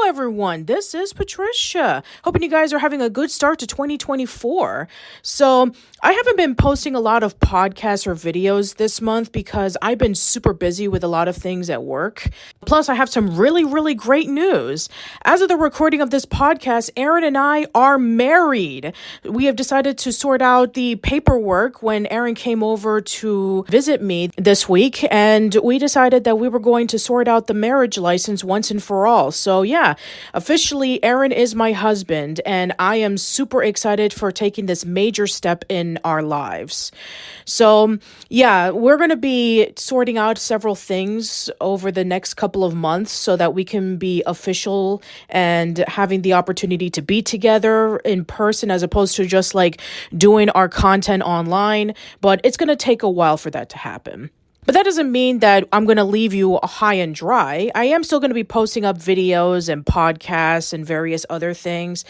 everyone. This is Patricia. Hoping you guys are having a good start to 2024. So, I haven't been posting a lot of podcasts or videos this month because I've been super busy with a lot of things at work. Plus, I have some really great news. As of the recording of this podcast, Arun and I are married. We have decided to sort out the paperwork when Arun came over to visit me this week, and we decided that we were going to sort out the marriage license once and for all. So yeah, officially Arun is my husband, and I am super excited for taking this major step in our lives. So yeah, we're going to be sorting out several things over the next couple of months so that we can be official and having the opportunity to be together in person as opposed to just like doing our content online. But it's going to take a while for that to happen. But that doesn't mean that I'm going to leave you high and dry. I am still going to be posting up videos and podcasts and various other things.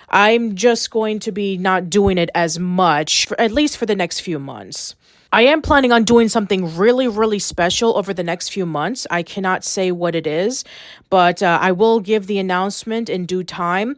I'm just going to be not doing it as much, at least for the next few months. I am planning on doing something really special over the next few months. I cannot say what it is, but I will give the announcement in due time.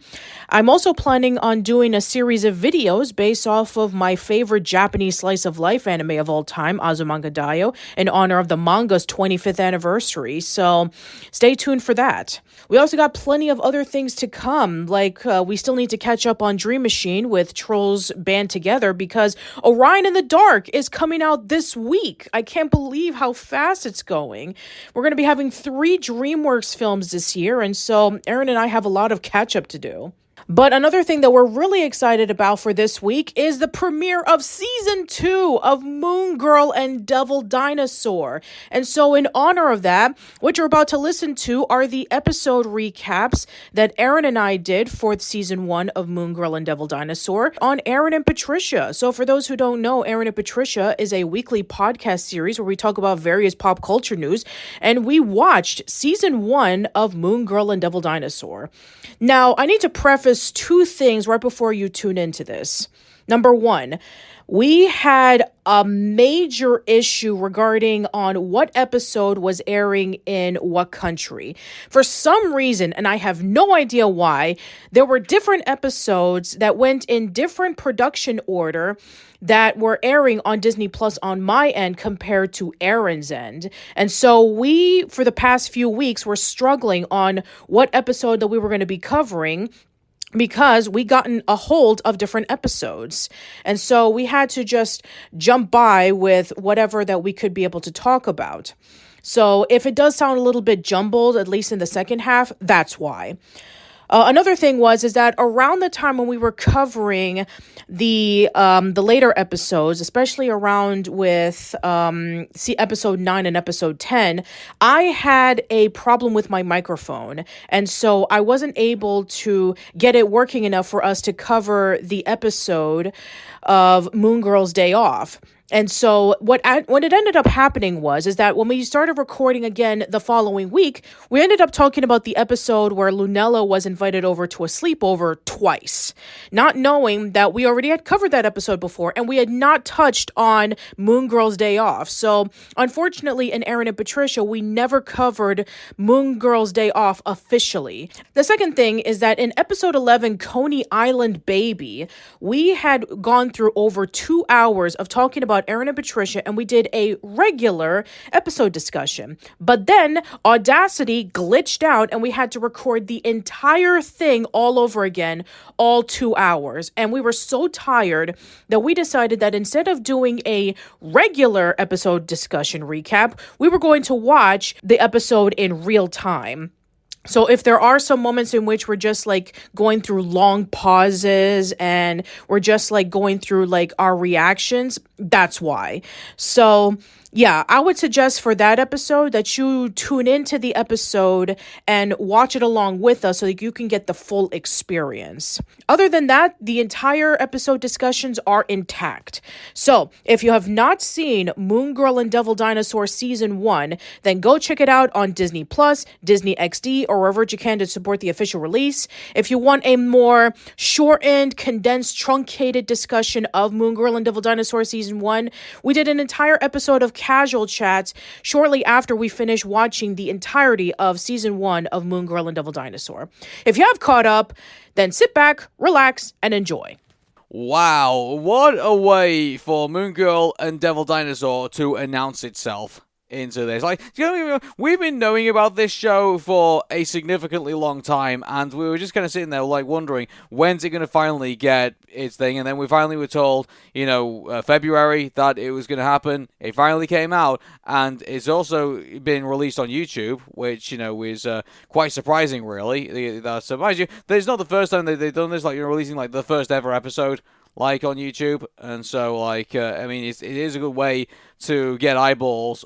I'm also planning on doing a series of videos based off of my favorite Japanese slice of life anime of all time, Azumanga Daioh, in honor of the manga's 25th anniversary. So stay tuned for that. We also got plenty of other things to come, like we still need to catch up on Dream Machine with Trolls Band Together because Orion in the Dark is coming out this week. I can't believe how fast it's going. We're going to be having 3 DreamWorks films this year, and so Arun and I have a lot of catch up to do. But another thing that we're really excited about for this week is the premiere of Season 2 of Moon Girl and Devil Dinosaur. And so in honor of that, what you're about to listen to are the episode recaps that Arun and I did for Season 1 of Moon Girl and Devil Dinosaur on Arun and Patricia. So for those who don't know, Arun and Patricia is a weekly podcast series where we talk about various pop culture news. And we watched Season 1 of Moon Girl and Devil Dinosaur. Now, I need to preface 2 things right before you tune into this. Number 1, we had a major issue regarding on what episode was airing in what country. For some reason, and I have no idea why, there were different episodes that went in different production order that were airing on Disney Plus on my end compared to Arun's end. And so we, for the past few weeks, were struggling on what episode that we were going to be covering because we gotten a hold of different episodes. And so we had to just jump by with whatever that we could be able to talk about. So if it does sound a little bit jumbled, at least in the second half, that's why. Another thing is that around the time when we were covering the later episodes, especially around with episode 9 and episode 10, I had a problem with my microphone. And so I wasn't able to get it working enough for us to cover the episode of Moon Girl's Day Off. And so what it ended up happening is that when we started recording again the following week, we ended up talking about the episode where Lunella was invited over to a sleepover twice, not knowing that we already had covered that episode before and we had not touched on Moon Girl's Day Off. So unfortunately, in Arun and Patricia, we never covered Moon Girl's Day Off officially. The second thing is that in episode 11, Coney Island Baby, we had gone through over 2 hours of talking about Arun and Patricia, and we did a regular episode discussion. But then Audacity glitched out and we had to record the entire thing all over again, all 2 hours. And we were so tired that we decided that instead of doing a regular episode discussion recap, we were going to watch the episode in real time. So if there are some moments in which we're just like going through long pauses and we're just like going through like our reactions, that's why. So yeah, I would suggest for that episode that you tune into the episode and watch it along with us so that you can get the full experience. Other than that, the entire episode discussions are intact. So if you have not seen Moon Girl and Devil Dinosaur Season 1, then go check it out on Disney Plus, Disney XD, or wherever you can to support the official release. If you want a more shortened, condensed, truncated discussion of Moon Girl and Devil Dinosaur Season 1, we did an entire episode of casual chats shortly after we finish watching the entirety of season 1 of Moon Girl and Devil Dinosaur. If you have caught up, then sit back, relax, and enjoy. Wow, what a way for Moon Girl and Devil Dinosaur to announce itself into this. Like, we've been knowing about this show for a significantly long time, and we were just kind of sitting there, like, wondering, when's it going to finally get its thing? And then we finally were told, February, that it was going to happen. It finally came out, and it's also been released on YouTube, which, is quite surprising, really. So, mind you, it's not the first time they've done this, like, releasing, like, the first ever episode, like, on YouTube, and so, like, it is a good way to get eyeballs,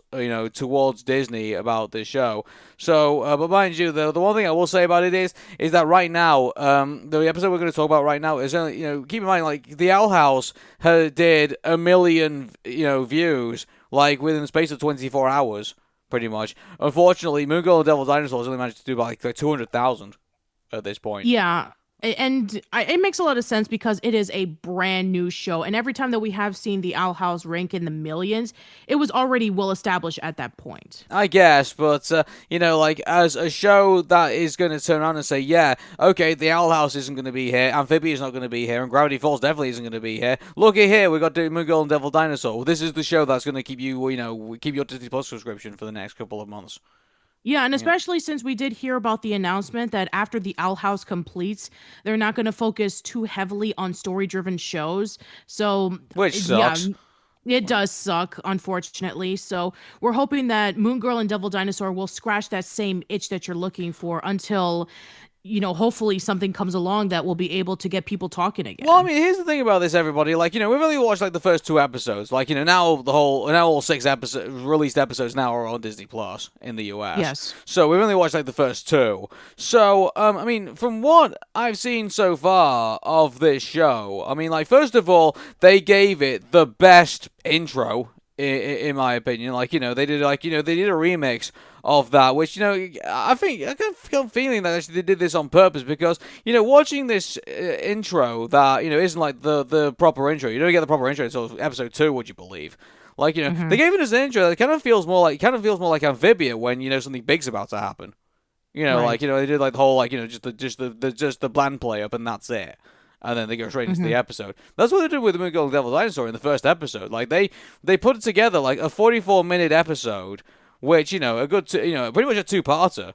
towards Disney about this show. So, but mind you, the one thing I will say about it is that right now, the episode we're going to talk about right now is only, keep in mind, like, the Owl House did 1 million, views, like, within the space of 24 hours, pretty much. Unfortunately, Moon Girl and Devil Dinosaur has only managed to do about, like 200,000 at this point. Yeah. And it makes a lot of sense because it is a brand new show. And every time that we have seen the Owl House rank in the millions, it was already well established at that point. I guess, but, as a show that is going to turn around and say, yeah, okay, the Owl House isn't going to be here, Amphibia's not going to be here, and Gravity Falls definitely isn't going to be here. Look at here, we got Moon Girl and Devil Dinosaur. Well, this is the show that's going to keep you, keep your Disney Plus subscription for the next couple of months. Yeah, and especially since we did hear about the announcement that after the Owl House completes, they're not going to focus too heavily on story-driven shows. So, which sucks. Yeah, it does suck, unfortunately. So we're hoping that Moon Girl and Devil Dinosaur will scratch that same itch that you're looking for until, hopefully something comes along that will be able to get people talking again. Well, here's the thing about this, everybody. Like, we've only watched, like, the first 2 episodes. Like, now all 6 released episodes now are on Disney Plus in the US. Yes. So we've only watched, like, the first 2. So, from what I've seen so far of this show, first of all, they gave it the best intro, in my opinion. Like, they did a remix of that, which, I think, I got a feeling that actually they did this on purpose because, watching this intro that, isn't like the proper intro. You don't get the proper intro until episode 2, would you believe? Like, they gave it as an intro that kind of feels more like Amphibia when, something big's about to happen. Right. Like, they did like the whole, like, just the bland play up and that's it. And then they go straight into the episode. That's what they did with the Moon Girl and Devil Dinosaur in the first episode. Like, they put it together like a 44-minute episode, which, a good, pretty much a 2-parter,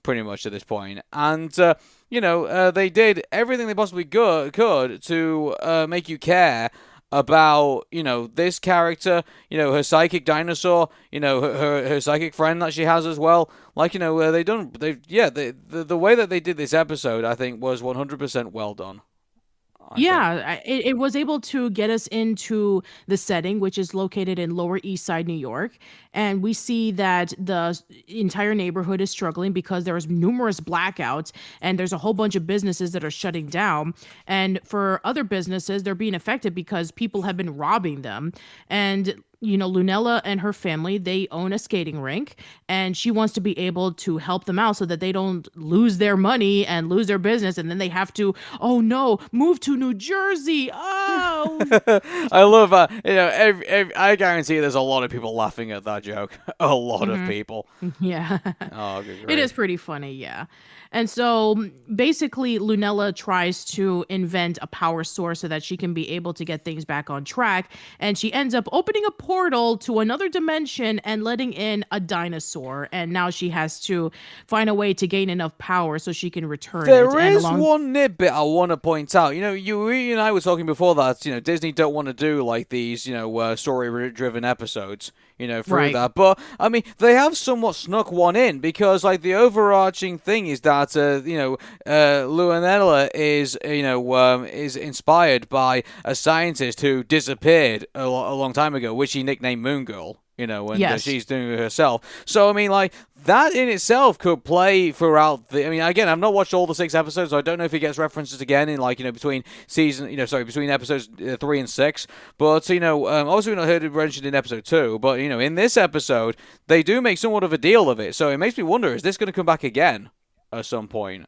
pretty much at this point. And, they did everything they possibly could to make you care about, this character, her psychic dinosaur, her psychic friend that she has as well. Like, the way that they did this episode, I think, was 100% well done. It was able to get us into the setting, which is located in Lower East Side, New York. And we see that the entire neighborhood is struggling because there's numerous blackouts and there's a whole bunch of businesses that are shutting down. And for other businesses, they're being affected because people have been robbing them. And Lunella and her family, they own a skating rink, and she wants to be able to help them out so that they don't lose their money and lose their business, and then they have to, oh no, move to New Jersey. Oh, I love that. I guarantee there's a lot of people laughing at that joke. A lot of people. Yeah. Oh, good grief. It is pretty funny, yeah. And so basically, Lunella tries to invent a power source so that she can be able to get things back on track. And she ends up opening a portal to another dimension and letting in a dinosaur. And now she has to find a way to gain enough power so she can return There is one nitbit I want to point out. You and I were talking before that, Disney don't want to do like these, story-driven episodes. Through that. But, they have somewhat snuck one in because, like, the overarching thing is that, Lunella is inspired by a scientist who disappeared a long time ago, which he nicknamed Moon Girl. And she's doing it herself. So, that in itself could play throughout the... again, I've not watched all the 6 episodes, so I don't know if it gets references again in, between between episodes 3 and 6. But, obviously we've not heard it mentioned in episode 2, but, in this episode, they do make somewhat of a deal of it. So it makes me wonder, is this going to come back again at some point?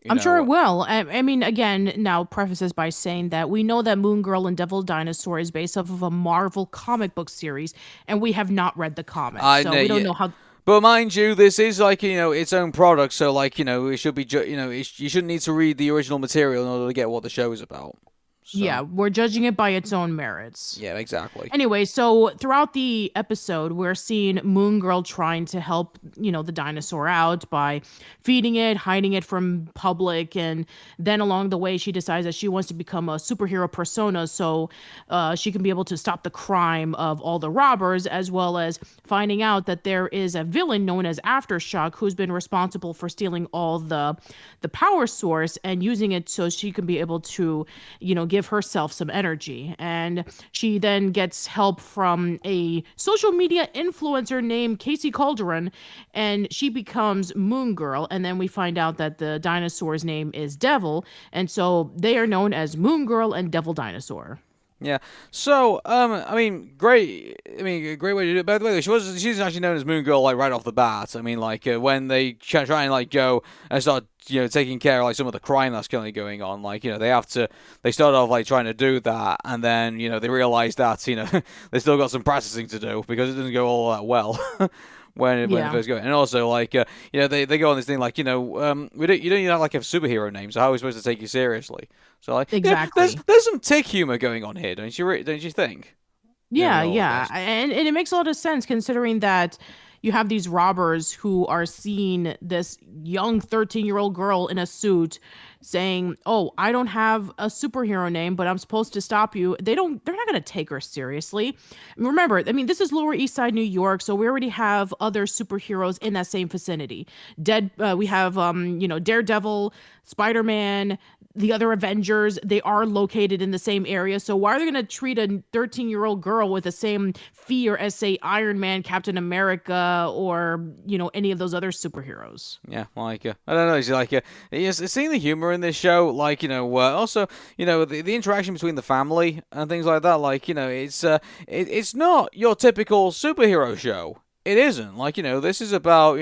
I'm sure it will. I mean, again, now prefaces by saying that we know that Moon Girl and Devil Dinosaur is based off of a Marvel comic book series, and we have not read the comics, I so know, we don't yeah. know how. But mind you, this is like, its own product, so like, it should be, you shouldn't need to read the original material in order to get what the show is about. So, Yeah, we're judging it by its own merits. yeah, exactly. Anyway, so throughout the episode, we're seeing Moon Girl trying to help, the dinosaur out by feeding it, hiding it from public, and then along the way, she decides that she wants to become a superhero persona so she can be able to stop the crime of all the robbers, as well as finding out that there is a villain known as Aftershock who's been responsible for stealing all the power source and using it so she can be able to, give herself some energy. And she then gets help from a social media influencer named Casey Calderon, and she becomes Moon Girl. And then we find out that the dinosaur's name is Devil, and so they are known as Moon Girl and Devil Dinosaur. Yeah. So, I mean, great. I mean, a great way to do it. By the way, she's actually known as Moon Girl, like, right off the bat. I mean, like, when they try and, like, go and start, taking care of, like, some of the crime that's currently going on, like, they start off, like, trying to do that, and then, they realize that, they still got some practicing to do, because it doesn't go all that well. When it first goes, and also like they go on this thing like you don't even like have superhero names, so how are we supposed to take you seriously? So like Exactly. there's some tick humor going on here, don't you think? Yeah, and it makes a lot of sense considering that you have these robbers who are seeing this young 13-year-old girl in a suit saying, "Oh, I don't have a superhero name, but I'm supposed to stop you." They're not going to take her seriously. Remember, I mean, this is Lower East Side New York, so we already have other superheroes in that same vicinity. We have Daredevil, Spider-Man, the other Avengers. They are located in the same area, so why are they going to treat a 13-year-old girl with the same fear as, say, Iron Man, Captain America, or any of those other superheroes? Yeah, like I don't know, it's like seeing the humor in this show, like also the interaction between the family and things like that, like it's not your typical superhero show. It isn't. Like, this is about,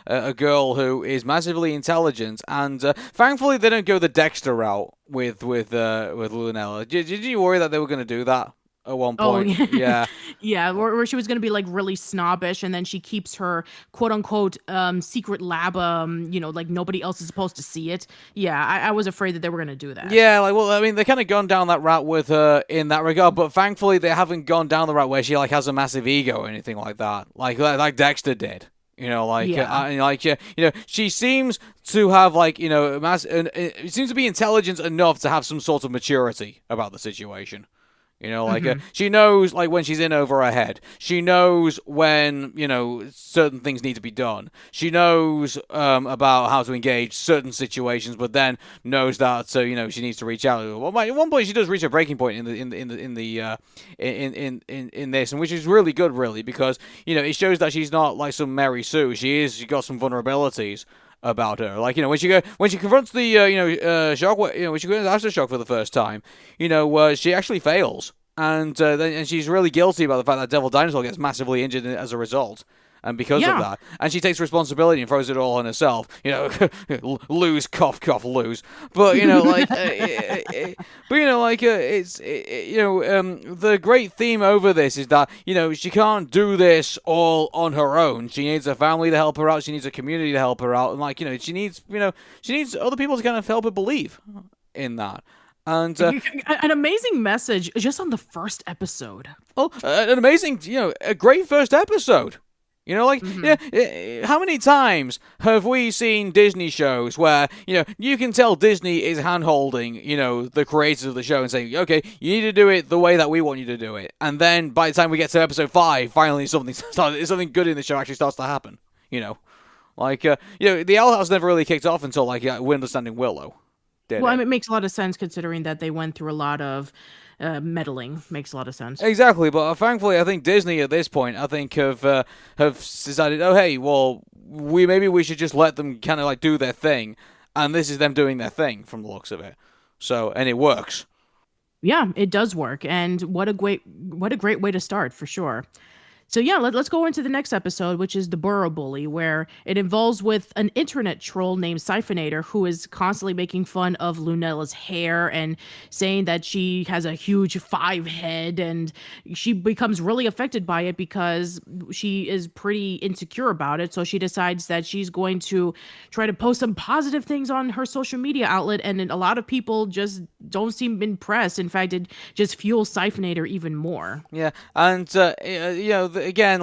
a girl who is massively intelligent, and thankfully they don't go the Dexter route with Lunella. Did you worry that they were going to do that at one point? Oh, Yeah. yeah, where she was going to be like really snobbish, and then she keeps her quote unquote secret lab, like nobody else is supposed to see it. Yeah, I was afraid that they were going to do that. Yeah, like, well, I mean, they kind of gone down that route with her in that regard, but thankfully they haven't gone down the route where she like has a massive ego or anything like that, like Dexter did. She seems to have it seems to be intelligent enough to have some sort of maturity about the situation. She knows, like, when she's in over her head. She knows when, certain things need to be done. She knows about how to engage certain situations, but then knows that, she needs to reach out. Well, at one point, she does reach a breaking point in this, and which is really good, really, because, it shows that she's not like some Mary Sue. She's got some vulnerabilities about her, like when she confronts the shock, when she goes after shock for the first time, she actually fails, and she's really guilty about the fact that Devil Dinosaur gets massively injured as a result, and because of that, and she takes responsibility and throws it all on herself. Lose, cough, cough, lose. But the great theme over this is that she can't do this all on her own. She needs a family to help her out. She needs a community to help her out, and she needs other people to kind of help her believe in that. And an amazing message just on the first episode. Oh, an amazing, a great first episode. How many times have we seen Disney shows where, you can tell Disney is hand-holding, the creators of the show and saying, okay, you need to do it the way that we want you to do it. And then by the time we get to episode 5, finally something good in the show actually starts to happen, The Owl House never really kicked off until, We're Understanding Willow. I mean, it makes a lot of sense considering that they went through a lot of meddling. Makes a lot of sense. Exactly, but thankfully, I think Disney at this point, have decided, oh hey, well, we should just let them kind of do their thing, and this is them doing their thing from the looks of it. So, and it works. Yeah, it does work, and what a great way to start for sure. So yeah, let's go into the next episode, which is the Borough bully, where it involves with an internet troll named Siphonator, who is constantly making fun of Lunella's hair and saying that she has a huge 5 head, and she becomes really affected by it because she is pretty insecure about it. So she decides that she's going to try to post some positive things on her social media outlet, and then a lot of people just don't seem impressed. In fact, it just fuels Siphonator even more. Yeah, and again,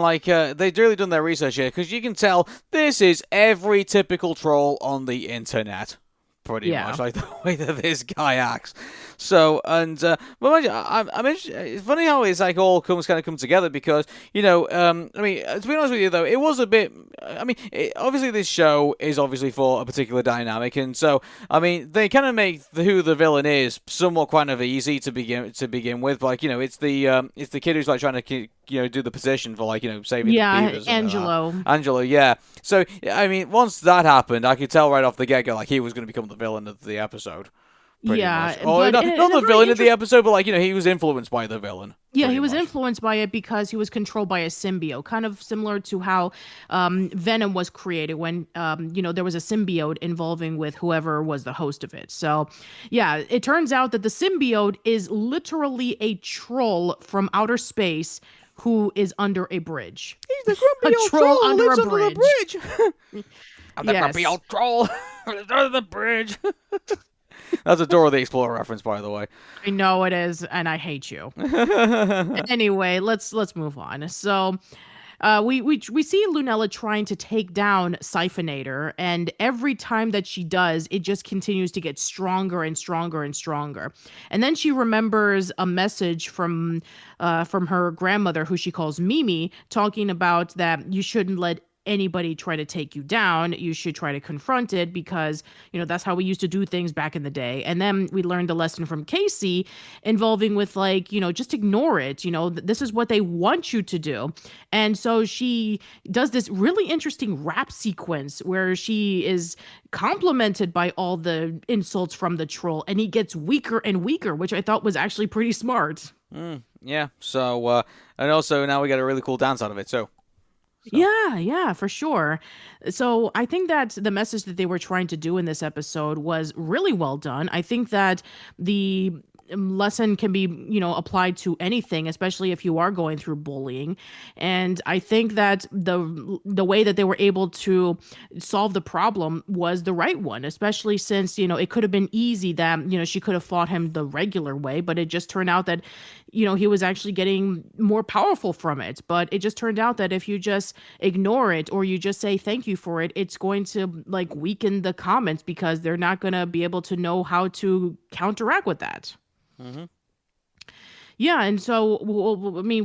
they've really done their research here because you can tell this is every typical troll on the internet, pretty much, like the way that this guy acts. So, but it's funny how it's like all come together because to be honest with you though, it was a bit. Obviously this show is obviously for a particular dynamic, and so they kind of make who the villain is somewhat kind of easy to begin with. Like it's the kid who's like trying to do the position for saving the beavers. Angelo, yeah. So once that happened, I could tell right off the get go he was going to become the villain of the episode. Much. Or not the villain of the episode, but he was influenced by the villain. Yeah, he was influenced by it because he was controlled by a symbiote, kind of similar to how Venom was created when there was a symbiote involving with whoever was the host of it. So, yeah, it turns out that the symbiote is literally a troll from outer space who is under a bridge. He's the grumpy old troll under a bridge. I'm the grumpy old troll under the bridge. That's a Dora the Explorer reference, by the way. I know it is, and I hate you. Anyway, let's move on. So, we see Lunella trying to take down Siphonator, and every time that she does, it just continues to get stronger and stronger and stronger. And then she remembers a message from her grandmother, who she calls Mimi, talking about that you shouldn't let anybody try to take you down. You should try to confront it because, that's how we used to do things back in the day. And then we learned a lesson from Casey involving with just ignore it. This is what they want you to do. And so she does this really interesting rap sequence where she is complimented by all the insults from the troll, and he gets weaker and weaker, which I thought was actually pretty smart. Yeah. So, and also now we get a really cool dance out of it, too. So. Yeah, for sure. So I think that the message that they were trying to do in this episode was really well done. I think that the lesson can be, applied to anything, especially if you are going through bullying. And I think that the way that they were able to solve the problem was the right one, especially since, it could have been easy that, she could have fought him the regular way, but it just turned out that, he was actually getting more powerful from it. But it just turned out that if you just ignore it or you just say thank you for it, it's going to weaken the comments because they're not going to be able to know how to counteract with that. Mm-hmm. Yeah, and so we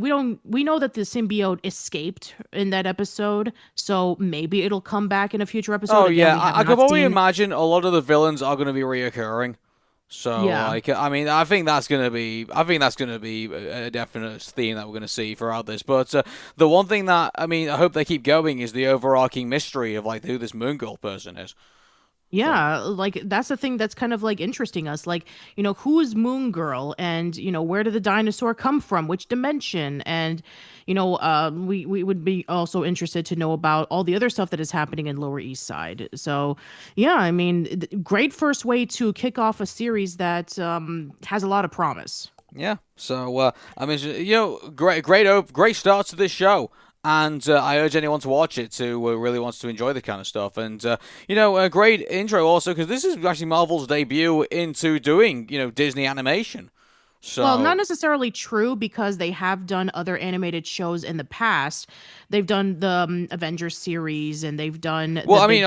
know that the symbiote escaped in that episode, so maybe it'll come back in a future episode. Oh yeah, I could probably imagine a lot of the villains are going to be reoccurring. So yeah. I think that's gonna be a definite theme that we're gonna see throughout this. But the one thing that I hope they keep going is the overarching mystery of who this Moon Girl person is. Yeah, that's the thing that's kind of interesting us. Who is Moon Girl, and where did the dinosaur come from? Which dimension? And we would be also interested to know about all the other stuff that is happening in Lower East Side. So yeah, great first way to kick off a series that has a lot of promise. Yeah. So great start to this show. And I urge anyone to watch it who really wants to enjoy the kind of stuff. And, a great intro also, because this is actually Marvel's debut into doing, Disney animation. So... Well, not necessarily true, because they have done other animated shows in the past. They've done the Avengers series, and they've done under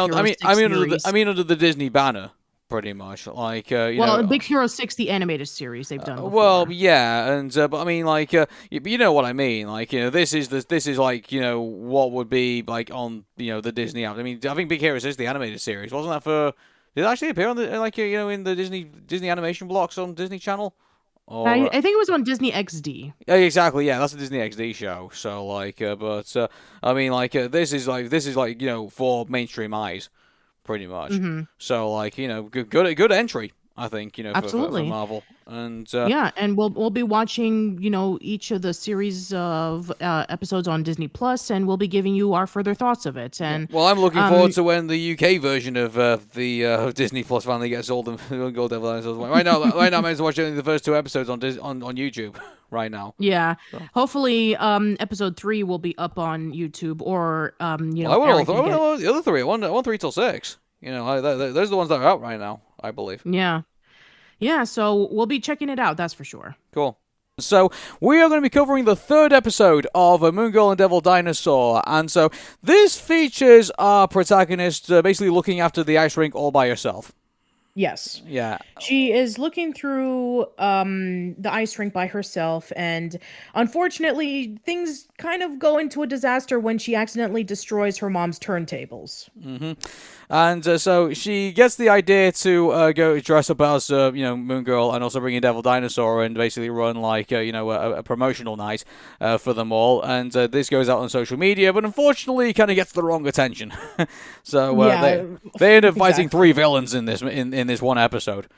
the Disney banner. Pretty much, Big Hero 6, the animated series they've done. Well, yeah, and but you know what I mean. This is what would be on the Disney app. I think Big Hero 6, the animated series, wasn't that for? Did it actually appear on the in the Disney animation blocks on Disney Channel? Or, I think it was on Disney XD. Yeah, exactly. Yeah, that's a Disney XD show. So this is for mainstream eyes. Pretty much. Mm-hmm. So, good entry. I think, for Absolutely. Marvel. And Yeah, and we'll be watching, each of the series of episodes on Disney Plus, and we'll be giving you our further thoughts of it. yeah. And Well, I'm looking forward to when the UK version of the Disney Plus finally gets all the Gold Devil Dinosaurs. Right now, I'm able to watch only the first 2 episodes on YouTube right now. yeah, So. hopefully, episode 3 will be up on YouTube, or Well, I want Aaron can get. all the other three. I want 3 till 6. Those are the ones that are out right now, I believe. Yeah, yeah. So we'll be checking it out. That's for sure. Cool. So we are going to be covering the 3rd episode of Moon Girl and Devil Dinosaur, and so this features our protagonist basically looking after the ice rink all by herself. Yes. Yeah. She is looking through the ice rink by herself, and unfortunately, things kind of go into a disaster when she accidentally destroys her mom's turntables. Mm-hmm. And so she gets the idea to go dress up as, Moon Girl and also bring in Devil Dinosaur and basically run like, a promotional night for them all. And this goes out on social media, but unfortunately kind of gets the wrong attention. So they end up fighting 3 villains in this one episode.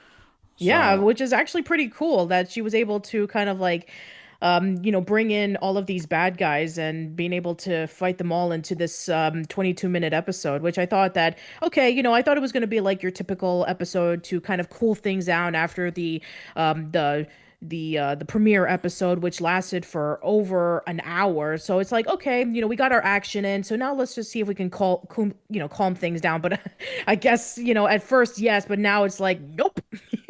Yeah, So, which is actually pretty cool that she was able to kind of like, bring in all of these bad guys and being able to fight them all into this 22-minute episode, which I thought that, okay, I thought it was going to be like your typical episode to kind of cool things down after the premiere episode, which lasted for over an hour. So it's like, okay, we got our action in. So now let's just see if we can calm things down. But I guess, at first, yes, but now it's like, nope,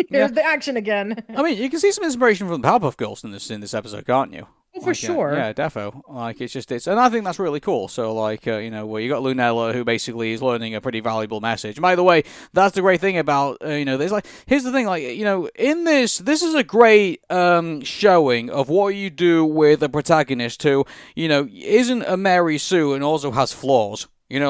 here's the action again. I mean, you can see some inspiration from the Powerpuff Girls in this episode, can't you? For sure. Yeah, defo. Like, and I think that's really cool. So, like, where you got Lunella, who basically is learning a pretty valuable message. And by the way, that's the great thing about, there's like, here's the thing, like, in this is a great showing of what you do with a protagonist who, isn't a Mary Sue and also has flaws. It's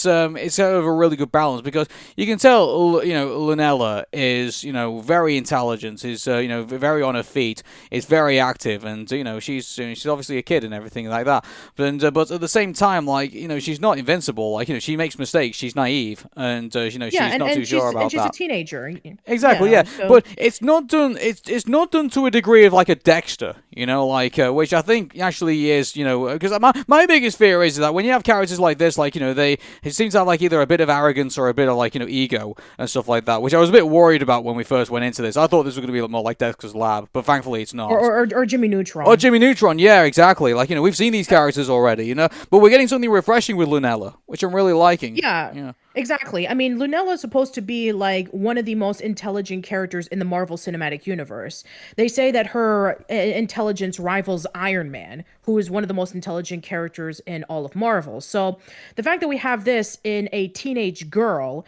sort of a really good balance because you can tell, Lunella is, very intelligent, is, very on her feet, is very active, and, she's obviously a kid and everything like that. But at the same time, like, she's not invincible. Like, she makes mistakes, she's naive, and, she's not too sure about that. And she's a teenager. Exactly, yeah. So... But it's not done. It's not done to a degree of like a Dexter, which I think actually is, because my biggest fear is that when you have characters like this, like, it seems to have like either a bit of arrogance or a bit of like, ego and stuff like that, which I was a bit worried about when we first went into this. I thought this was going to be more like Dexter's Lab, but thankfully it's not. Or Jimmy Neutron. Or Jimmy Neutron, yeah, exactly. Like, we've seen these characters already, but we're getting something refreshing with Lunella, which I'm really liking. Yeah. Exactly. I mean, Lunella is supposed to be like one of the most intelligent characters in the Marvel Cinematic Universe. They say that her intelligence rivals Iron Man, who is one of the most intelligent characters in all of Marvel. So the fact that we have this in a teenage girl,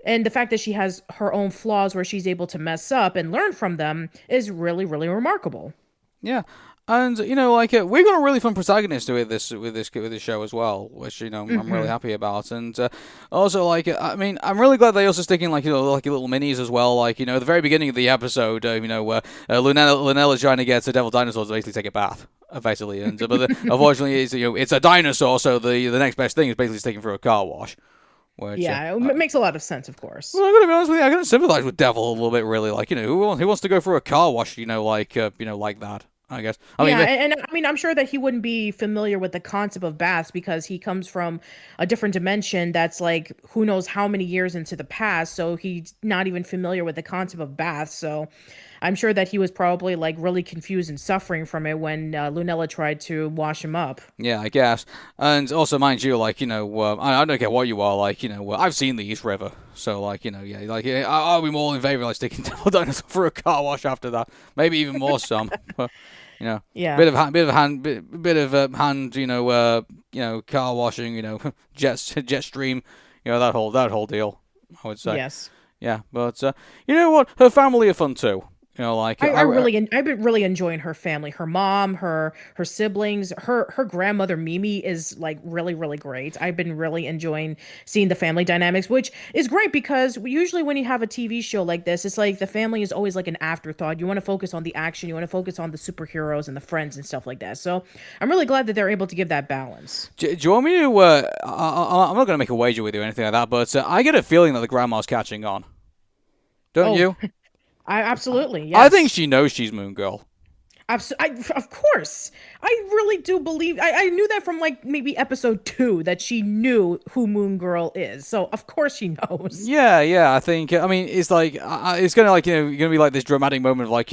and the fact that she has her own flaws where she's able to mess up and learn from them is really, really remarkable. Yeah. And we've got a really fun protagonist with this show as well, which I'm really happy about. And also, I'm really glad they also stick in like little minis as well. Like, at the very beginning of the episode, Lunella's trying to get the Devil Dinosaur to basically take a bath, effectively. And but unfortunately, it's a dinosaur, so the next best thing is basically sticking through a car wash. Which, it makes a lot of sense, of course. Well, I'm gonna be honest with you, I gotta sympathize with Devil a little bit, really. Like, who wants to go through a car wash, like that. I guess. I'm sure that he wouldn't be familiar with the concept of baths because he comes from a different dimension that's like who knows how many years into the past, so he's not even familiar with the concept of baths. So I'm sure that he was probably like really confused and suffering from it when Lunella tried to wash him up. Yeah, I guess. And also, mind you, I don't care what you are, I've seen the East River, so are we more in favor of sticking Devil Dinosaur for a car wash after that? Maybe even more some. Yeah. Bit of hand, car washing, jet stream, that whole deal, I would say. Yes. Yeah, but you know what? Her family are fun too. I've been really enjoying her family, her mom, her siblings, her grandmother Mimi is like really, really great. I've been really enjoying seeing the family dynamics, which is great because usually when you have a TV show like this, it's like the family is always like an afterthought. You want to focus on the action, you want to focus on the superheroes and the friends and stuff like that. So I'm really glad that they're able to give that balance. Do you want me to? I'm not going to make a wager with you or anything like that, but I get a feeling that the grandma's catching on. Don't Oh, you? I absolutely, I think yes. she knows she's Moon Girl. Of course. I really do believe. I knew that from like maybe episode 2 that she knew who Moon Girl is. So, of course she knows. Yeah, yeah. I think. I mean, it's like it's gonna like gonna be like this dramatic moment of like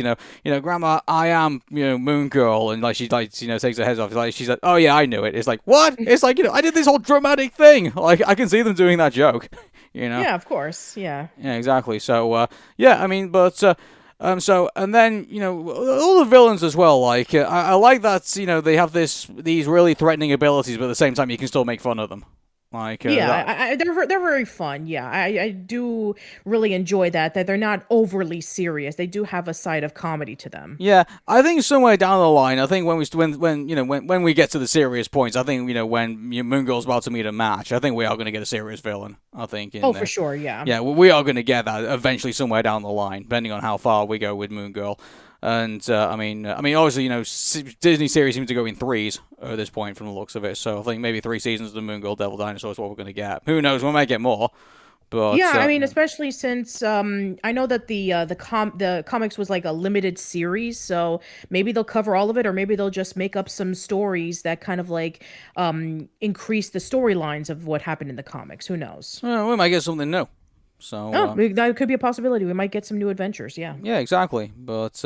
Grandma, I am Moon Girl, and like she like takes her head off. It's like she's like, oh yeah, I knew it. It's like what? It's like I did this whole dramatic thing. Like I can see them doing that joke. You know. Yeah, of course. Yeah. Yeah, exactly. So yeah, I mean, but. So and then all the villains as well. Like I like that they have these really threatening abilities, but at the same time you can still make fun of them. Like Yeah, that. they're very fun. Yeah, I do really enjoy that they're not overly serious. They do have a side of comedy to them. Yeah, I think somewhere down the line, I think when we get to the serious points, I think when Moon Girl's about to meet a match, I think we are going to get a serious villain. I think in Oh, there. for sure. Yeah. Yeah, we are going to get that eventually somewhere down the line, depending on how far we go with Moon Girl. And I mean, obviously, Disney series seem to go in threes at this point, from the looks of it. So I think maybe 3 seasons of the Moon Girl Devil Dinosaur is what we're going to get. Who knows? We might get more, but Yeah, I mean, especially since I know that the comics was like a limited series, so maybe they'll cover all of it, or maybe they'll just make up some stories that kind of like increase the storylines of what happened in the comics. Who knows? we might get something new. So Oh, that could be a possibility. We might get some new adventures. Yeah. yeah, exactly. But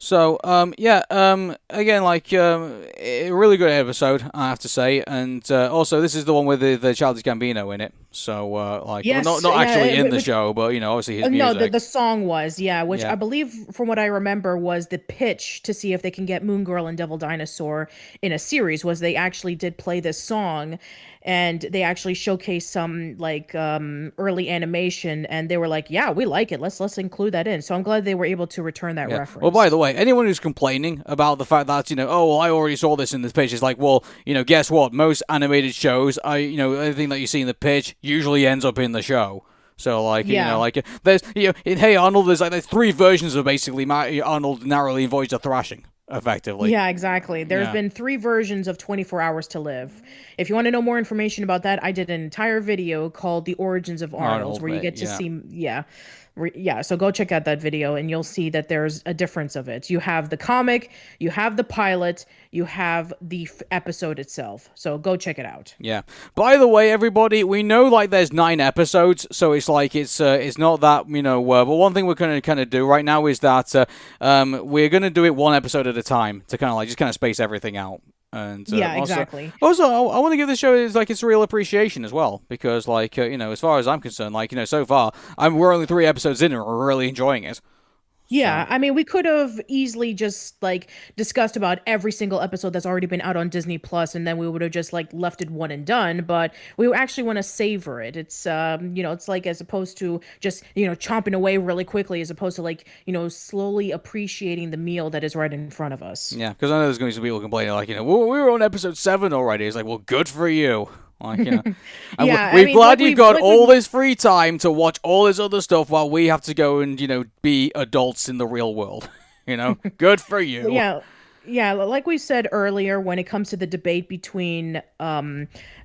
again, like a really good episode, I have to say, and also this is the one with the Childish Gambino in it. So Yes, not yeah, actually in the show, but obviously his no, music. the song was, yeah, which Yeah. I believe, from what I remember, was the pitch to see if they can get Moon Girl and Devil Dinosaur in a series. Was they actually did play this song, and they actually showcased some like early animation, and they were like, "Yeah, we like it. Let's include that in." So I'm glad they were able to return that Yeah. reference. Well, by the way, anyone who's complaining about the fact that oh well, I already saw this in this pitch, is like, well, guess what? Most animated shows, anything that you see in the pitch usually ends up in the show. So like Yeah. there's in Hey Arnold, there's 3 versions of basically Arnold narrowly avoids a thrashing effectively. Yeah, exactly. There's Yeah. been 3 versions of 24 Hours to Live. If you want to know more information about that, I did an entire video called The Origins of Arnold, where you get to yeah. see, yeah, so go check out that video and you'll see that there's a difference of it. You have the comic, you have the pilot, you have the episode itself. So go check it out. Yeah. By the way, everybody, we know like there's 9 episodes, so it's like it's not that but one thing we're gonna kind of do right now is that we're gonna do it one episode at a time to kind of space everything out. And Yeah, exactly. Also, I want to give the show its real appreciation as well, because as far as I'm concerned, so far we're only 3 episodes in and we're really enjoying it. Yeah, I mean, we could have easily just like discussed about every single episode that's already been out on Disney Plus, and then we would have just like left it one and done. But we actually want to savor it. It's it's like, as opposed to just chomping away really quickly, as opposed to like slowly appreciating the meal that is right in front of us. Yeah, because I know there's going to be some people complaining like well, we were on episode 7 already. It's like, well, good for you. Like, Yeah, we're I mean, glad like you've got all this free time to watch all this other stuff while we have to go and, be adults in the real world. Good for you. Yeah. Yeah, like we said earlier, when it comes to the debate between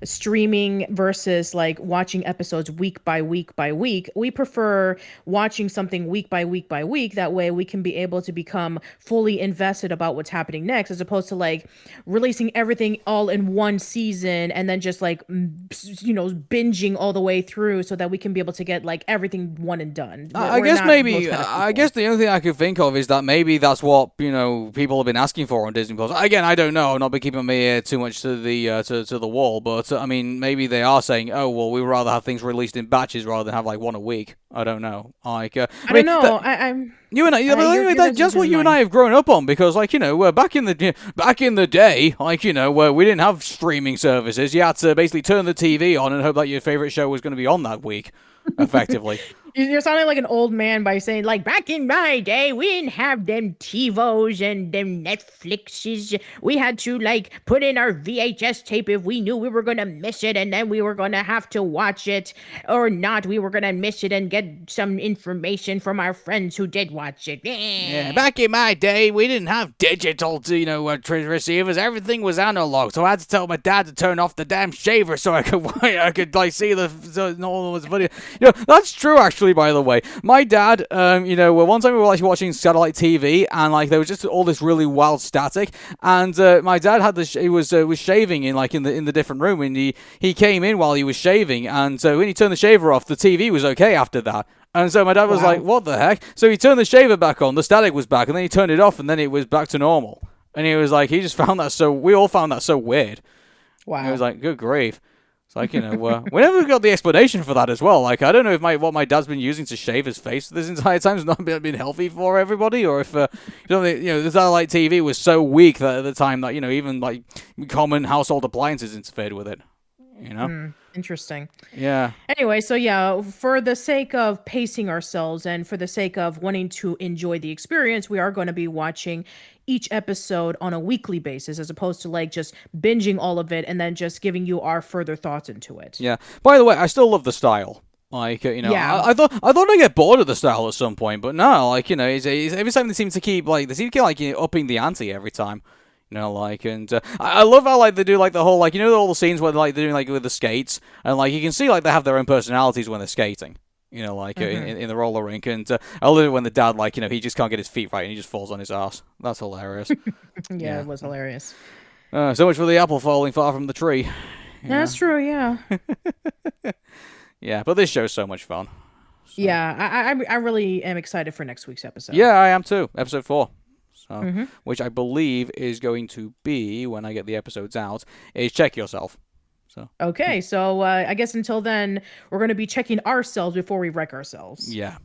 streaming versus like watching episodes week by week by week, we prefer watching something week by week by week. That way we can be able to become fully invested about what's happening next, as opposed to like releasing everything all in one season and then just like binging all the way through, so that we can be able to get like everything one and done. I guess the only thing I could think of is that maybe that's what people have been asking for on Disney Plus. Again, I don't know. I've not been keeping my ear too much to the to the wall, but I mean, maybe they are saying, oh well, we would rather have things released in batches rather than have like one a week. I don't know. I don't know. I'm you and I, that's just what you and I have grown up on, because back in the day, where we didn't have streaming services, you had to basically turn the TV on and hope that your favorite show was going to be on that week, effectively. You're sounding like an old man by saying, like, back in my day, we didn't have them TiVos and them Netflixes. We had to, like, put in our VHS tape if we knew we were going to miss it, and then we were going to have to watch it or not. We were going to miss it and get some information from our friends who did watch it. Yeah, back in my day, we didn't have digital, receivers. Everything was analog, so I had to tell my dad to turn off the damn shaver so I could like see all this video. That's true, actually. actually, by the way, my dad, one time we were like watching satellite TV, and like there was just all this really wild static, and my dad had he was shaving in the different room, and he came in while he was shaving, and when he turned the shaver off, the TV was okay after that. And so my dad was like, what the heck? So he turned the shaver back on, the static was back, and then he turned it off, and then it was back to normal. And he was like, we all found that so weird. Wow. And he was like, good grief. It's like, we never got the explanation for that as well. Like, I don't know if what my dad's been using to shave his face this entire time has not been healthy for everybody, or if, the satellite TV was so weak that at the time that, even like common household appliances interfered with it. Interesting. Yeah. Anyway, so yeah, for the sake of pacing ourselves and for the sake of wanting to enjoy the experience, we are going to be watching each episode on a weekly basis, as opposed to like just binging all of it and then just giving you our further thoughts into it. Yeah. By the way, I still love the style. Like, Yeah. I thought I'd get bored of the style at some point, but no, like, it's every time they seem to keep upping the ante every time. And I love how like they do like the whole like all the scenes where like they're doing like with the skates, and like you can see like they have their own personalities when they're skating. In the roller rink, and I love it when the dad he just can't get his feet right and he just falls on his ass. That's hilarious. Yeah, it was hilarious. So much for the apple falling far from the tree. That's true. Yeah. Yeah, but this show's so much fun. So. Yeah, I really am excited for next week's episode. Yeah, I am too. Episode 4. So, which I believe is going to be, when I get the episodes out, is Check Yourself. So Okay, so I guess until then, we're going to be checking ourselves before we wreck ourselves. Yeah.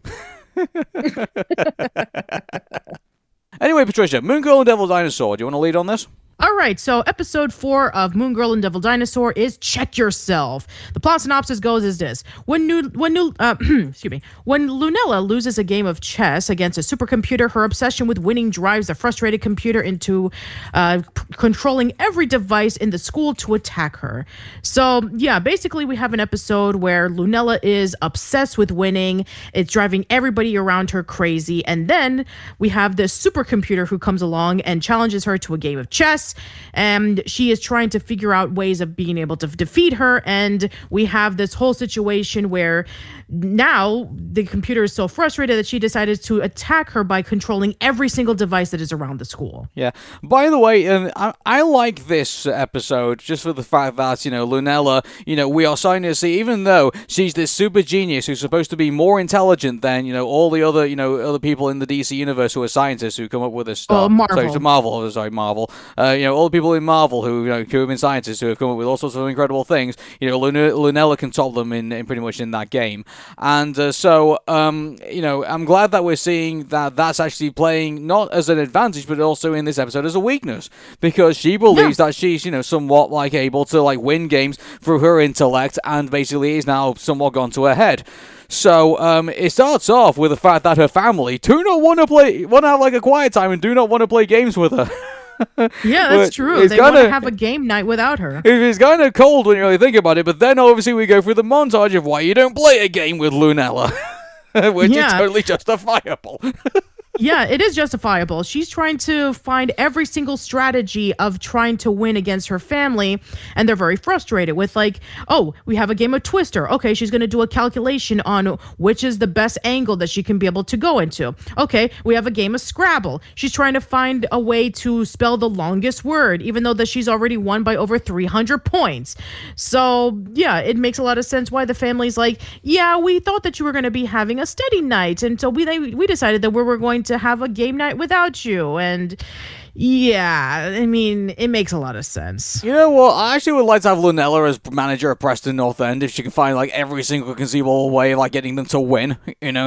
Anyway, Patricia, Moon Girl and Devil Dinosaur, do you want to lead on this? All right, so episode 4 of Moon Girl and Devil Dinosaur is Check Yourself. The plot synopsis goes as this: when Lunella loses a game of chess against a supercomputer, her obsession with winning drives the frustrated computer into controlling every device in the school to attack her. So yeah, basically we have an episode where Lunella is obsessed with winning. It's driving everybody around her crazy, and then we have this supercomputer who comes along and challenges her to a game of chess. And she is trying to figure out ways of being able to defeat her. And we have this whole situation where now the computer is so frustrated that she decided to attack her by controlling every single device that is around the school. Yeah. By the way, I like this episode just for the fact that, Lunella, we are starting to see, even though she's this super genius who's supposed to be more intelligent than, all the other, other people in the DC universe who are scientists who come up with this stuff. Oh, Marvel. Marvel. All the people in Marvel who have been scientists who have come up with all sorts of incredible things. Lunella can top them in pretty much in that game. And I'm glad that we're seeing that that's actually playing not as an advantage, but also in this episode as a weakness, because she believes that she's, somewhat like able to like win games through her intellect, and basically is now somewhat gone to her head. So it starts off with the fact that her family do not want to have like a quiet time and do not want to play games with her. Yeah, that's true. They want to have a game night without her. It's kind of cold when you really think about it, but then obviously we go through the montage of why you don't play a game with Lunella, which is totally justifiable. Yeah, it is justifiable. She's trying to find every single strategy of trying to win against her family, and they're very frustrated with like, oh, we have a game of Twister. Okay, she's going to do a calculation on which is the best angle that she can be able to go into. Okay, we have a game of Scrabble. She's trying to find a way to spell the longest word, even though that she's already won by over 300 points. So, yeah, it makes a lot of sense why the family's like, yeah, we thought that you were going to be having a study night, and so we decided that we were going to have a game night without you. And yeah, I mean, it makes a lot of sense. You know what? I actually would like to have Lunella as manager of Preston North End if she can find like every single conceivable way of like getting them to win.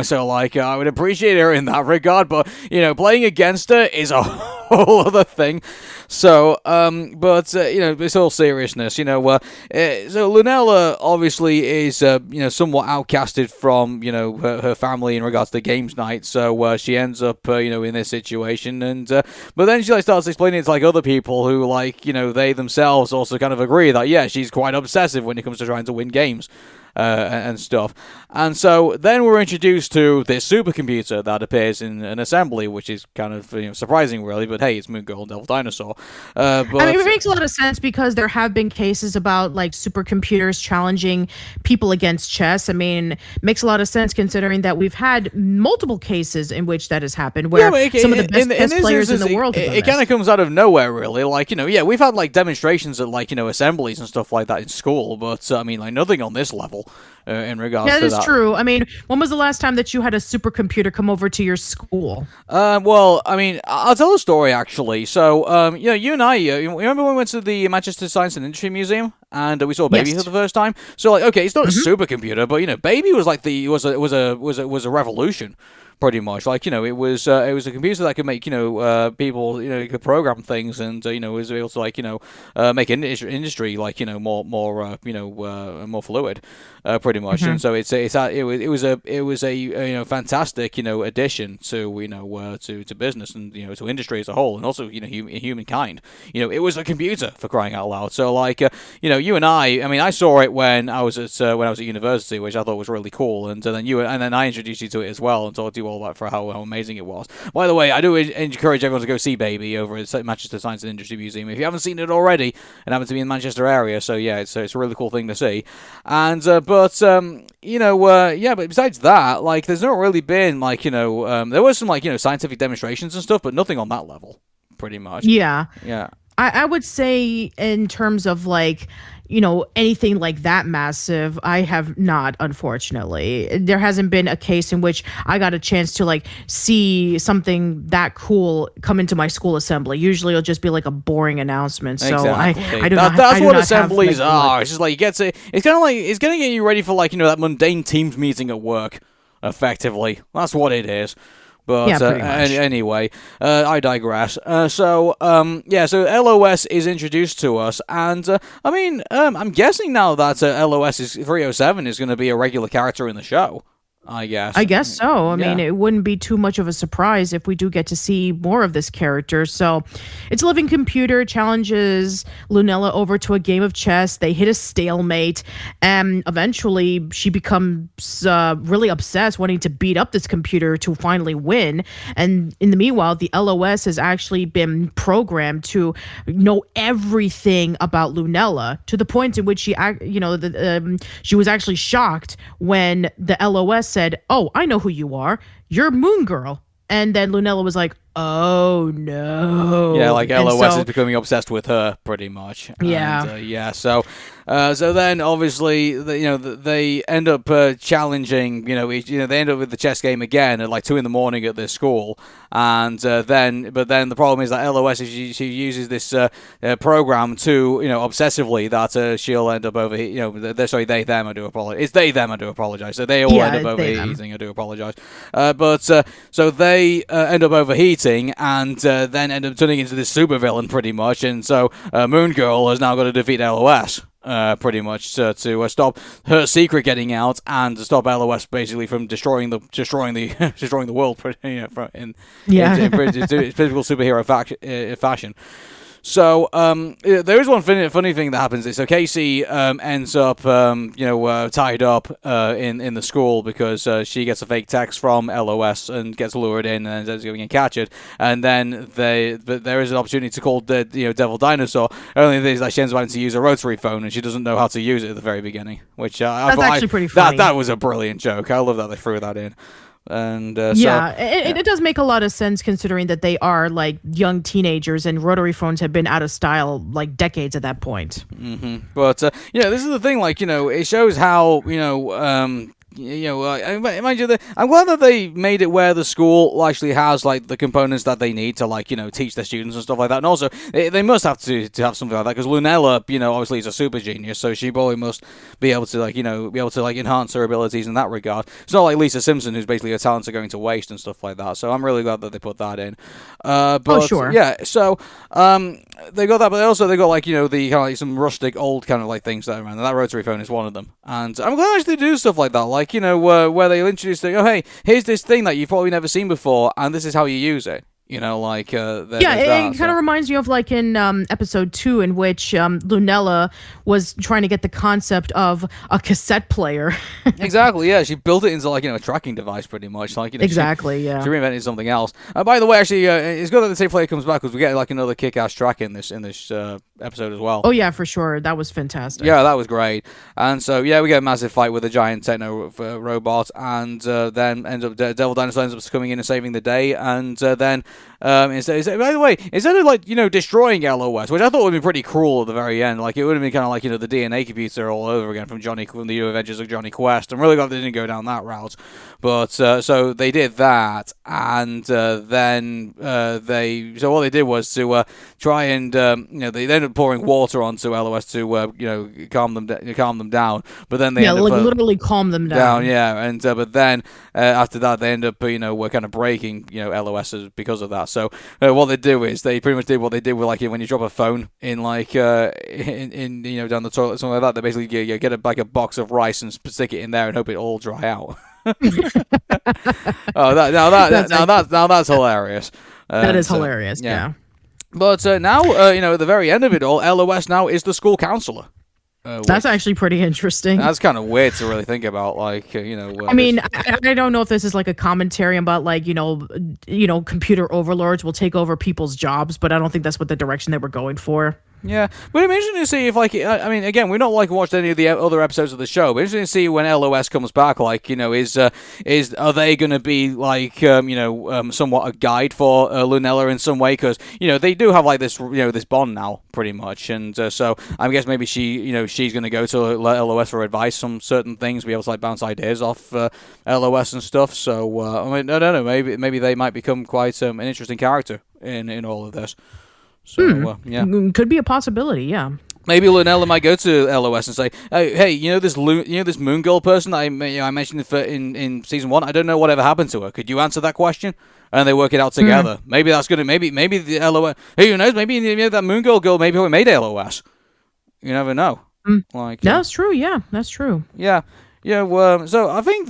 So like I would appreciate her in that regard. But playing against her is a whole other thing. So, it's all seriousness. So Lunella obviously is somewhat outcasted from her family in regards to games night. So she ends up in this situation, and but then she starts explaining it to like other people who they themselves also kind of agree that she's quite obsessive when it comes to trying to win games. and stuff. And so then we're introduced to this supercomputer that appears in an assembly, which is kind of surprising, really. But hey, it's Moon Girl and Devil Dinosaur. But I mean, it makes a lot of sense because there have been cases about like supercomputers challenging people against chess. I mean, it makes a lot of sense considering that we've had multiple cases in which that has happened, where some of the best chess players in the world. It kind of comes out of nowhere, really. Like we've had like demonstrations at like assemblies and stuff like that in school, but I mean, like nothing on this level. In regards to that. That is true. I mean, when was the last time that you had a supercomputer come over to your school? Well, I mean, I'll tell a story, actually. So, you and I, you remember when we went to the Manchester Science and Industry Museum? And we saw Baby for the first time. So, like, okay, it's not a supercomputer, but, Baby was like was a revolution. Pretty much, like it was a computer that could make people could program things and was able to make industry like more fluid, pretty much. And so it was a fantastic addition to business and to industry as a whole, and also humankind. It was a computer, for crying out loud. So like you and I mean I saw it when I was at university, which I thought was really cool, and then I introduced you to it as well and talked to you all about for how amazing it was. By the way, I do encourage everyone to go see Baby over at Manchester Science and Industry Museum if you haven't seen it already and happen to be in the Manchester area. So yeah, it's a really cool thing to see. And but besides that, like there's not really been there was some scientific demonstrations and stuff, but nothing on that level, pretty much. Yeah. Yeah. I would say in terms of anything like that massive, I have not, unfortunately. There hasn't been a case in which I got a chance to see something that cool come into my school assembly. Usually it'll just be like a boring announcement. So exactly. I do not that's I do what not assemblies are. It's just like it's kind of like it's gonna get you ready for that mundane Teams meeting at work, effectively. That's what it is. But anyway, I digress. So LOS is introduced to us, and I'm guessing now that LOS is 307 is going to be a regular character in the show. I guess so. I mean, it wouldn't be too much of a surprise if we do get to see more of this character. So it's a living computer challenges Lunella over to a game of chess. They hit a stalemate, and eventually she becomes really obsessed, wanting to beat up this computer to finally win. And in the meanwhile, the LOS has actually been programmed to know everything about Lunella, to the point in which she was actually shocked when the LOS said, "Oh, I know who you are. You're Moon Girl." And then Lunella was like, "Oh no!" Yeah, like LOS is becoming obsessed with her, pretty much. Yeah, and, So then obviously they end up challenging. They end up with the chess game again at 2 a.m. at their school, and then the problem is that LOS she uses this program to obsessively that she'll end up overheating. Sorry, they them. I do apologize. It's they them. I do apologize. So they all end up overheating. I do apologize. So they end up overheating and then end up turning into this supervillain pretty much, and so Moon Girl has now got to defeat LOS. Pretty much to stop her secret getting out and to stop LOS basically from destroying the world in typical superhero fashion. So there is one funny thing that happens. So Casey ends up tied up in the school because she gets a fake text from LOS and gets lured in and ends up getting captured. And then there is an opportunity to call the Devil Dinosaur. Only thing is that she ends up having to use a rotary phone and she doesn't know how to use it at the very beginning. Which that's actually pretty funny. That was a brilliant joke. I love that they threw that in. And it does make a lot of sense considering that they are young teenagers and rotary phones have been out of style decades at that point. Mm-hmm. But this is the thing. It shows how I'm glad that they made it where the school actually has the components that they need to teach their students and stuff like that. And also they must have to have something like that because Lunella obviously is a super genius, so she probably must be able to enhance her abilities in that regard. It's not like Lisa Simpson, whose basically her talents are going to waste and stuff like that. So I'm really glad that they put that in. But sure. Yeah, so they got that, but they got the kind of some rustic old kind of things that are around, and that rotary phone is one of them. And I'm glad actually they do stuff like that, where they'll introduce oh hey, here's this thing that you've probably never seen before, and this is how you use it. Like Yeah, it kind of reminds me of like in episode 2, in which Lunella was trying to get the concept of a cassette player. Exactly, yeah. She built it into like a tracking device, pretty much. Like Exactly, she yeah. reinvented something else. By the way, actually, it's good that the tape player comes back because we get like another kick-ass track in this episode as well. Oh yeah, for sure. That was fantastic. Yeah, that was great. And so yeah, we get a massive fight with a giant techno robot, and then ends up Devil Dinosaur ends up coming in and saving the day, and then by the way, instead of like destroying LOS, which I thought would be pretty cruel at the very end, like it would have been kind of like the DNA computer all over again from the New Adventures of Johnny Quest. I'm really glad they didn't go down that route, but so they did that, and then what they did was to try and they ended up pouring water onto LOS to calm them down, but then they literally calm them down. Yeah, and but then after that they end up were kind of breaking LOSs because of that. So what they do is they pretty much did what they did with like when you drop a phone in like in down the toilet, something like that. They basically get a box of rice and stick it in there and hope it all dry out. That's hilarious. That is hilarious. Yeah. But now, at the very end of it all, LOS now is the school counselor. That's actually pretty interesting. That's kind of weird to really think about. Like, I mean, I don't know if this is like a commentary about like computer overlords will take over people's jobs, but I don't think that's what the direction they were going for. Yeah, but it'd be interesting to see if, like, I mean, again, we've not like watched any of the other episodes of the show, but interesting to see when LOS comes back. Like, are they going to be like, somewhat a guide for Lunella in some way? Because they do have like this, this bond now, pretty much, and so I guess maybe she's going to go to LOS for advice on certain things, be able to like bounce ideas off LOS and stuff. So I mean, I don't know, maybe they might become quite an interesting character in all of this. So yeah, could be a possibility. Yeah, maybe Lunella might go to LOS and say, "Hey, this this Moon Girl person that I mentioned in season 1. I don't know whatever happened to her. Could you answer that question?" And they work it out together. Maybe that's gonna maybe the LOS. Hey, who knows? Maybe that Moon Girl maybe made LOS. You never know. Like that's true. Yeah, that's true. Yeah. Yeah, so I think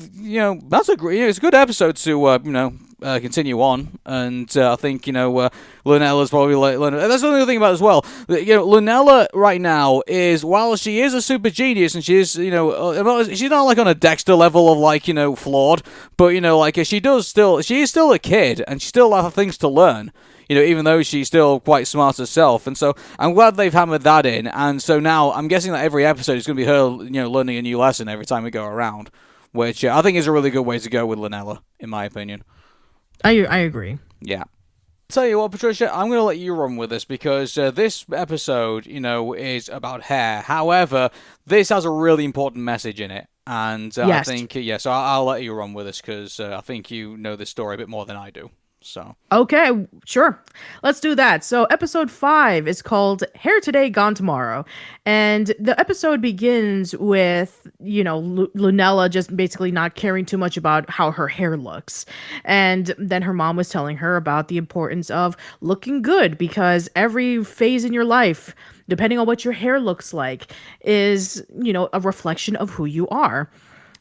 that's it's a good episode to continue on, and I think Lunella's probably like that's the other thing about it as well. Lunella right now is, while she is a super genius and she is she's not like on a Dexter level of like flawed, but like she is still a kid and she still has things to learn. Even though she's still quite smart herself. And so I'm glad they've hammered that in. And so now I'm guessing that every episode is going to be her, learning a new lesson every time we go around, which I think is a really good way to go with Lunella, in my opinion. I agree. Yeah. Tell you what, Patricia, I'm going to let you run with this because this episode, is about hair. However, this has a really important message in it. And yes. I think, so I'll let you run with this because I think you know this story a bit more than I do. So okay, sure. Let's do that. So episode 5 is called Hair Today, Gone Tomorrow. And the episode begins with, Lunella just basically not caring too much about how her hair looks. And then her mom was telling her about the importance of looking good because every phase in your life, depending on what your hair looks like, is, a reflection of who you are.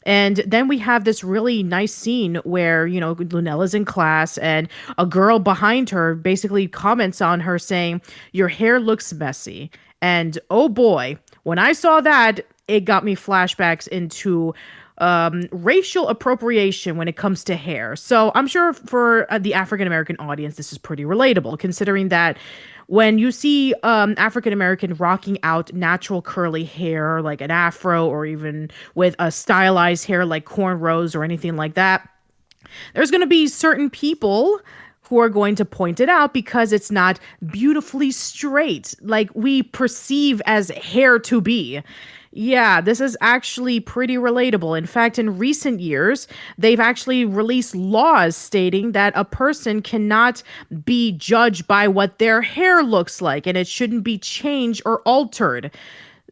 And then we have this really nice scene where, Lunella's in class and a girl behind her basically comments on her saying, "Your hair looks messy." And oh boy, when I saw that, it got me flashbacks into racial appropriation when it comes to hair. So I'm sure for the African-American audience, this is pretty relatable, considering that when you see African-American rocking out natural curly hair like an afro or even with a stylized hair like cornrows or anything like that, there's going to be certain people who are going to point it out because it's not beautifully straight like we perceive as hair to be. Yeah, this is actually pretty relatable. In fact, in recent years, they've actually released laws stating that a person cannot be judged by what their hair looks like, and it shouldn't be changed or altered.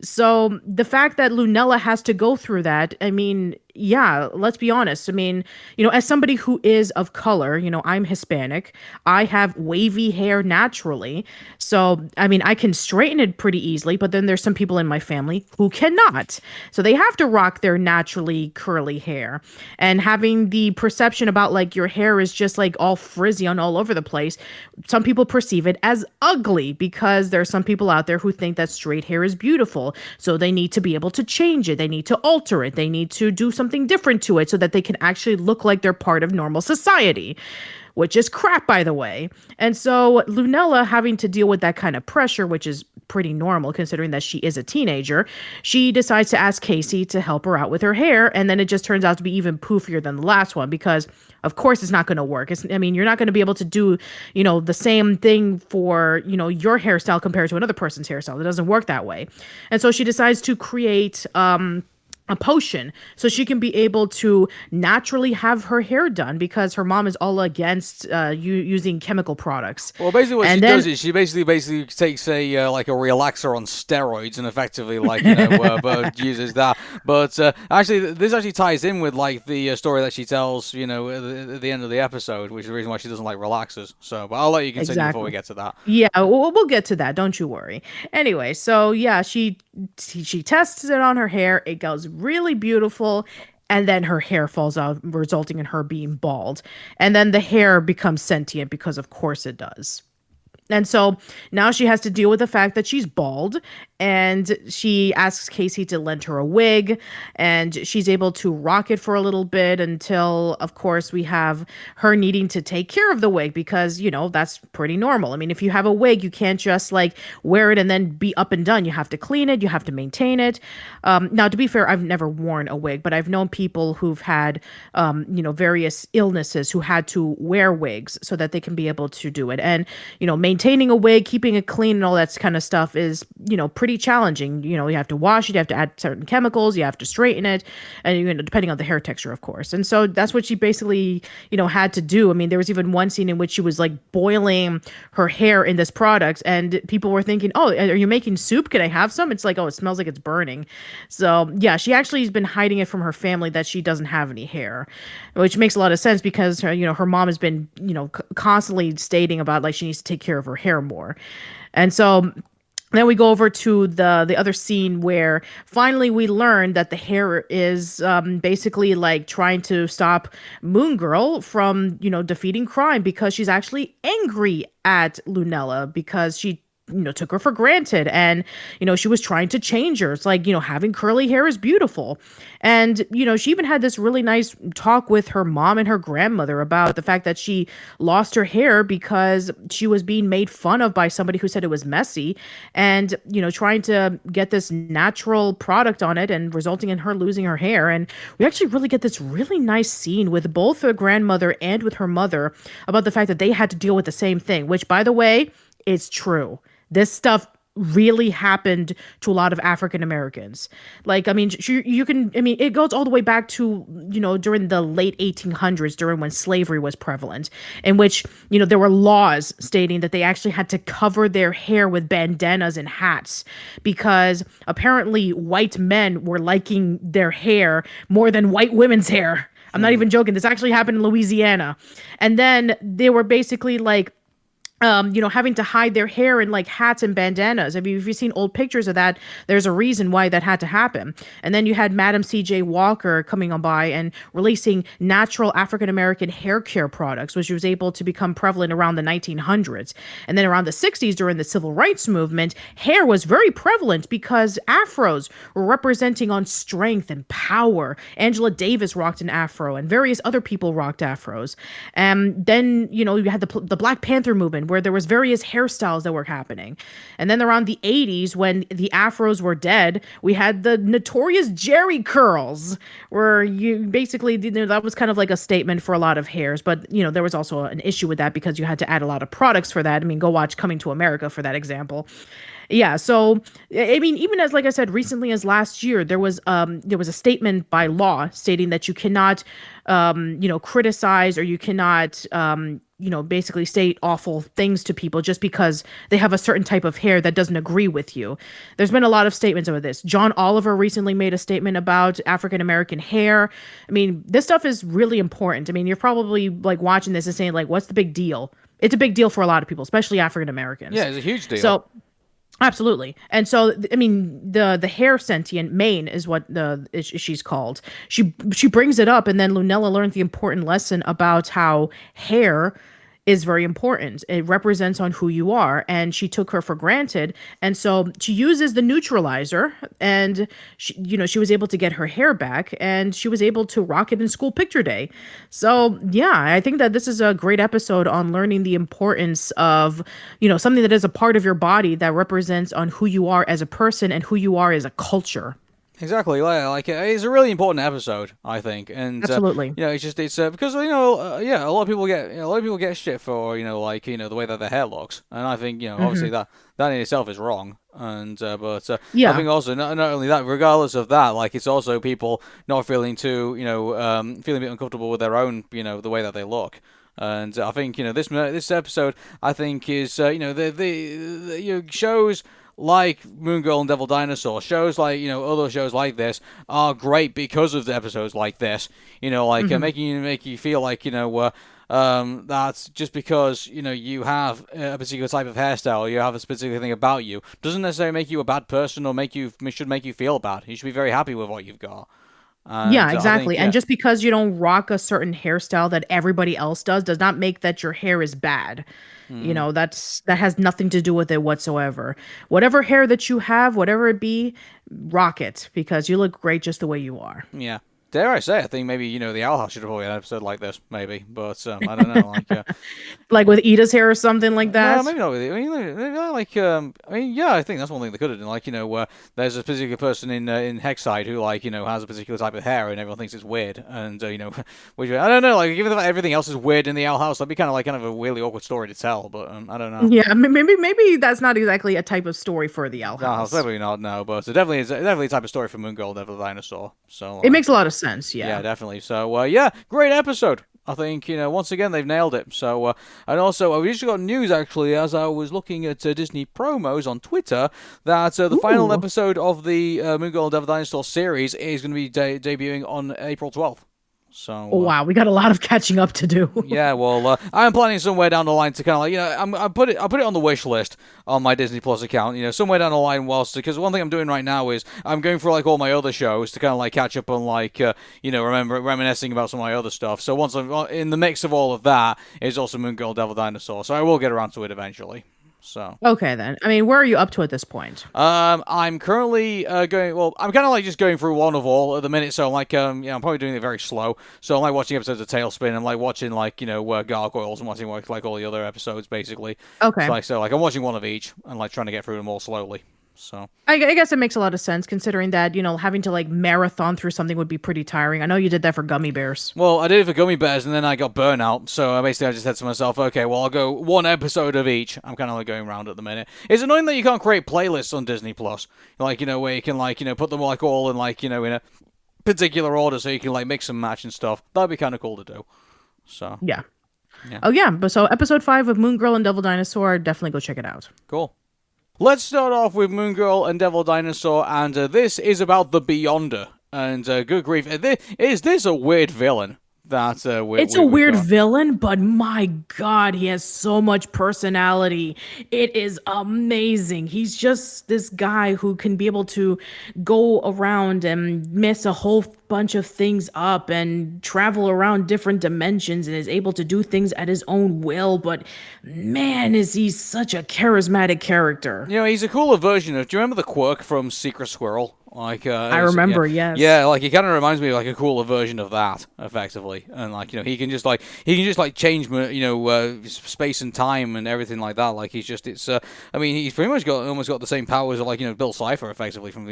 So the fact that Lunella has to go through that, I mean, yeah, let's be honest. I mean, as somebody who is of color, I'm Hispanic. I have wavy hair naturally. So, I mean, I can straighten it pretty easily, but then there's some people in my family who cannot. So they have to rock their naturally curly hair. And having the perception about like your hair is just like all frizzy and all over the place, some people perceive it as ugly because there are some people out there who think that straight hair is beautiful. So they need to be able to change it. They need to alter it. They need to do something different to it so that they can actually look like they're part of normal society, which is crap, by the way. And so Lunella having to deal with that kind of pressure, which is pretty normal considering that she is a teenager, she decides to ask Casey to help her out with her hair. And then it just turns out to be even poofier than the last one because, of course, it's not going to work. I mean, you're not going to be able to do, the same thing for, your hairstyle compared to another person's hairstyle. It doesn't work that way. And so she decides to create, a potion so she can be able to naturally have her hair done because her mom is all against using chemical products. Well, basically what and she then, does is she basically takes a like a relaxer on steroids and effectively like but uses that. But actually, this actually ties in with like the story that she tells, at the end of the episode, which is the reason why she doesn't like relaxers. So, but I'll let you continue before we get to that. Yeah, we'll get to that. Don't you worry. Anyway, so yeah, she tests it on her hair. It goes really beautiful. And then her hair falls out, resulting in her being bald. And then the hair becomes sentient because, of course, it does. And so now she has to deal with the fact that she's bald, and she asks Casey to lend her a wig, and she's able to rock it for a little bit until, of course, we have her needing to take care of the wig because, that's pretty normal. I mean, if you have a wig, you can't just like wear it and then be up and done. You have to clean it. You have to maintain it. Now, to be fair, I've never worn a wig, but I've known people who've had, various illnesses who had to wear wigs so that they can be able to do it. And, maintaining a wig, keeping it clean and all that kind of stuff is, pretty challenging. You have to wash it, you have to add certain chemicals, you have to straighten it, and, depending on the hair texture, of course. And so that's what she basically, had to do. I mean, there was even one scene in which she was like boiling her hair in this product, and people were thinking, oh, are you making soup? Can I have some? It's like, oh, it smells like it's burning. So yeah, she actually has been hiding it from her family that she doesn't have any hair, which makes a lot of sense because her mom has been, constantly stating about like she needs to take care of her hair more. And so then we go over to the other scene where finally we learn that the hair is basically like trying to stop Moon Girl from, defeating crime because she's actually angry at Lunella because she took her for granted and, she was trying to change her. It's like, having curly hair is beautiful. And, she even had this really nice talk with her mom and her grandmother about the fact that she lost her hair because she was being made fun of by somebody who said it was messy and, trying to get this natural product on it and resulting in her losing her hair. And we actually really get this really nice scene with both her grandmother and with her mother about the fact that they had to deal with the same thing, which, by the way, is true. This stuff really happened to a lot of African Americans. Like, I mean, it goes all the way back to, during the late 1800s, during when slavery was prevalent, in which, there were laws stating that they actually had to cover their hair with bandanas and hats because apparently white men were liking their hair more than white women's hair. I'm not even joking. This actually happened in Louisiana. And then they were basically like, having to hide their hair in like hats and bandanas. I mean, if you've seen old pictures of that, there's a reason why that had to happen. And then you had Madam C.J. Walker coming on by and releasing natural African-American hair care products, which was able to become prevalent around the 1900s. And then around the 60s, during the civil rights movement, hair was very prevalent because afros were representing on strength and power. Angela Davis rocked an afro and various other people rocked afros. And then, you had the Black Panther movement, where there was various hairstyles that were happening. And then around the 80s, when the afros were dead, we had the notorious Jerry curls, where you basically, that was kind of like a statement for a lot of hairs. But, there was also an issue with that because you had to add a lot of products for that. I mean, go watch Coming to America for that example. Yeah, so I mean, even as like I said, recently as last year, there was a statement by law stating that you cannot, criticize or you cannot, basically say awful things to people just because they have a certain type of hair that doesn't agree with you. There's been a lot of statements about this. John Oliver recently made a statement about African American hair. I mean, this stuff is really important. I mean, you're probably like watching this and saying like, what's the big deal? It's a big deal for a lot of people, especially African Americans. Yeah, it's a huge deal. So absolutely. And so, I mean, the hair sentient Maine is what she's called. She brings it up, and then Lunella learns the important lesson about how hair is very important. It represents on who you are, and she took her for granted. And so she uses the neutralizer, and she was able to get her hair back, and she was able to rock it in school picture day. So yeah, I think that this is a great episode on learning the importance of, something that is a part of your body that represents on who you are as a person and who you are as a culture. Exactly, like it's a really important episode, I think, and Absolutely. it's because a lot of people get shit for the way that their hair looks, and I think obviously that in itself is wrong, and but Yeah. I think also not only that, regardless of that, like it's also people not feeling too feeling a bit uncomfortable with their own the way that they look. And I think this episode I think is the shows like Moon Girl and Devil Dinosaur, shows like other shows like this are great because of the episodes like this. Making you feel like that's just because you have a particular type of hairstyle, you have a particular thing about you, doesn't necessarily make you a bad person or should make you feel bad. You should be very happy with what you've got. Yeah, exactly. And just because you don't rock a certain hairstyle that everybody else does not make that your hair is bad. That has nothing to do with it whatsoever. Whatever hair that you have, whatever it be, rock it because you look great just the way you are. Yeah. Dare I say, I think maybe, the Owl House should have probably had an episode like this, maybe. But, I don't know, like with Ida's hair or something like that? No, maybe not with it. I think that's one thing they could have done. Where there's a particular person in Hexside who, has a particular type of hair and everyone thinks it's weird. And, which, I don't know, given the fact everything else is weird in the Owl House, that'd be kind of a really awkward story to tell, but I don't know. Yeah, maybe that's not exactly a type of story for the Owl House. No, definitely not, no, but it definitely is definitely a type of story for Moon Girl, Devil Dinosaur. So it makes a lot of sense, yeah. Yeah, definitely. So, great episode. I think, once again, they've nailed it. So, and also, we just got news, actually, as I was looking at Disney promos on Twitter, that the final episode of the Moon Girl and Devil Dinosaur series is going to be debuting on April 12th. So, wow, we got a lot of catching up to do. Yeah, well, I'm planning somewhere down the line to kind of I put it on the wish list on my Disney Plus account. Somewhere down the line, because one thing I'm doing right now is I'm going through all my other shows to kind of catch up on reminiscing about some of my other stuff. So once I'm in the mix of all of that is also Moon Girl, Devil Dinosaur. So I will get around to it eventually. So okay then. I mean, where are you up to at this point? I'm currently going. Well, I'm kind of just going through one of all at the minute. So I'm I'm probably doing it very slow. So I'm watching episodes of Tailspin. I'm watching Gargoyles and watching all the other episodes basically. Okay. I'm watching one of each and trying to get through them all slowly. So I guess it makes a lot of sense considering that, having to marathon through something would be pretty tiring. I know you did that for Gummy Bears. Well, I did it for Gummy Bears and then I got burnout. So basically I just said to myself, okay, well, I'll go one episode of each. I'm kind of going around at the minute. It's annoying that you can't create playlists on Disney Plus. Where you can put them all in in a particular order so you can mix and match and stuff. That'd be kind of cool to do. So yeah. Oh yeah, but so episode 5 of Moon Girl and Devil Dinosaur, definitely go check it out. Cool. Let's start off with Moon Girl and Devil Dinosaur, and this is about the Beyonder. And good grief, is this a weird villain? It's a weird villain, but my God, he has so much personality. It is amazing. He's just this guy who can be able to go around and mess a whole bunch of things up and travel around different dimensions and is able to do things at his own will. But man, is he such a charismatic character. He's a cooler version of, do you remember the Quirk from Secret Squirrel? I remember, yes. Yeah, he kind of reminds me of a cooler version of that, effectively. And he can just change space and time and everything like that. He's pretty much almost got the same powers of Bill Cipher, effectively from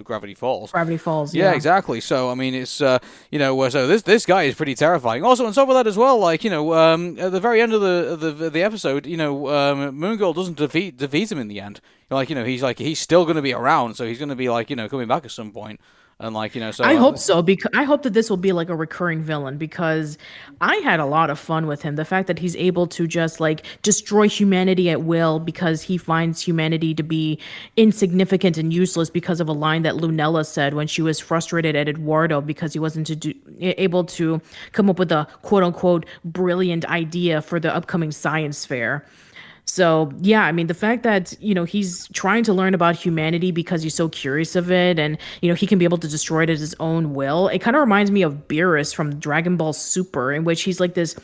Gravity Falls. Gravity Falls. Yeah, exactly. So it's so this guy is pretty terrifying. Also, on top of that as well, at the very end of the episode, Moon Girl doesn't defeat him in the end. He's still going to be around, so he's going to be coming back at some point. And like, so I hope so because I hope that this will be like a recurring villain because I had a lot of fun with him. The fact that he's able to just like destroy humanity at will because he finds humanity to be insignificant and useless because of a line that Lunella said when she was frustrated at Eduardo because he wasn't able to come up with a quote unquote brilliant idea for the upcoming science fair. So, yeah, I mean, the fact that, he's trying to learn about humanity because he's so curious of it and, he can be able to destroy it at his own will. It kind of reminds me of Beerus from Dragon Ball Super, in which he's like this,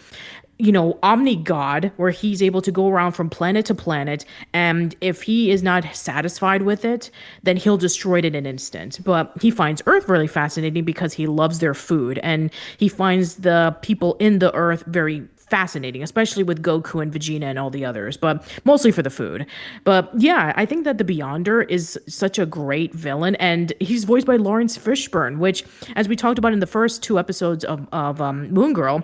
omni god, where he's able to go around from planet to planet. And if he is not satisfied with it, then he'll destroy it in an instant. But he finds Earth really fascinating because he loves their food and he finds the people in the Earth very fascinating, especially with Goku and Vegeta and all the others, but mostly for the food. But yeah, I think that the Beyonder is such a great villain, and he's voiced by Lawrence Fishburne, which, as we talked about in the first two episodes of Moon Girl,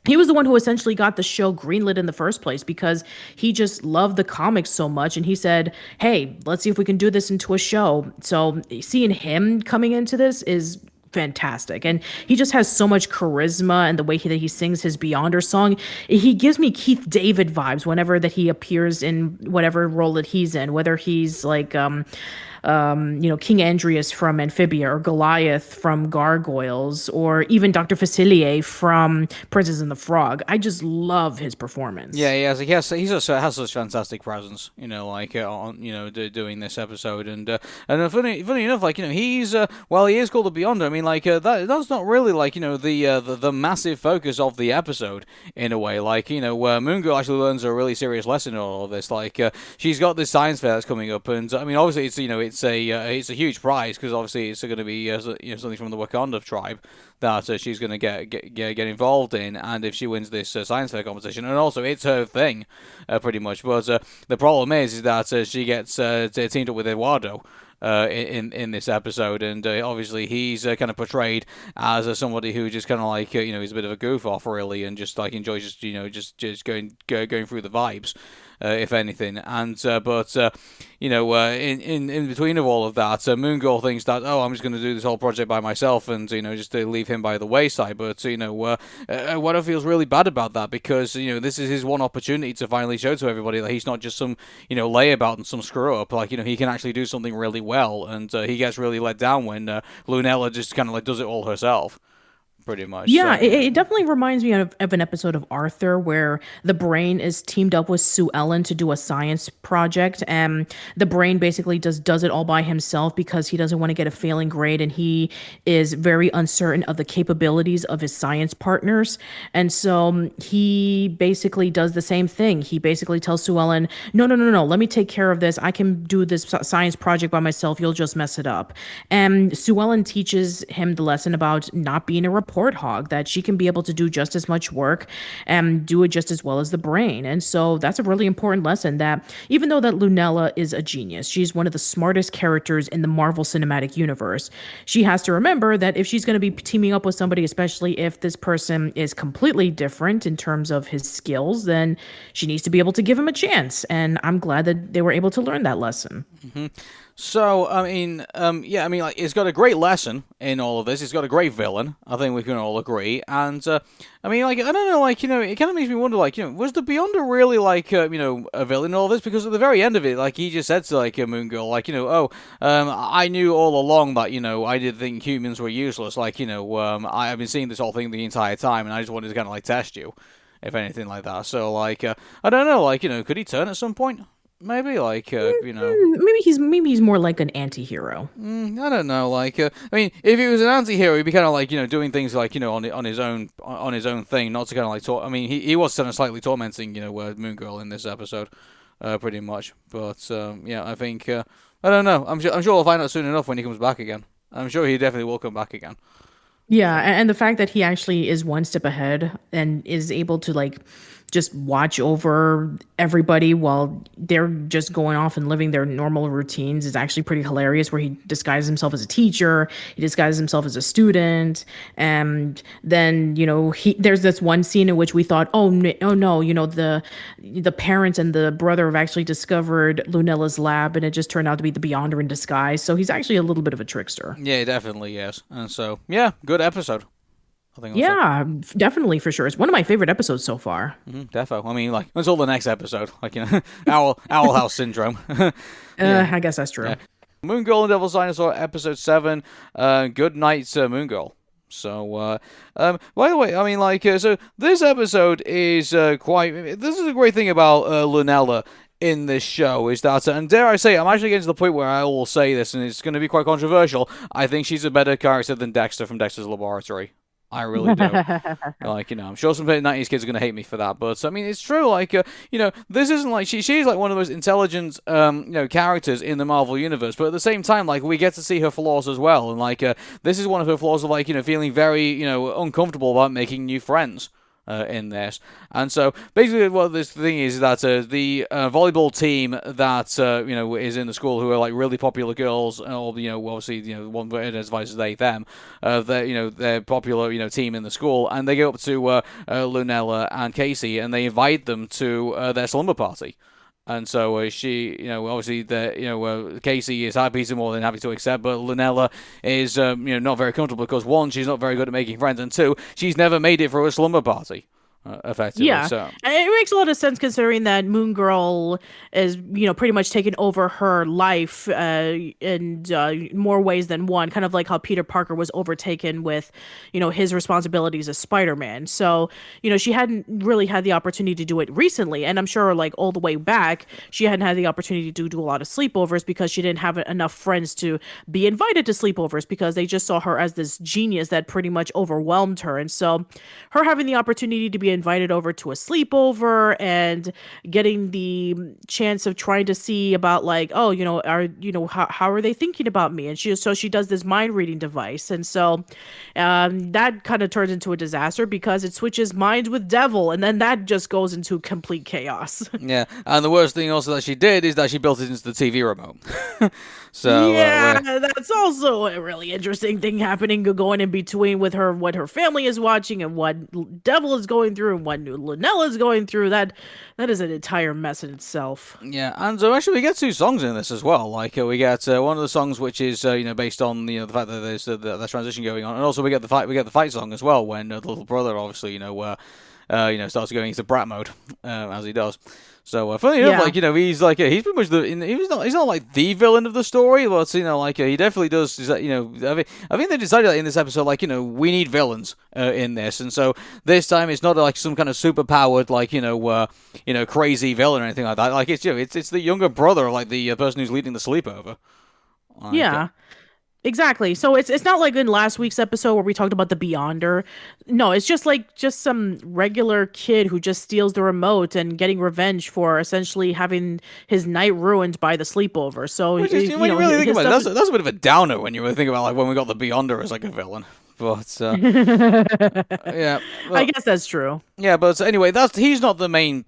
he was the one who essentially got the show greenlit in the first place because he just loved the comics so much. And he said, hey, let's see if we can do this into a show. So seeing him coming into this is fantastic, and he just has so much charisma, and the way that he sings his Beyonder song, he gives me Keith David vibes whenever that he appears in whatever role that he's in, whether he's like King Andreas from Amphibia, or Goliath from Gargoyles, or even Dr. Facilier from Princess and the Frog. I just love his performance. Yeah, he has such fantastic presence, doing this episode, and funny enough, he's while he is called the Beyonder, I mean, that's not really the massive focus of the episode in a way, where Moon Girl actually learns a really serious lesson in all of this. She's got this science fair that's coming up, and I mean, obviously it's a huge prize because obviously it's going to be something from the Wakanda tribe that she's going to get involved in, and if she wins this science fair competition, and also it's her thing, pretty much. But the problem is that she gets teamed up with Eduardo. In this episode, and obviously he's kind of portrayed as somebody who just kind of he's a bit of a goof off really, and just enjoys just going through the vibes. If anything, and but in between of all of that, Moon Girl thinks that I'm just going to do this whole project by myself, and just to leave him by the wayside. But Eduardo feels really bad about that because this is his one opportunity to finally show to everybody that he's not just some layabout and some screw up. He can actually do something really well, and he gets really let down when Lunella just kind of does it all herself. Pretty much. Yeah, so. It definitely reminds me of an episode of Arthur where the Brain is teamed up with Sue Ellen to do a science project, and the Brain basically does it all by himself because he doesn't want to get a failing grade, and he is very uncertain of the capabilities of his science partners. And so he basically does the same thing. He basically tells Sue Ellen, no, let me take care of this. I can do this science project by myself. You'll just mess it up. And Sue Ellen teaches him the lesson about not being a report hog, that she can be able to do just as much work and do it just as well as the Brain. And so that's a really important lesson, that even though that Lunella is a genius, she's one of the smartest characters in the Marvel Cinematic Universe, she has to remember that if she's going to be teaming up with somebody, especially if this person is completely different in terms of his skills, then she needs to be able to give him a chance. And I'm glad that they were able to learn that lesson. Mm-hmm. So, I mean, it's got a great lesson in all of this. It's got a great villain. I think we can all agree. And, I don't know, it kind of makes me wonder, was the Beyonder really, a villain in all of this? Because at the very end of it, he just said to, Moon Girl, I knew all along that, I did think humans were useless. I've been seeing this whole thing the entire time, and I just wanted to kind of, test you, if anything like that. So, I don't know, could he turn at some point? Maybe maybe he's more like an anti-hero. I don't know. If he was an anti-hero, he'd be kind of doing things on his own thing, not to kind of he was kind of slightly tormenting Moon Girl in this episode, pretty much. But I think I don't know. I'm sure we'll find out soon enough when he comes back again. I'm sure he definitely will come back again. Yeah, and the fact that he actually is one step ahead and is able to like just watch over everybody while they're just going off and living their normal routines is actually pretty hilarious. Where he disguises himself as a teacher, he disguises himself as a student, and then there's this one scene in which we thought, oh no, the parents and the brother have actually discovered Lunella's lab, and it just turned out to be the Beyonder in disguise. So he's actually a little bit of a trickster. Yeah, definitely, yes. And so, yeah, good episode. I think also. Yeah, definitely for sure. It's one of my favorite episodes so far. Defo. I mean, like, until the next episode. Like, Owl House Syndrome. I guess that's true. Yeah. Moon Girl and Devil's Dinosaur, episode 7. Good night, Moon Girl. So, by the way, I mean, like, so this episode is this is a great thing about Lunella in this show, is that, and dare I say, I'm actually getting to the point where I will say this, and it's going to be quite controversial. I think she's a better character than Dexter from Dexter's Laboratory. I really do. Like, I'm sure some 90s kids are going to hate me for that, but, I mean, it's true, like, this isn't like, she's like one of the most intelligent, characters in the Marvel Universe, but at the same time, like, we get to see her flaws as well, and, like, this is one of her flaws of, like, feeling very, uncomfortable about making new friends. In this, and so basically, what this thing is that the volleyball team that is in the school, who are like really popular girls, or obviously one identifies as they them, they're popular team in the school, and they go up to Lunella and Casey, and they invite them to their slumber party. And so she, obviously, Casey is happy to more than happy to accept, but Lunella is, not very comfortable because, one, she's not very good at making friends, and two, she's never made it for a slumber party. Effectively, yeah, so. And it makes a lot of sense considering that Moon Girl is, pretty much taken over her life in more ways than one. Kind of like how Peter Parker was overtaken with, his responsibilities as Spider-Man. So, she hadn't really had the opportunity to do it recently, and I'm sure, like all the way back, she hadn't had the opportunity to do a lot of sleepovers because she didn't have enough friends to be invited to sleepovers because they just saw her as this genius that pretty much overwhelmed her. And so, her having the opportunity to be invited over to a sleepover and getting the chance of trying to see about like, how are they thinking about me? And she does this mind reading device. And so that kind of turns into a disaster because it switches minds with Devil, and then that just goes into complete chaos. Yeah, and the worst thing also that she did is that she built it into the TV remote. So yeah, that's also a really interesting thing happening, going in between with her, what her family is watching and what Devil is going through and what Lunella is going through. That is an entire mess in itself. Yeah, and actually we get 2 songs in this as well. Like we get one of the songs which is based on the fact that there's the transition going on, and also we get the fight song as well when the little brother obviously starts going into brat mode as he does. So funny enough, like he's like he's pretty much he's not like the villain of the story, but he definitely does. Is that I think they decided that in this episode, like we need villains in this, and so this time it's not like some kind of super powered like crazy villain or anything like that. Like it's the younger brother, like the person who's leading the sleepover. Like, yeah. Exactly. So it's not like in last week's episode where we talked about the Beyonder. No, it's just some regular kid who just steals the remote and getting revenge for essentially having his night ruined by the sleepover. So when you really think about it, that's a bit of a downer when you really think about like when we got the Beyonder as like a villain. But yeah, well, I guess that's true. Yeah, but anyway, he's not the main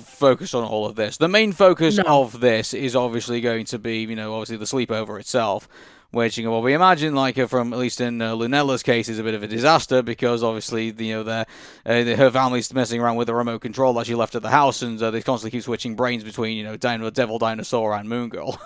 focus on all of this. The main focus of this is obviously going to be obviously the sleepover itself. Which we imagine, like from at least in Lunella's case, is a bit of a disaster because obviously her family's messing around with the remote control that she left at the house, and they constantly keep switching brains between Devil Dinosaur and Moon Girl.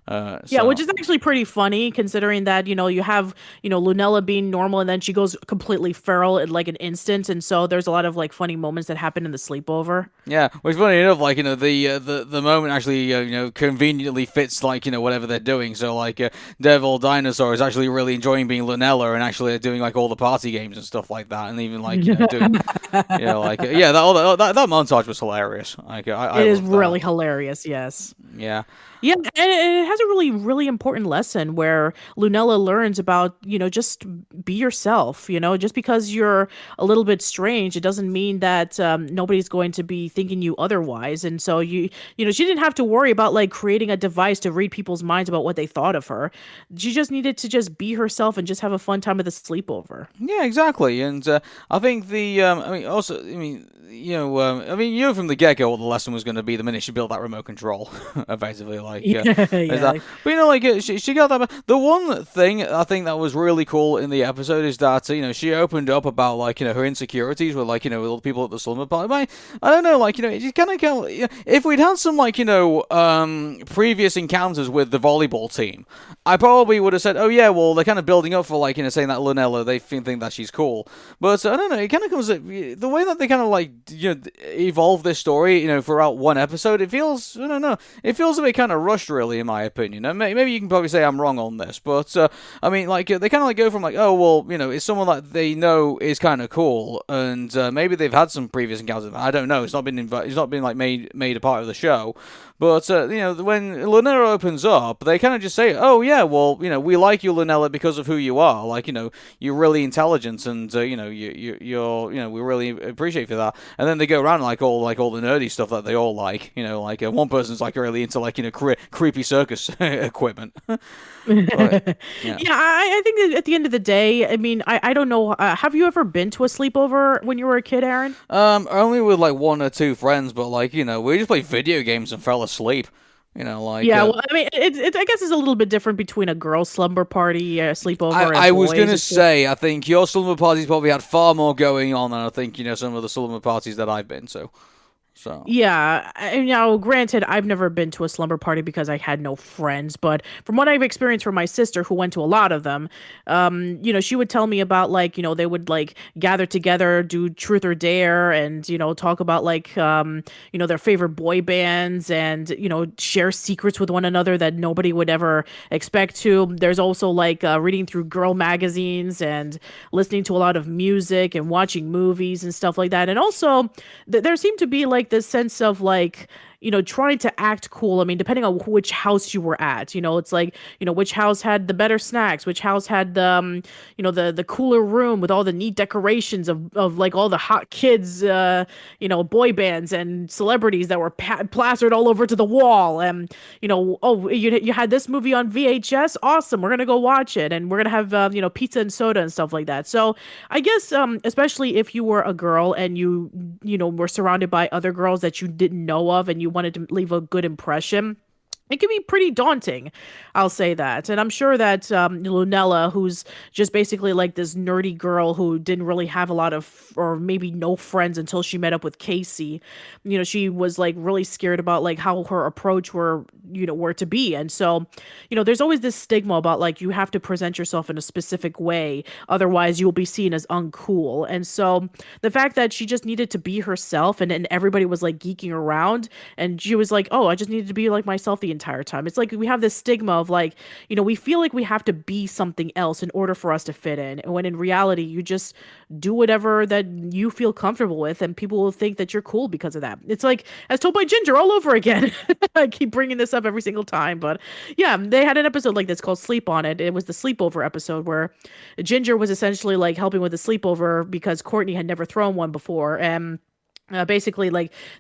Yeah, which is actually pretty funny considering that, you have, Lunella being normal and then she goes completely feral in like an instant. And so there's a lot of like funny moments that happen in the sleepover. Yeah, which funny enough, like, the moment actually, conveniently fits like, whatever they're doing. So like Devil Dinosaur is actually really enjoying being Lunella and actually doing like all the party games and stuff like that. And even like, doing, that montage was hilarious. Like, it is really hilarious. Yes. Yeah. Yeah, and it has a really, really important lesson where Lunella learns about, just be yourself, just because you're a little bit strange, it doesn't mean that nobody's going to be thinking you otherwise. And so she didn't have to worry about like creating a device to read people's minds about what they thought of her. She just needed to just be herself and just have a fun time at the sleepover. Yeah, exactly. And I think you know from the get-go what the lesson was going to be the minute she built that remote control, effectively. Yeah, That. But she got that. The one thing I think that was really cool in the episode is that she opened up about her insecurities with with all the people at the slumber party. But I don't know, it just kind of if we'd had some previous encounters with the volleyball team, I probably would have said, oh yeah, well they're kind of building up for saying that Lunella, they think that she's cool. But I don't know, it kind of comes the way that they kind of evolve this story throughout one episode. It feels, I don't know, it feels a bit kind of rushed, really, in my opinion. And maybe you can probably say I'm wrong on this, but they kind of go from oh well, it's someone that they know is kind of cool, and maybe they've had some previous encounters. I don't know. It's not been made a part of the show. But, when Lunella opens up, they kind of just say, oh, yeah, well, we like you, Lunella, because of who you are. You're really intelligent, and, we really appreciate you for that. And then they go around all the nerdy stuff that they all like. One person's, really into, creepy circus equipment. But, yeah. Yeah, I think that at the end of the day, I mean, I don't know. Have you ever been to a sleepover when you were a kid, Aaron? Only with, one or two friends, but, we just played video games and fell asleep. Yeah, well, I mean, I guess it's a little bit different between a girls' slumber party, sleepover. I was gonna say, I think your slumber parties probably had far more going on than I think some of the slumber parties that I've been to. So. Yeah, and granted, I've never been to a slumber party because I had no friends, but from what I've experienced from my sister, who went to a lot of them, she would tell me about they would gather together, do truth or dare, and talk about their favorite boy bands, and share secrets with one another that nobody would ever expect to. There's also reading through girl magazines and listening to a lot of music and watching movies and stuff like that, and also there seemed to be this sense of trying to act cool. I mean, depending on which house you were at, it's which house had the better snacks, which house had the, the cooler room with all the neat decorations of all the hot kids, boy bands and celebrities that were plastered all over to the wall. And, oh, you had this movie on VHS. Awesome. We're going to go watch it. And we're going to have, pizza and soda and stuff like that. So I guess, especially if you were a girl and you were surrounded by other girls that you didn't know of and you wanted to leave a good impression, it can be pretty daunting, I'll say that. And I'm sure that Lunella, who's just basically this nerdy girl who didn't really have a lot of, or maybe no friends until she met up with Casey, she was really scared about how her approach were to be. And so, there's always this stigma about you have to present yourself in a specific way, otherwise you'll be seen as uncool. And so the fact that she just needed to be herself, and everybody was geeking around, and she was oh, I just needed to be myself the entire time. It's we have this stigma of we feel we have to be something else in order for us to fit in, when in reality you just do whatever that you feel comfortable with, and people will think that you're cool because of that. It's as told by Ginger all over again. I keep bringing this up every single time, but yeah, they had an episode like this called Sleep On It. It was the sleepover episode where Ginger was essentially helping with the sleepover because Courtney had never thrown one before, and basically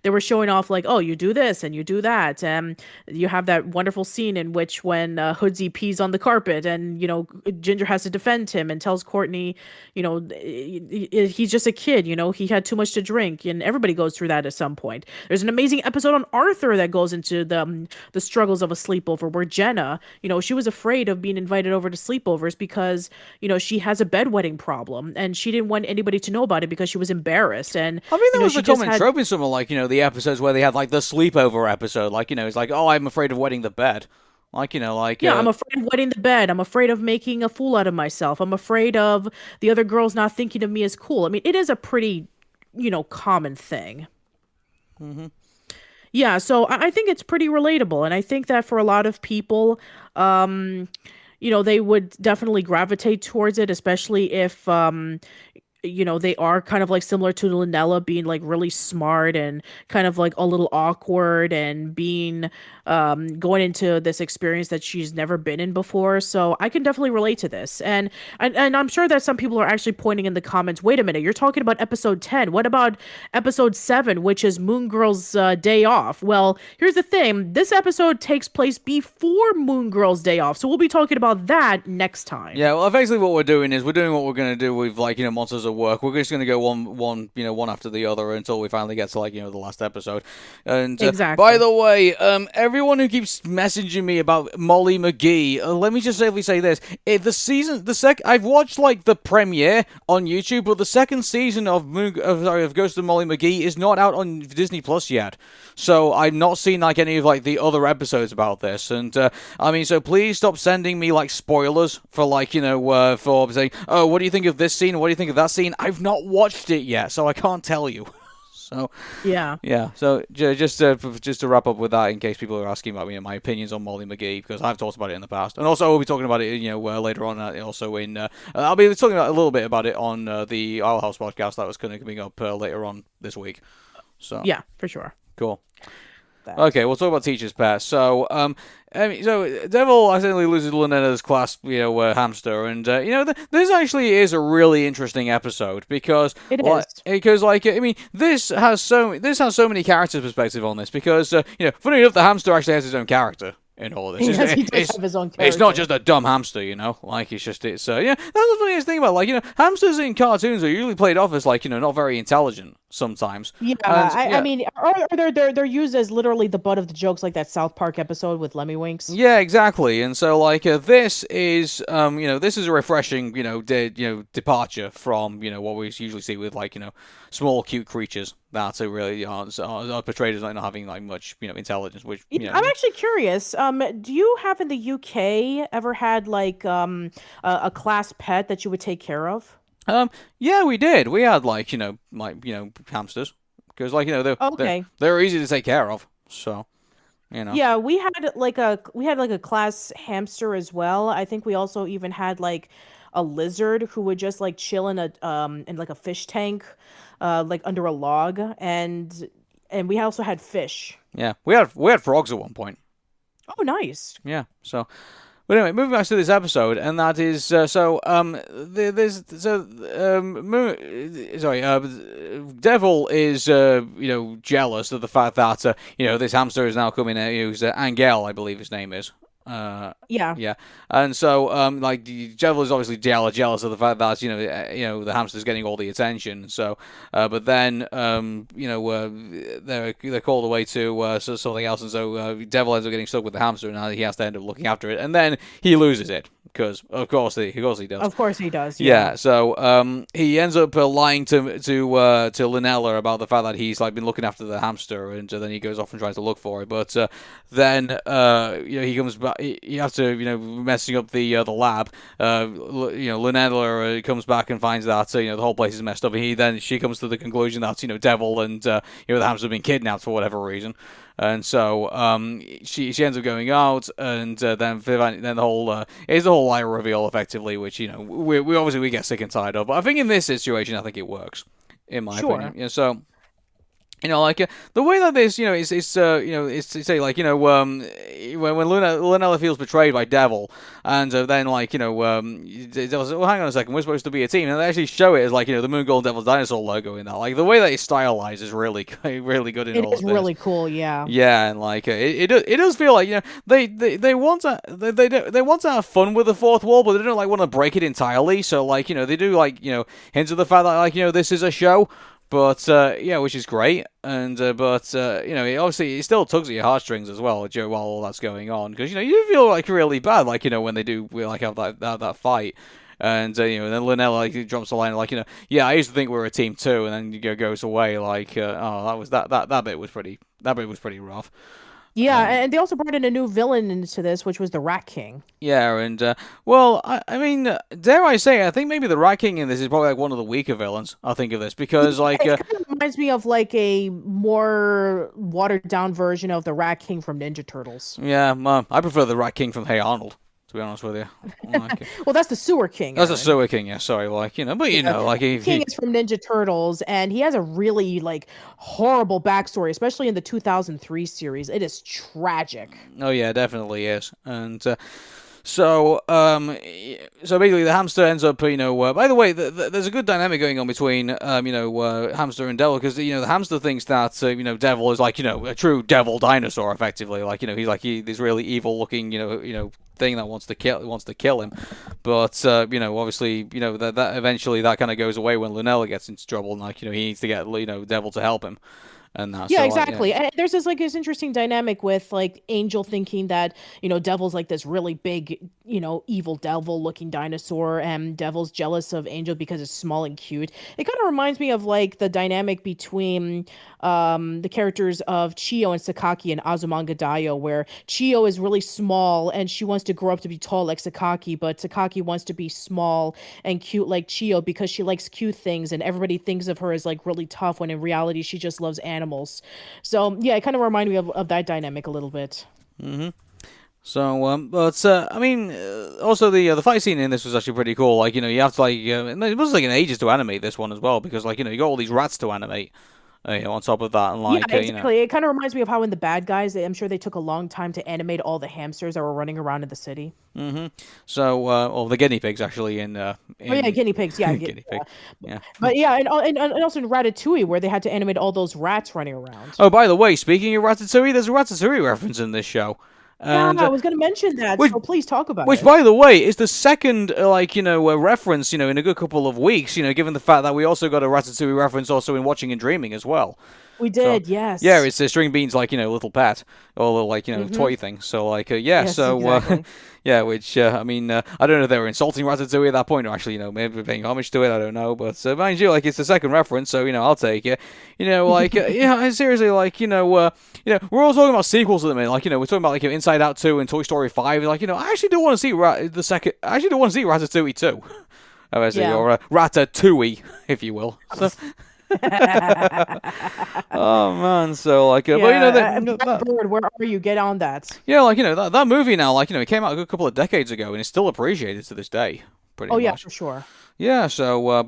they were showing off oh, you do this and you do that, and you have that wonderful scene in which when Hoodsy pees on the carpet, and Ginger has to defend him and tells Courtney he's just a kid, he had too much to drink, and everybody goes through that at some point. There's an amazing episode on Arthur that goes into the struggles of a sleepover, where Jenna, she was afraid of being invited over to sleepovers because she has a bedwetting problem, and she didn't want anybody to know about it because she was embarrassed. And I mean, there was a common trope in some of the episodes where they had the sleepover episode, it's oh, I'm afraid of wetting the bed. Yeah, I'm afraid of wetting the bed. I'm afraid of making a fool out of myself. I'm afraid of the other girls not thinking of me as cool. I mean, it is a pretty, common thing. Mm-hmm. Yeah, so I think it's pretty relatable. And I think that for a lot of people, they would definitely gravitate towards it, especially if they are kind of like similar to Lunella, being like really smart and kind of like a little awkward and being going into this experience that she's never been in before. So I can definitely relate to this. And I'm sure that some people are actually pointing in the comments, wait a minute, you're talking about episode 10. What about episode 7, which is Moon Girl's day off? Well, here's the thing. This episode takes place before Moon Girl's day off. So we'll be talking about that next time. Yeah, well, effectively what we're doing is we're doing what we're going to do with, like, Monsters at Work. We're just going to go one after the other until we finally get to, like, the last episode. And Exactly. by the way, everyone who keeps messaging me about Molly McGee, let me just safely say this. I've watched, like, the premiere on YouTube, but the second season of Ghost of Molly McGee is not out on Disney Plus yet. So I've not seen, like, any of, like, the other episodes about this. And, so please stop sending me, like, spoilers for, like, for saying, oh, what do you think of this scene? What do you think of that scene? I've not watched it yet, so I can't tell you. So yeah. So just to wrap up with that, in case people are asking about my opinions on Molly McGee, because I've talked about it in the past, and also we'll be talking about it, later on. Also I'll be talking a little bit about it on the Isle House podcast that was going to be coming up later on this week. So yeah, for sure. Cool. Okay, we'll talk about Teacher's Pet. So, so Devil accidentally loses Lunetta's class, hamster, and this actually is a really interesting episode because this has so many characters' perspective on this because funny enough, the hamster actually has his own character in all of this. Yes, he does have his own character. It's not just a dumb hamster, like it's just that's the funniest thing about hamsters in cartoons are usually played off as not very intelligent sometimes. Yeah, I mean, or they're used as literally the butt of the jokes, like that South Park episode with Lemmy Winks. Yeah, exactly. And so this is this is a refreshing departure from what we usually see with small cute creatures that are really are portrayed as not having much intelligence. Which I'm actually curious. Do you have in the UK ever had a class pet that you would take care of? Yeah, we did. We had hamsters because they're easy to take care of. So, Yeah, we had a class hamster as well. I think we also even had a lizard who would just chill in a fish tank, under a log, and we also had fish. Yeah, we had frogs at one point. Oh, nice. Yeah. So. But anyway, moving back to this episode, and that is Devil is jealous of the fact that this hamster is now coming out. Who's Angel, I believe his name is. Yeah. And so the Devil is obviously jealous of the fact that the hamster's getting all the attention. So but then they're called away to something else, and so Devil ends up getting stuck with the hamster, and now he has to end up looking after it, and then he loses it. Because of course he does. Of course he does. Yeah. So he ends up lying to Lunella about the fact that he's been looking after the hamster, and then he goes off and tries to look for it. But then he comes back. He has to messing up the lab. Lunella comes back and finds that the whole place is messed up. And she comes to the conclusion that Devil and the hamster have been kidnapped for whatever reason. And so she ends up going out, and then the whole is the whole lie reveal effectively, which we obviously get sick and tired of. But I think in this situation, I think it works, in my opinion. So. The way that this, is to say, when Lunella feels betrayed by Devil, and then, Devil says, well, hang on a second, we're supposed to be a team, and they actually show it as, the Moon Girl and Devil's Dinosaur logo in that. The way that it's stylized is really, really good in all of this. It is really cool, yeah. Yeah, and, it does feel like, they want to have fun with the fourth wall, but they don't, want to break it entirely, so, they do, hints of the fact that, this is a show. But, which is great, and, it obviously, it still tugs at your heartstrings as well, while all that's going on, because, you feel, really bad, when they do, have that fight, and, then Lunella, drops the line, I used to think we were a team too, and then goes away, that bit was pretty rough. Yeah, and they also brought in a new villain into this, which was the Rat King. Yeah, and, I mean, dare I say, I think maybe the Rat King in this is probably, one of the weaker villains, I think, of this, because, it kind of reminds me of, a more watered-down version of the Rat King from Ninja Turtles. Yeah, I prefer the Rat King from Hey Arnold. to be honest with you. Like, Well, that's the Sewer King, that's a Aaron. sewer king, yeah. Sorry, like but like King is from Ninja Turtles, and he has a really like horrible backstory, especially in the 2003 series. It is tragic. oh yeah, definitely is, and. So basically, the hamster ends up, by the way, there's a good dynamic going on between, hamster and devil, because, the hamster thinks that, devil is like, a true devil dinosaur, effectively. Like, he's like this really evil-looking, thing that wants to kill him. But, obviously, that eventually that kind of goes away when Lunella gets into trouble, and, like, he needs to get, devil to help him. And that. Yeah, So, exactly. And there's this interesting dynamic with like Angel thinking that, Devil's like this really big, evil devil looking dinosaur, and Devil's jealous of Angel because it's small and cute. It kind of reminds me of like the dynamic between the characters of Chiyo and Sakaki in Azumanga Daioh, where Chiyo is really small and she wants to grow up to be tall like Sakaki, but Sakaki wants to be small and cute like Chiyo because she likes cute things, and everybody thinks of her as like really tough when in reality she just loves animals. So yeah, it kind of reminded me of that dynamic a little bit. Mm-hmm. So, also the fight scene in this was actually pretty cool. Like, you have to like, it was like an ages to animate this one as well, because like, you got all these rats to animate. On top of that, and like, yeah, exactly. It kind of reminds me of how in The Bad Guys, I'm sure they took a long time to animate all the hamsters that were running around in the city. Mm-hmm. So, the guinea pigs actually oh yeah, guinea pigs. Yeah, guinea pig. Yeah. But yeah, and also in Ratatouille, where they had to animate all those rats running around. Oh, by the way, speaking of Ratatouille, there's a Ratatouille reference in this show. And, I was going to mention that, so please talk about it. Which, by the way, is the second, reference, in a good couple of weeks, given the fact that we also got a Ratatouille reference also in Watching and Dreaming as well. We did, yes. Yeah, it's String Bean's, like, little pet, or little, like, toy thing. So, like, yes, exactly. yeah, which, I don't know if they were insulting Ratatouille at that point, or actually, maybe paying homage to it, I don't know. But, mind you, like, it's the second reference, so, I'll take it. Seriously, like, we're all talking about sequels at the minute. Like, we're talking about, like, Inside Out 2 and Toy Story 5. Like, I actually do want to see I actually do want to see Ratatouille 2. Or Ratatouille, if you will. So... oh man, so like, yeah, Bird, where are you? Get on that. Yeah, like that movie now, like it came out a good couple of decades ago, and it's still appreciated to this day. Pretty much. Yeah, for sure. Yeah, so,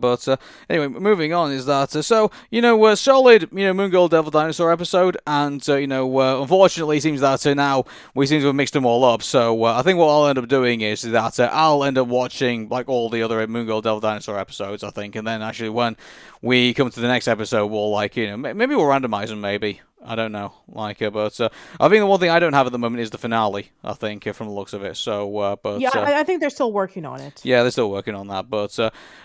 anyway, moving on is that, solid, Moon Girl Devil Dinosaur episode, and, unfortunately, it seems that now we seem to have mixed them all up, so, I think what I'll end up doing is that I'll end up watching, like, all the other Moon Girl Devil Dinosaur episodes, I think, and then actually when we come to the next episode, we'll, like, maybe we'll randomize them, maybe. I don't know, like, but I think the one thing I don't have at the moment is the finale, I think, from the looks of it, so, but... Yeah, I think they're still working on it. Yeah, they're still working on that, but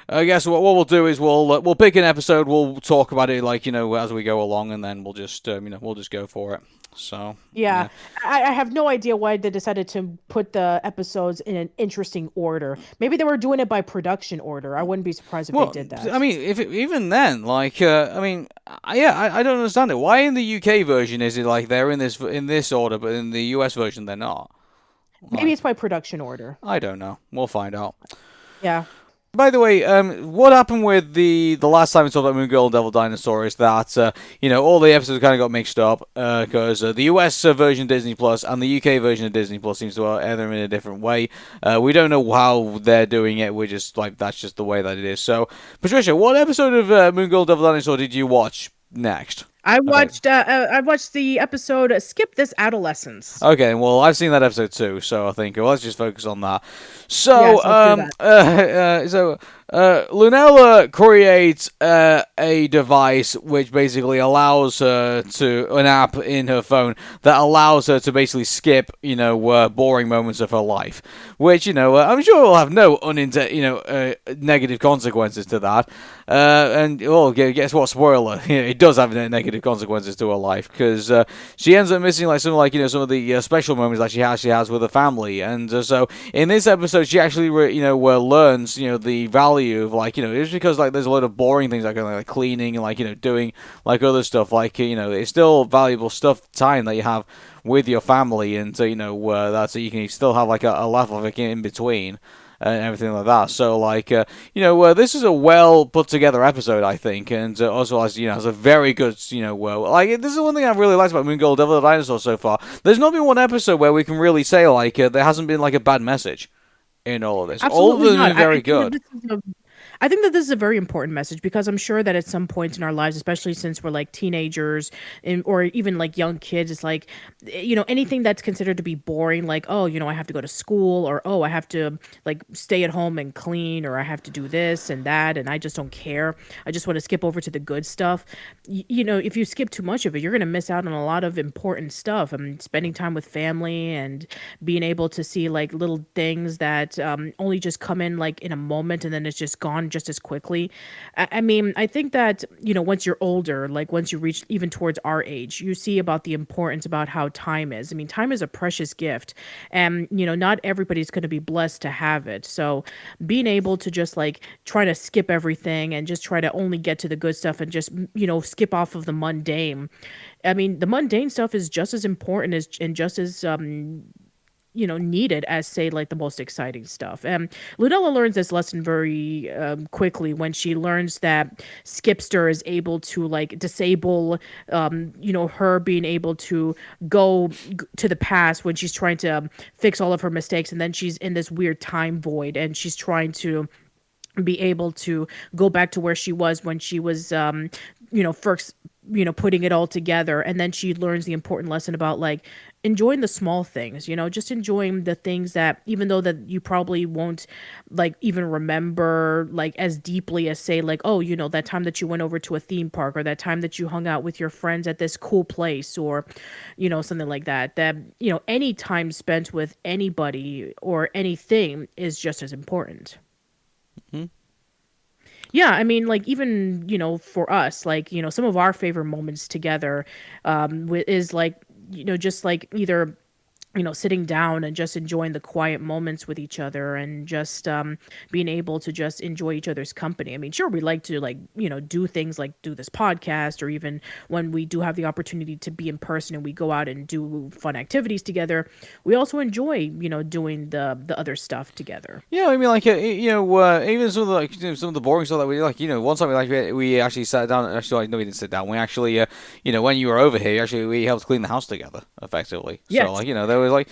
I guess what we'll do is we'll pick an episode, we'll talk about it, like, as we go along, and then we'll just, we'll just go for it. So yeah. I have no idea why they decided to put the episodes in an interesting order. Maybe they were doing it by production order. I wouldn't be surprised if they did that. I mean, even then, like, I don't understand it. Why in the UK version is it like they're in this order, but in the US version they're not? Maybe it's by production order. I don't know. We'll find out. Yeah. By the way, what happened with the last time we talked about Moon Girl and Devil Dinosaur is that, all the episodes kind of got mixed up, because the US version of Disney Plus and the UK version of Disney Plus seems to air them in a different way. We don't know how they're doing it, we're just, like, that's just the way that it is. So, Patricia, what episode of Moon Girl and Devil Dinosaur did you watch next? I watched the episode Skip This Adolescence. Okay, well, I've seen that episode too, so I think let's just focus on that. So, Lunella creates a device which basically allows her an app in her phone that allows her to basically skip, boring moments of her life, which, I'm sure will have no negative consequences to that. And, well, guess what? Spoiler, it does have negative consequences to her life, because she ends up missing, like, some of the special moments that she has with her family, and so in this episode, she actually, learns, the value of, like, it's because, like, there's a lot of boring things like cleaning and, like, doing, like, other stuff, like, it's still valuable time that you have with your family, and, that so you can still have, like, a laugh of it in between. and everything like that. So, like, this is a well put together episode, I think, and also has a very good, this is one thing I've really liked about Moon Girl, Devil the Dinosaur so far. There's not been one episode where we can really say like there hasn't been like a bad message in all of this. Absolutely all of them not. are very good. I think that this is a very important message because I'm sure that at some point in our lives, especially since we're like teenagers or even like young kids, it's like, anything that's considered to be boring, like, oh, I have to go to school, or, oh, I have to like stay at home and clean, or I have to do this and that, and I just don't care. I just want to skip over to the good stuff. If you skip too much of it, you're going to miss out on a lot of important stuff. I mean, spending time with family and being able to see like little things that only just come in like in a moment and then it's just gone just as quickly. I mean, I think that, once you're older, like once you reach even towards our age, you see about the importance about how time is. I mean, time is a precious gift, and, not everybody's going to be blessed to have it. So being able to just like try to skip everything and just try to only get to the good stuff and just, skip off of the mundane. I mean, the mundane stuff is just as important as and just as needed as, say, like the most exciting stuff. And Lunella learns this lesson very quickly when she learns that Skipster is able to like disable, her being able to go to the past when she's trying to fix all of her mistakes, and then she's in this weird time void, and she's trying to be able to go back to where she was when she was first putting it all together. And then she learns the important lesson about like enjoying the small things, just enjoying the things that, even though that you probably won't like even remember like as deeply as, say, like, oh, that time that you went over to a theme park, or that time that you hung out with your friends at this cool place, or something like that, any time spent with anybody or anything is just as important. Mm-hmm. Yeah, I mean, like, even, for us, like, some of our favorite moments together is like, just like either sitting down and just enjoying the quiet moments with each other, and just being able to just enjoy each other's company. I mean, sure, we like to like, do things like do this podcast, or even when we do have the opportunity to be in person and we go out and do fun activities together, we also enjoy, doing the other stuff together. Yeah, I mean, like, even some of the like, some of the boring stuff that we like, one time we actually sat down. Actually, no, we didn't sit down. We actually, when you were over here, actually we helped clean the house together, effectively. Yes. So, like, there was like,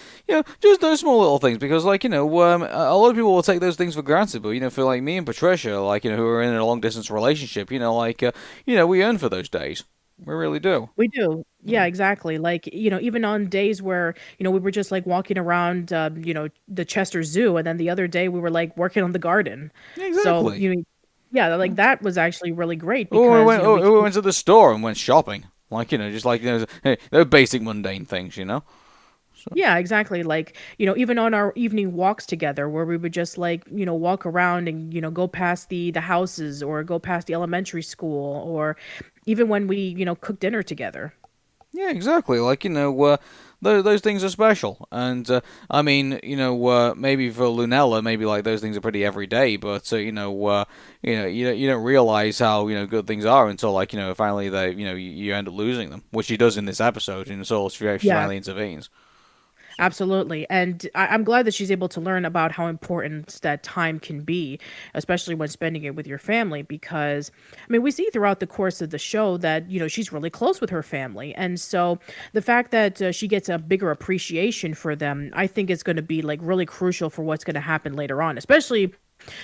just those small little things, because like, a lot of people will take those things for granted, but for like me and Patricia, like, who are in a long distance relationship, we earn for those days. We really do. We do. Yeah, exactly. Like, even on days where, we were just like walking around, the Chester Zoo, and then the other day we were like working on the garden. So, Exactly. yeah, like that was actually really great Or we because, went, we went to the store and went shopping. Like, just like, they're basic mundane things. So. Yeah, exactly. Like, even on our evening walks together where we would just like, walk around and, go past the houses, or go past the elementary school, or even when we, cook dinner together. Yeah, exactly. Like, those things are special. And, I mean, maybe for Lunella, maybe like those things are pretty everyday, but, you don't realize how, good things are until, like, finally they, you end up losing them, which she does in this episode, so she finally intervenes. Absolutely. And I'm glad that she's able to learn about how important that time can be, especially when spending it with your family, because, I mean, we see throughout the course of the show that, she's really close with her family. And so the fact that she gets a bigger appreciation for them, I think is going to be like really crucial for what's going to happen later on, especially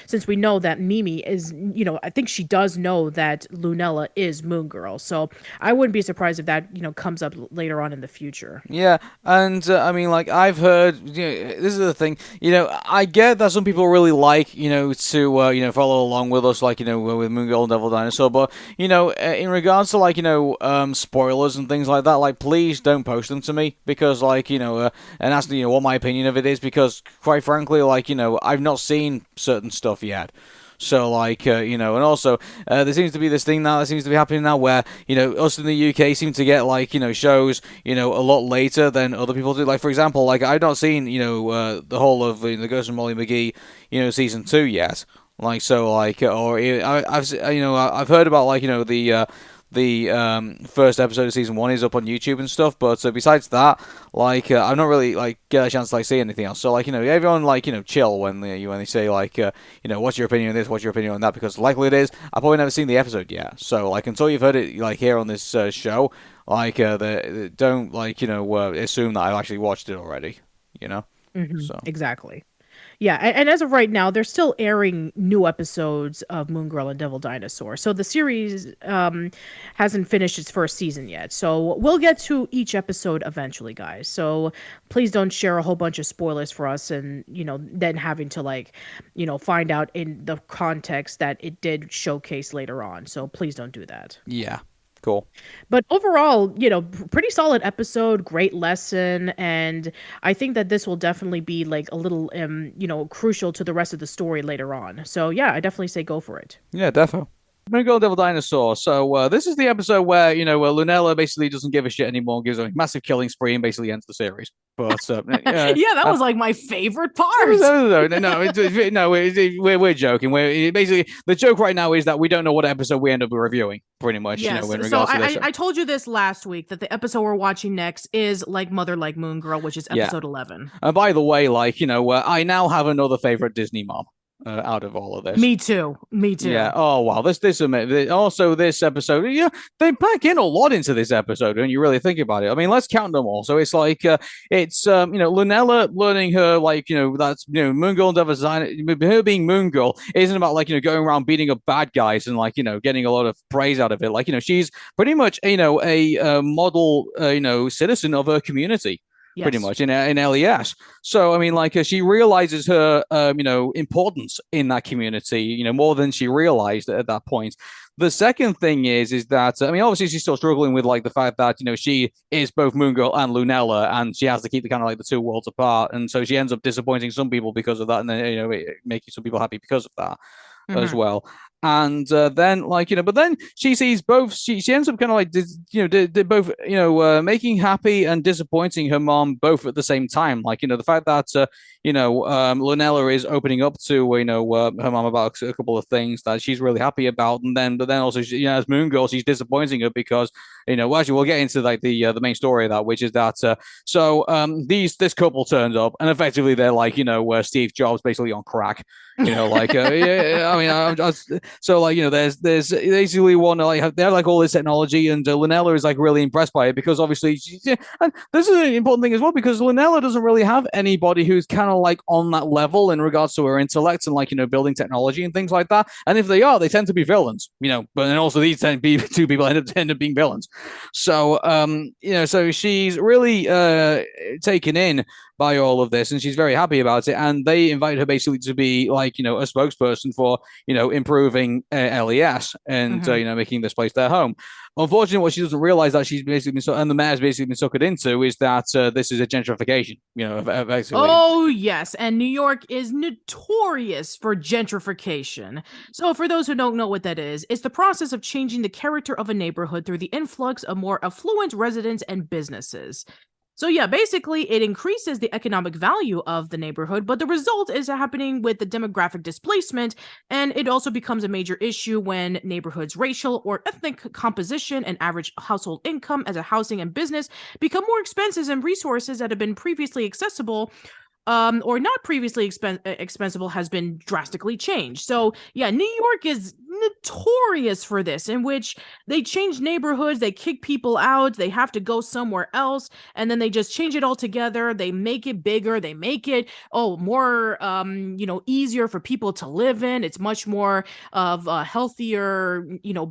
since we know that Mimi is, I think she does know that Lunella is Moon Girl. So I wouldn't be surprised if that, comes up later on in the future. Yeah, and I mean, like, I've heard, this is the thing, I get that some people really like, to, follow along with us, like, with Moon Girl and Devil Dinosaur, but, in regards to, like, spoilers and things like that, like, please don't post them to me, because, like, and ask, what my opinion of it is, because, quite frankly, like, I've not seen certain stuff yet. So, like, and also, there seems to be this thing now that seems to be happening now where, us in the UK seem to get, like, shows, a lot later than other people do. Like, for example, like, I've not seen, the whole of the Ghost and Molly McGee, season 2 yet. Like, so, like, or I've heard about, like, the first episode of season 1 is up on YouTube and stuff. But besides that, like I've not really like get a chance to like see anything else. So like everyone like chill when they say like what's your opinion on this, what's your opinion on that, because likely it is I've probably never seen the episode yet. So like until you've heard it like here on this show, like don't like assume that I've actually watched it already. So Exactly. Yeah, and as of right now, they're still airing new episodes of Moon Girl and Devil Dinosaur. So the series hasn't finished its first season yet. So we'll get to each episode eventually, guys. So please don't share a whole bunch of spoilers for us and, then having to find out in the context that it did showcase later on. So please don't do that. yeah, cool. But overall, pretty solid episode, great lesson, and I think that this will definitely be like a little, crucial to the rest of the story later on. So yeah, I definitely say go for it. Yeah, defo. Moon Girl Devil Dinosaur. So this is the episode where Lunella basically doesn't give a shit anymore, gives a massive killing spree, and basically ends the series. But yeah, that was like my favorite part. No, we're joking. We're basically the joke right now is that we don't know what episode we end up reviewing. Pretty much, yes. In regards to this. I told you this last week that the episode we're watching next is Like Mother Like Moon Girl, which is episode 11. And by the way, I now have another favorite Disney mom. Out of all of this, me too. Yeah. Oh wow. This also this episode. They pack in a lot into this episode when you really think about it. I mean, let's count them all. So it's like Lunella learning her that's Moon Girl and Devil Dinosaur. Her being Moon Girl isn't about going around beating up bad guys and getting a lot of praise out of it. She's pretty much a model citizen of her community. Yes. Pretty much in LES. So I mean, she realizes her importance in that community, more than she realized at that point. The second thing is that I mean, obviously she's still struggling with the fact that she is both Moon Girl and Lunella, and she has to keep the kind of the two worlds apart, and so she ends up disappointing some people because of that, and then making some people happy because of that as well. And then but then she sees both. She ends up kind of both making happy and disappointing her mom both at the same time. The fact that Lunella is opening up to her mom about a couple of things that she's really happy about, but then also as Moon Girl, she's disappointing her because actually we'll get into the main story of that, which is that this couple turns up and effectively they're Steve Jobs basically on crack. I mean, there's basically one they have all this technology, and Lunella is really impressed by it because obviously and this is an important thing as well because Lunella doesn't really have anybody who's kind of on that level in regards to her intellect and building technology and things like that. And if they are, they tend to be villains, but then also these tend to be two people end up being villains. So so she's really taken in by all of this, and she's very happy about it. And they invite her basically to be a spokesperson for improving LES and making this place their home. Unfortunately, what she doesn't realize that she's basically been and the mayor's basically been suckered into is that this is a gentrification. Effectively. Oh yes, and New York is notorious for gentrification. So for those who don't know what that is, it's the process of changing the character of a neighborhood through the influx of more affluent residents and businesses. So yeah, basically it increases the economic value of the neighborhood, but the result is happening with the demographic displacement, and it also becomes a major issue when neighborhoods' racial or ethnic composition and average household income as a housing and business become more expensive and resources that have been previously accessible or not previously expensible has been drastically changed. So yeah, New York is notorious for this, in which they change neighborhoods, they kick people out, they have to go somewhere else, and then they just change it all together. They make it bigger, they make it more easier for people to live in. It's much more of healthier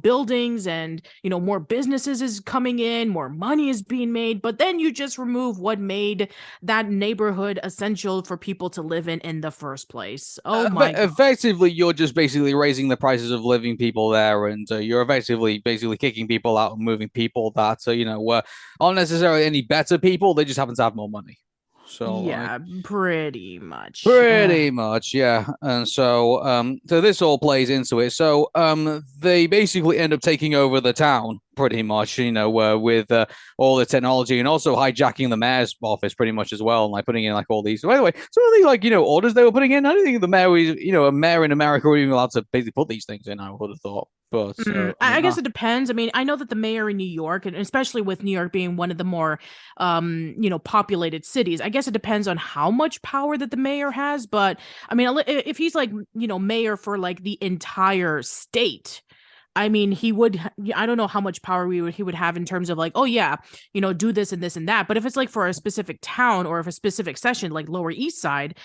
buildings, and more businesses is coming in, more money is being made, but then you just remove what made that neighborhood essential for people to live in the first place. Oh my God. Effectively, you're just basically raising the prices of living people there, and you're basically kicking people out and moving people that aren't necessarily any better people. They just happen to have more money. So yeah, pretty much. Pretty much, yeah. And so so this all plays into it. So they basically end up taking over the town pretty much, with all the technology, and also hijacking the mayor's office pretty much as well, and putting in all these. By the way, some of these orders they were putting in. I don't think the mayor was, a mayor in America were even allowed to basically put these things in. I would have thought. But I I mean, guess it depends. I mean, I know that the mayor in New York, and especially with New York being one of the more, populated cities, I guess it depends on how much power that the mayor has. But I mean, if he's like, mayor for like the entire state, I mean, he would. I don't know how much power he would have in terms of like, oh yeah, do this and this and that. But if it's like for a specific town or if a specific section, like Lower East Side,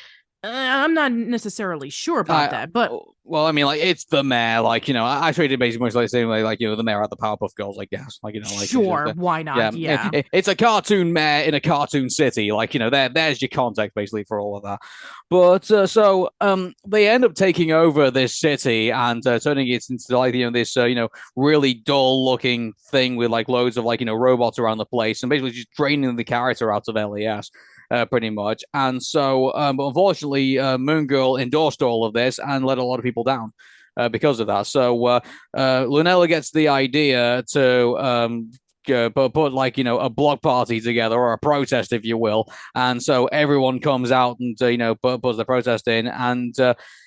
I'm not necessarily sure about that. But well, I mean, like it's the mayor. Like I treat it basically much like the same way, like the mayor at the Powerpuff Girls, I guess. Like like it's just sure, why yeah, not? Yeah. it's a cartoon mayor in a cartoon city. Like there's your context basically for all of that. But they end up taking over this city and turning it into like this really dull looking thing with like loads of like robots around the place and basically just draining the character out of LES. Pretty much. And so, unfortunately, Moon Girl endorsed all of this and let a lot of people down because of that. So, Lunella gets the idea to put like a block party together or a protest, if you will, and so everyone comes out and puts the protest in, and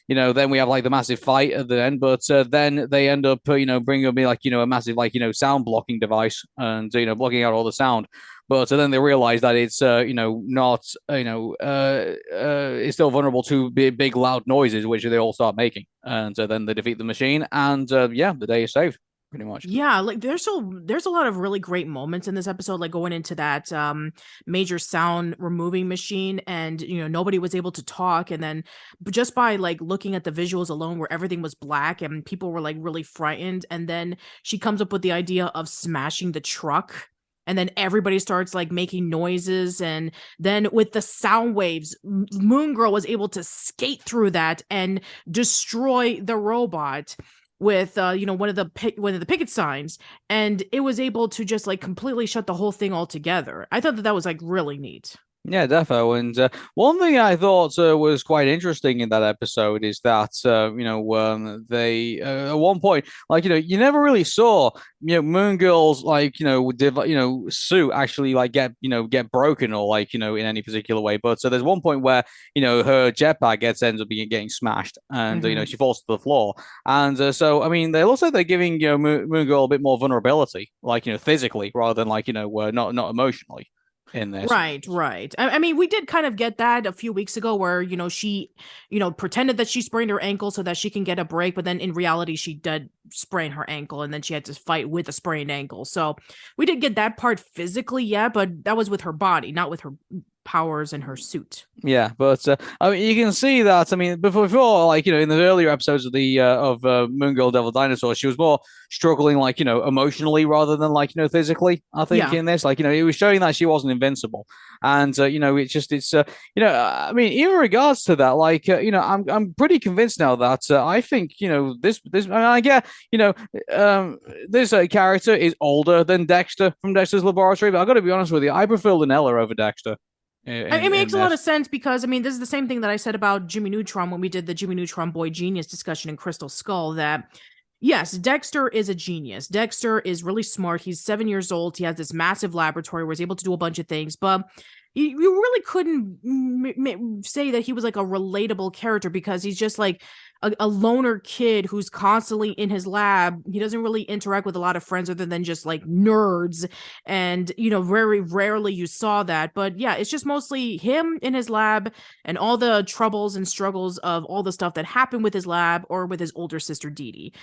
then we have like the massive fight at the end, but then they end up bringing me like a massive like sound blocking device and blocking out all the sound. But then they realize that it's not it's still vulnerable to big loud noises, which they all start making, and then they defeat the machine, and the day is saved pretty much. Yeah, like there's a lot of really great moments in this episode, like going into that major sound removing machine, and nobody was able to talk, and then just by like looking at the visuals alone, where everything was black and people were like really frightened, and then she comes up with the idea of smashing the truck. And then everybody starts like making noises. And then with the sound waves, Moon Girl was able to skate through that and destroy the robot with one of the picket signs, and it was able to just like completely shut the whole thing altogether. I thought that was like really neat. Yeah, defo. And one thing I thought was quite interesting in that episode is that they at one point, like you never really saw Moon Girl's like suit actually like get broken or like in any particular way. But so there's one point where her jetpack ends up getting smashed and she falls to the floor. And so I mean, it looks like they're giving Moon Girl a bit more vulnerability, like physically rather than like not emotionally in this. Right. I mean, we did kind of get that a few weeks ago where, she, pretended that she sprained her ankle so that she can get a break. But then in reality, she did sprain her ankle and then she had to fight with a sprained ankle. So we did get that part physically, yeah, but that was with her body, not with her powers in her suit. Yeah, but I mean, you can see that. I mean, before like in the earlier episodes of the Moon Girl Devil Dinosaur, she was more struggling like emotionally rather than like physically. I think in this, like it was showing that she wasn't invincible, and I mean, in regards to that, like I'm pretty convinced now that I think this I mean, I get this character is older than Dexter from Dexter's Laboratory, but I got to be honest with you, I prefer Lunella over Dexter. It makes a lot of sense because, I mean, this is the same thing that I said about Jimmy Neutron when we did the Jimmy Neutron Boy Genius discussion in Crystal Skull, that yes, Dexter is a genius. Dexter is really smart. He's 7 years old. He has this massive laboratory where he's able to do a bunch of things, but you really couldn't say that he was like a relatable character because he's just like a loner kid who's constantly in his lab. He doesn't really interact with a lot of friends other than just like nerds. And, very rarely you saw that. But yeah, it's just mostly him in his lab and all the troubles and struggles of all the stuff that happened with his lab or with his older sister, Dee Dee.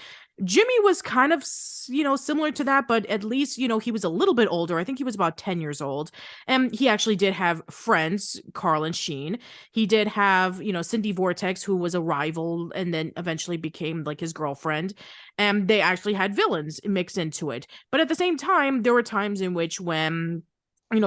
Jimmy was kind of, similar to that, but at least, he was a little bit older. I think he was about 10 years old. And he actually did have friends, Carl and Sheen. He did have, Cindy Vortex, who was a rival and then eventually became like his girlfriend. And they actually had villains mixed into it. But at the same time, there were times in which when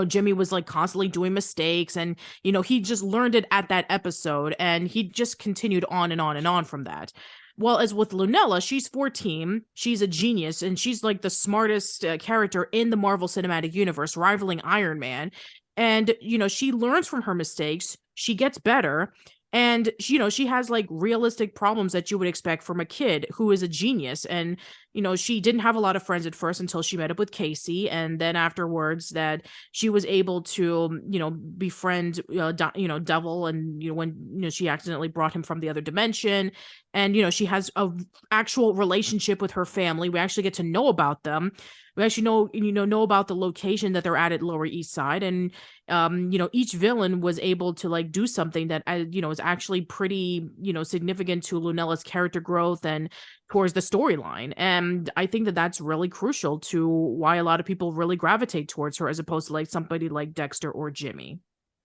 Jimmy was like constantly doing mistakes and, he just learned it at that episode and he just continued on and on and on from that. Well, as with Lunella, she's 14, she's a genius, and she's like the smartest character in the Marvel Cinematic Universe, rivaling Iron Man. And, she learns from her mistakes, she gets better, and, she has like realistic problems that you would expect from a kid who is a genius. And, she didn't have a lot of friends at first until she met up with Casey, and then afterwards that she was able to, befriend, Devil, and when she accidentally brought him from the other dimension, and she has a actual relationship with her family. We actually get to know about them. We actually know about the location that they're at Lower East Side, and each villain was able to like do something that is actually pretty significant to Lunella's character growth and towards the storyline. And I think that that's really crucial to why a lot of people really gravitate towards her as opposed to like somebody like Dexter or Jimmy.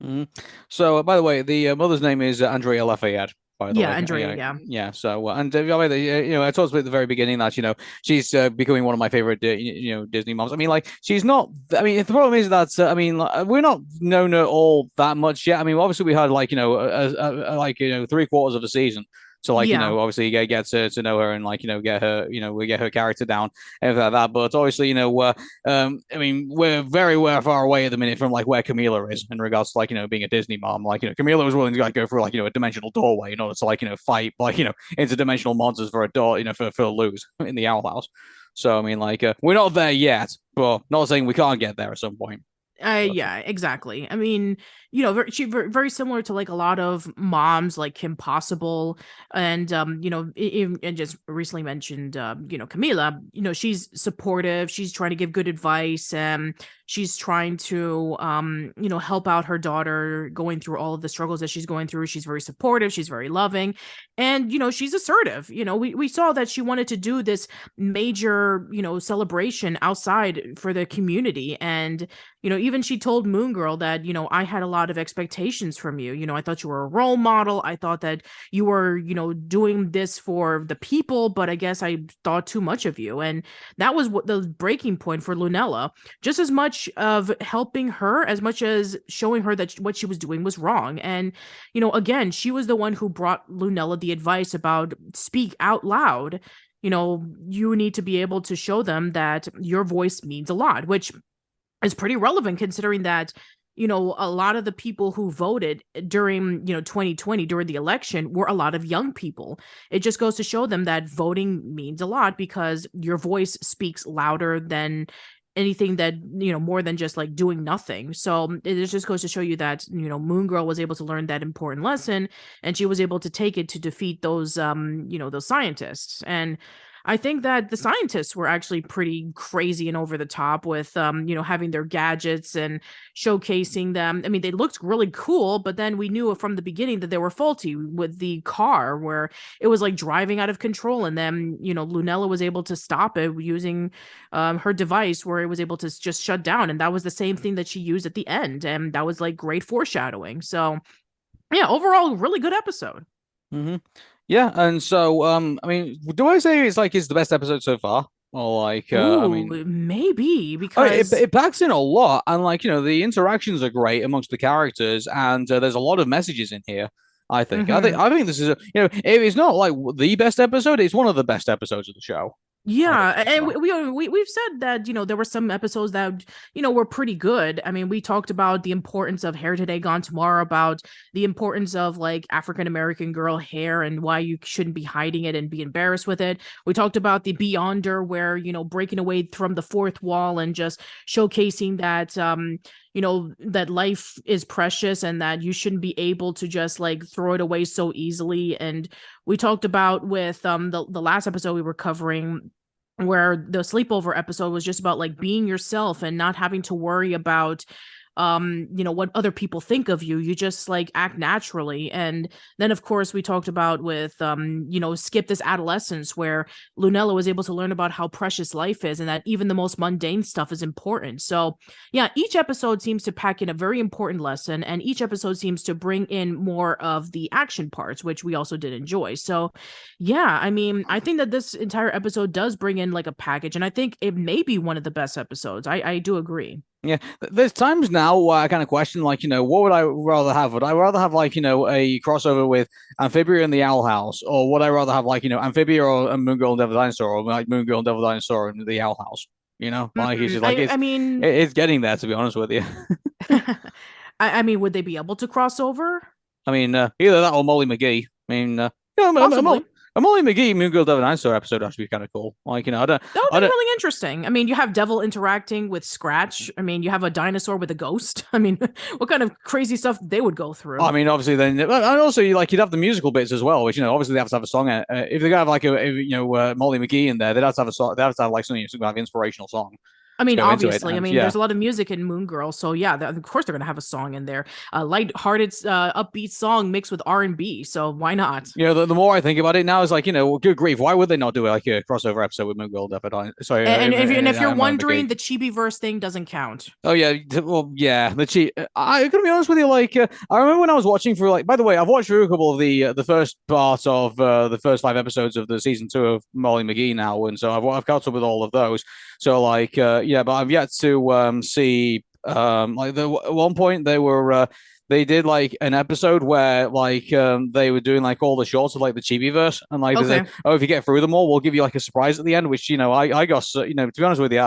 Mm-hmm. So, by the way, the mother's name is Andrea Lafayette. By the Yeah, way, Andrea, yeah. yeah. So, and I talked about at the very beginning that she's becoming one of my favorite Disney moms. I mean, like she's not. I mean, the problem is that we're not known her all that much yet. I mean, obviously we had like 3/4 of the season. So like Yeah. obviously you get to know her and like get her we get her character down and everything like that. But obviously I mean we're very far away at the minute from like where Camila is in regards to like being a Disney mom. Like Camila was willing to like go through like a dimensional doorway in order to like fight like interdimensional monsters for a door for lose in the Owl House. So I mean like we're not there yet, but not saying we can't get there at some point. Yeah, exactly. I mean, she very similar to like a lot of moms like Kim Possible, and and just recently mentioned Camila. She's supportive. She's trying to give good advice, and she's trying to help out her daughter going through all of the struggles that she's going through. She's very supportive. She's very loving, and she's assertive. We saw that she wanted to do this major celebration outside for the community, and even she told Moon Girl that, I had a lot of expectations from you. I thought you were a role model. I thought that you were, doing this for the people, but I guess I thought too much of you. And that was what the breaking point for Lunella, just as much of helping her as much as showing her that what she was doing was wrong. And, again, she was the one who brought Lunella the advice about speak out loud. You need to be able to show them that your voice means a lot, which is pretty relevant considering that a lot of the people who voted during 2020 during the election were a lot of young people. It just goes to show them that voting means a lot because your voice speaks louder than anything that more than just like doing nothing. So it just goes to show you that Moon Girl was able to learn that important lesson, and she was able to take it to defeat those those scientists. And I think that the scientists were actually pretty crazy and over the top with, having their gadgets and showcasing them. I mean, they looked really cool, but then we knew from the beginning that they were faulty with the car where it was like driving out of control. And then, Lunella was able to stop it using her device where it was able to just shut down. And that was the same thing that she used at the end. And that was like great foreshadowing. So, yeah, overall, really good episode. Mm-hmm. Yeah, and so I mean, do I say it's the best episode so far? Or like Ooh, I mean maybe because it packs in a lot, and like the interactions are great amongst the characters, and there's a lot of messages in here. I think I think this is if it's not like the best episode, it's one of the best episodes of the show. Yeah, and we've said that there were some episodes that were pretty good. I mean, we talked about the importance of Hair Today Gone Tomorrow, about the importance of like African American girl hair and why you shouldn't be hiding it and be embarrassed with it. We talked about the Beyonder, where breaking away from the fourth wall and just showcasing that that life is precious and that you shouldn't be able to just like throw it away so easily. And we talked about with the last episode we were covering, where the sleepover episode was just about like being yourself and not having to worry about what other people think of you. You just like act naturally. And then of course we talked about with Skip This Adolescence, where Lunella was able to learn about how precious life is and that even the most mundane stuff is important. So yeah, each episode seems to pack in a very important lesson, and each episode seems to bring in more of the action parts, which we also did enjoy. So yeah, I mean, I think that this entire episode does bring in like a package, and I think it may be one of the best episodes. I do agree. Yeah, there's times now where I kind of question, like, what would I rather have? Would I rather have, like, a crossover with Amphibia and the Owl House, or would I rather have, like, Amphibia or Moon Girl and Devil Dinosaur, or like Moon Girl and Devil Dinosaur and the Owl House? Like it's just like I mean, it's getting there, to be honest with you. I mean, would they be able to cross over? I mean, either that or Molly McGee. I mean, Possibly. A Molly McGee Moon Girl Devil Dinosaur episode actually be kind of cool. Like, you know, That would be really interesting. I mean, you have Devil interacting with Scratch. I mean, you have a dinosaur with a ghost. I mean, what kind of crazy stuff they would go through? I mean, obviously, then, and also you'd have the musical bits as well, which, you know, obviously they have to have a song. If they're gonna have like Molly McGee in there, they'd have to have a song. They have to have like some kind of inspirational song. I mean, obviously, I mean, there's a lot of music in Moon Girl, so yeah, of course they're gonna have a song in there, a light-hearted, upbeat song mixed with R&B. So why not? You know, the more I think about it now, is like, you know, good grief, why would they not do it like a crossover episode with Moon Girl? Sorry, and if you're wondering, the Chibi-verse thing doesn't count. Oh yeah, well yeah, I'm gonna be honest with you. Like, I remember when I was watching through. Like, by the way, I've watched through a couple of the first part of the first 5 episodes of the season 2 of Molly McGee now, and so I've caught up with all of those. So like, yeah, but I've yet to see like at one point they did like an episode where like they were doing like all the shorts of like the Chibiverse, and like they said, oh, if you get through them all, we'll give you like a surprise at the end. Which, you know, I got, you know, to be honest with you,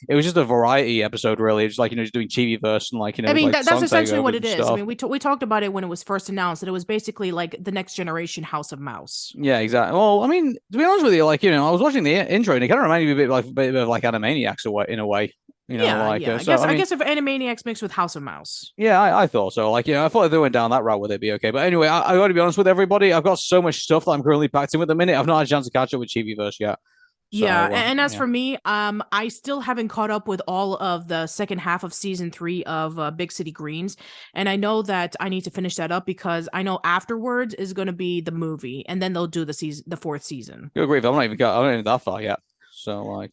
it was just a variety episode really. Just like, you know, just doing Chibiverse and like, you know, I mean, like that's essentially what it is. Stuff. I mean, we talked about it when it was first announced, that it was basically like the next generation House of Mouse. Yeah, exactly. Well, I mean, to be honest with you, like, you know, I was watching the intro and it kind of reminded me a bit of like Animaniacs in a way. You know, yeah, like, yeah. I guess if Animaniacs mixed with House of Mouse. Yeah, I thought so. Like, you know, I thought if they went down that route, would it be okay? But anyway, I got to be honest with everybody. I've got so much stuff that I'm currently packed in at the minute. I've not had a chance to catch up with Chibiverse yet. So, yeah, and as for me, I still haven't caught up with all of the second half of season 3 of Big City Greens, and I know that I need to finish that up because I know afterwards is going to be the movie, and then they'll do the 4th season. Good grief, I'm not even that far yet. So like,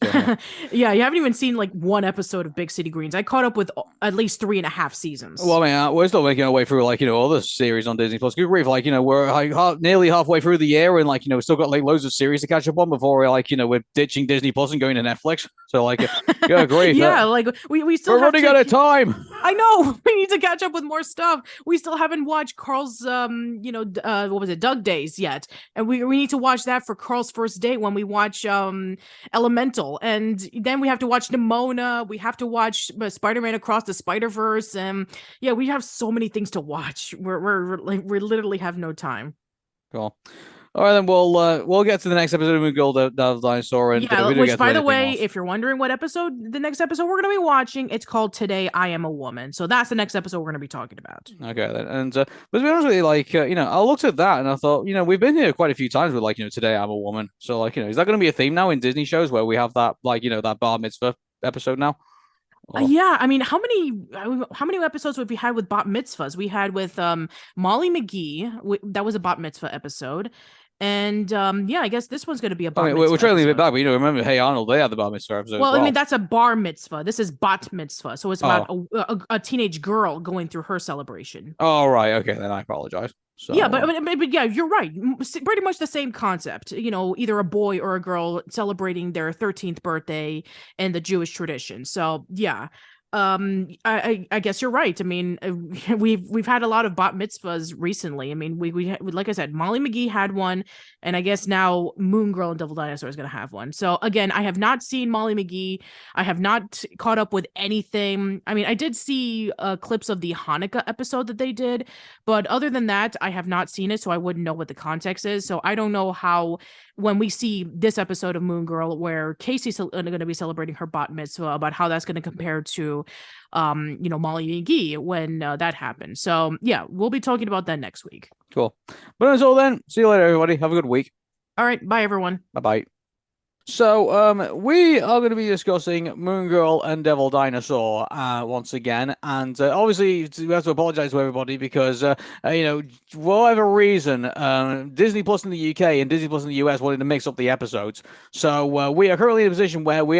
yeah, you haven't even seen like 1 episode of Big City Greens. I caught up with at least 3.5 seasons. Well, I mean, we're still making our way through like, you know, all the series on Disney Plus. Good grief, like, you know, we're like nearly halfway through the year, and like, you know, we've still got like loads of series to catch up on before we're like, you know, we're ditching Disney Plus and going to Netflix. So like, good grief, yeah, like we still we're running out of time. I know, we need to catch up with more stuff. We still haven't watched Carl's you know, what was it, Doug Days yet, and we need to watch that for Carl's first date when we watch Elemental, and then we have to watch Nimona. We have to watch Spider-Man Across the Spider-Verse, and yeah, we have so many things to watch. We literally have no time. Cool. All right, then we'll get to the next episode of Moon Girl Devil Dinosaur, and yeah, which by the way, if you're wondering what episode, the next episode we're going to be watching, it's called Today I Am a Woman. So that's the next episode we're going to be talking about. Okay, then, and but to be honest with you, like, you know, I looked at that and I thought, you know, we've been here quite a few times with like, you know, Today I'm a Woman. So like, you know, is that going to be a theme now in Disney shows where we have that, like, you know, that bar mitzvah episode now? Yeah, I mean, how many episodes have we had with bat mitzvahs? We had with Molly McGee. That was a bat mitzvah episode. And yeah, I guess this one's going to be a bar mitzvah. We're trailing a bit back, but you know, remember, Hey Arnold, they had the bar mitzvah episode. Well, I mean, that's a bar mitzvah. This is bat mitzvah, so it's about a teenage girl going through her celebration. Oh right, okay, then I apologize. So, yeah, but yeah, you're right. Pretty much the same concept. You know, either a boy or a girl celebrating their 13th birthday in the Jewish tradition. So yeah. I guess you're right. I mean, we've had a lot of bat mitzvahs recently. I mean, we like I said, Molly McGee had one, and I guess now Moon Girl and Devil Dinosaur is going to have one. So again, I have not seen Molly McGee. I have not caught up with anything. I mean, I did see clips of the Hanukkah episode that they did, but other than that, I have not seen it, so I wouldn't know what the context is. So I don't know how, when we see this episode of Moon Girl where Casey's going to be celebrating her bat mitzvah, about how that's going to compare to you know, Molly McGee when that happens. So yeah, we'll be talking about that next week. Cool. But until then, see you later, everybody. Have a good week. All right, bye everyone. Bye. So, we are going to be discussing Moon Girl and Devil Dinosaur once again, and obviously we have to apologize to everybody because, you know, for whatever reason, Disney Plus in the UK and Disney Plus in the US wanted to mix up the episodes. So we are currently in a position where we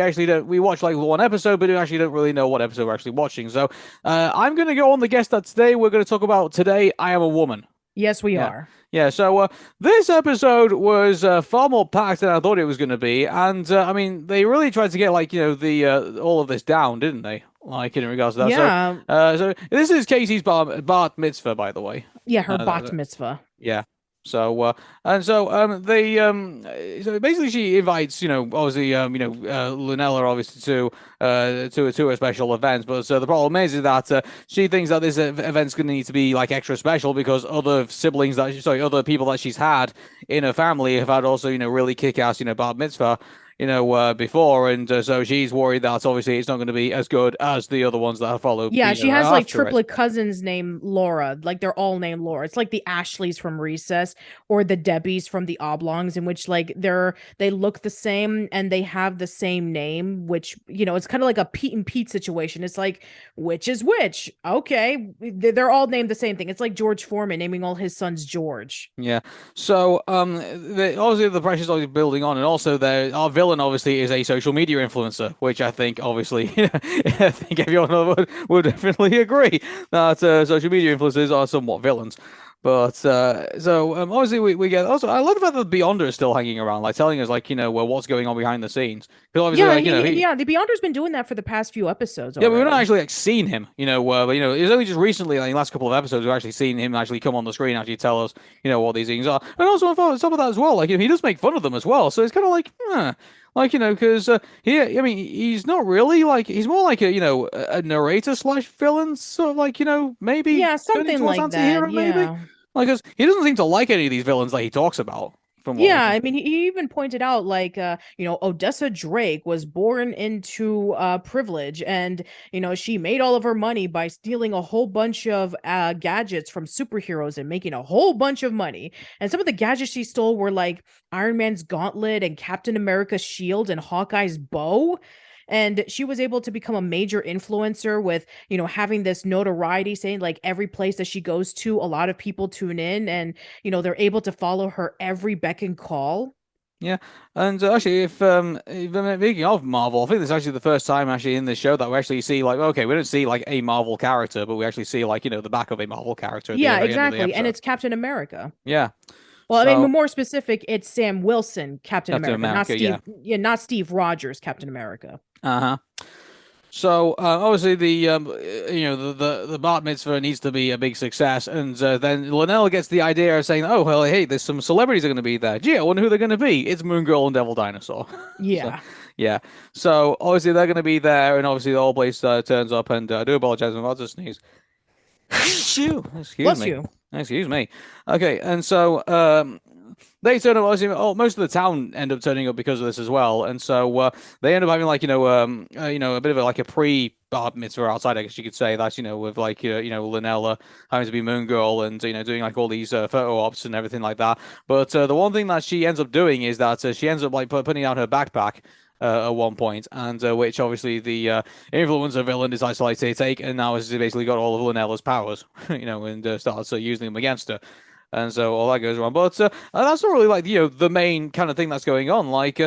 watch like one episode, but we actually don't really know what episode we're actually watching. So I'm going to go on the guess that today we're going to talk about Today I Am a Woman. Yes, we are. Yeah, so this episode was far more packed than I thought it was going to be, and I mean, they really tried to get like, you know, the all of this down, didn't they? Like in regards to that. Yeah. So this is Casey's bar mitzvah, by the way. Yeah, her bat mitzvah. Yeah. So basically she invites, obviously, Lunella obviously to a special event, but so the problem is that she thinks that this event's going to need to be like extra special because other siblings other people that she's had in her family have had also, really kick-ass, bar mitzvah, before, and so she's worried that obviously it's not going to be as good as the other ones that have followed, Yeah, she has like after it. triplet cousins named Laura. Like they're all named Laura. It's like the Ashleys from Recess or the Debbies from the Oblongs, in which like they look the same and they have the same name, which it's kind of like a Pete and Pete situation. It's like which is which? Okay, they're all named the same thing. It's like George Foreman naming all his sons George. Yeah. So, obviously the pressure's obviously building on, and also our villain obviously is a social media influencer, which I think obviously I think everyone would definitely agree that social media influencers are somewhat villains. But obviously we get also I love the fact that the Beyonder is still hanging around, like telling us like well what's going on behind the scenes. Because obviously Yeah, like he the Beyonder's been doing that for the past few episodes yeah, but we've not already. actually like seen him, but it's only just recently, like in the last couple of episodes, we've actually seen him actually come on the screen, actually tell us, what these things are, and also on top of that as well, like he does make fun of them as well, so it's kind of like, like because I mean, he's not really like he's more like a narrator slash villain, sort of like maybe Yeah, turning something towards like that. anti-hero maybe, Yeah. like 'cause he doesn't seem to like any of these villains that he talks about, from what we Yeah, can. I mean, he even pointed out, like, Odessa Drake was born into privilege, and she made all of her money by stealing a whole bunch of gadgets from superheroes and making a whole bunch of money. And some of the gadgets she stole were like Iron Man's gauntlet and Captain America's shield and Hawkeye's bow. And she was able to become a major influencer with, having this notoriety, saying like every place that she goes to, a lot of people tune in and they're able to follow her every beck and call. Yeah, and actually, speaking of Marvel, I think this is actually the first time actually in this show that we actually see like, okay, we don't see like a Marvel character, but we actually see like the back of a Marvel character at the Yeah, very end of the exactly. And episode. it's Captain America. Yeah, Well, I mean, so more specific, it's Sam Wilson, Captain Captain America, America, yeah, Not Steve Rogers, Captain America. uh-huh. So obviously the Bat Mitzvah needs to be a big success, and then Linnell gets the idea of saying, "Oh well, hey, there's some celebrities are going to be there. Gee, I wonder who they're going to be. It's Moon Girl and Devil Dinosaur." So Yeah. yeah, so obviously they're going to be there, and obviously the whole place turns up, and I do apologize if I'm about to sneeze. Phew, excuse Bless me. you. Excuse me. Okay, and so they turn up. Obviously, most of the town end up turning up because of this as well, and so they end up having like a bit of like a pre-bar mitzvah outside, I guess you could say that with like Linnella having to be Moon Girl and doing like all these photo ops and everything like that. But the one thing that she ends up doing is that she ends up like putting out her backpack. At one point, and which obviously the influencer villain decides to like take, and now has basically got all of Linnella's powers, and starts using them against her. And so all that goes wrong, but that's not really like the main kind of thing that's going on. Like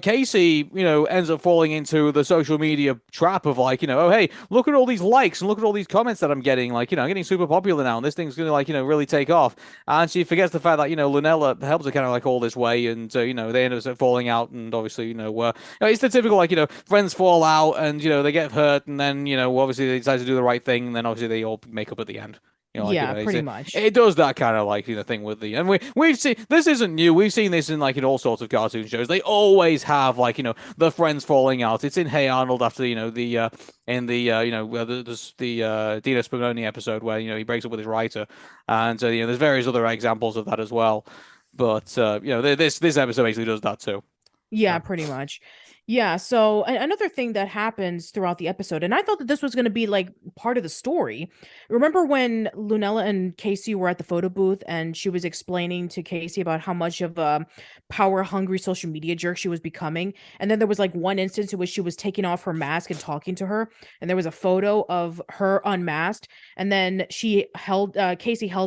Casey, ends up falling into the social media trap of like oh hey, look at all these likes and look at all these comments that I'm getting. Like I'm getting super popular now, and this thing's gonna like really take off. And she forgets the fact that Lunella helps her kind of like all this way, and they end up falling out, and obviously it's the typical like friends fall out, and they get hurt, and then obviously they decide to do the right thing, and then obviously they all make up at the end. Yeah, pretty much. It does that kind of like thing with the and we've seen this isn't new. We've seen this in like in all sorts of cartoon shows. They always have like the friends falling out. It's in Hey Arnold after the in the Dino Spumoni episode where he breaks up with his writer, and there's various other examples of that as well. But this episode basically does that too. Yeah, pretty much. Yeah, so another thing that happens throughout the episode, and I thought that this was going to be like part of the story. Remember when Lunella and Casey were at the photo booth and she was explaining to Casey about how much of a power hungry social media jerk she was becoming? And then there was like one instance in which she was taking off her mask and talking to her, and there was a photo of her unmasked, and then Casey held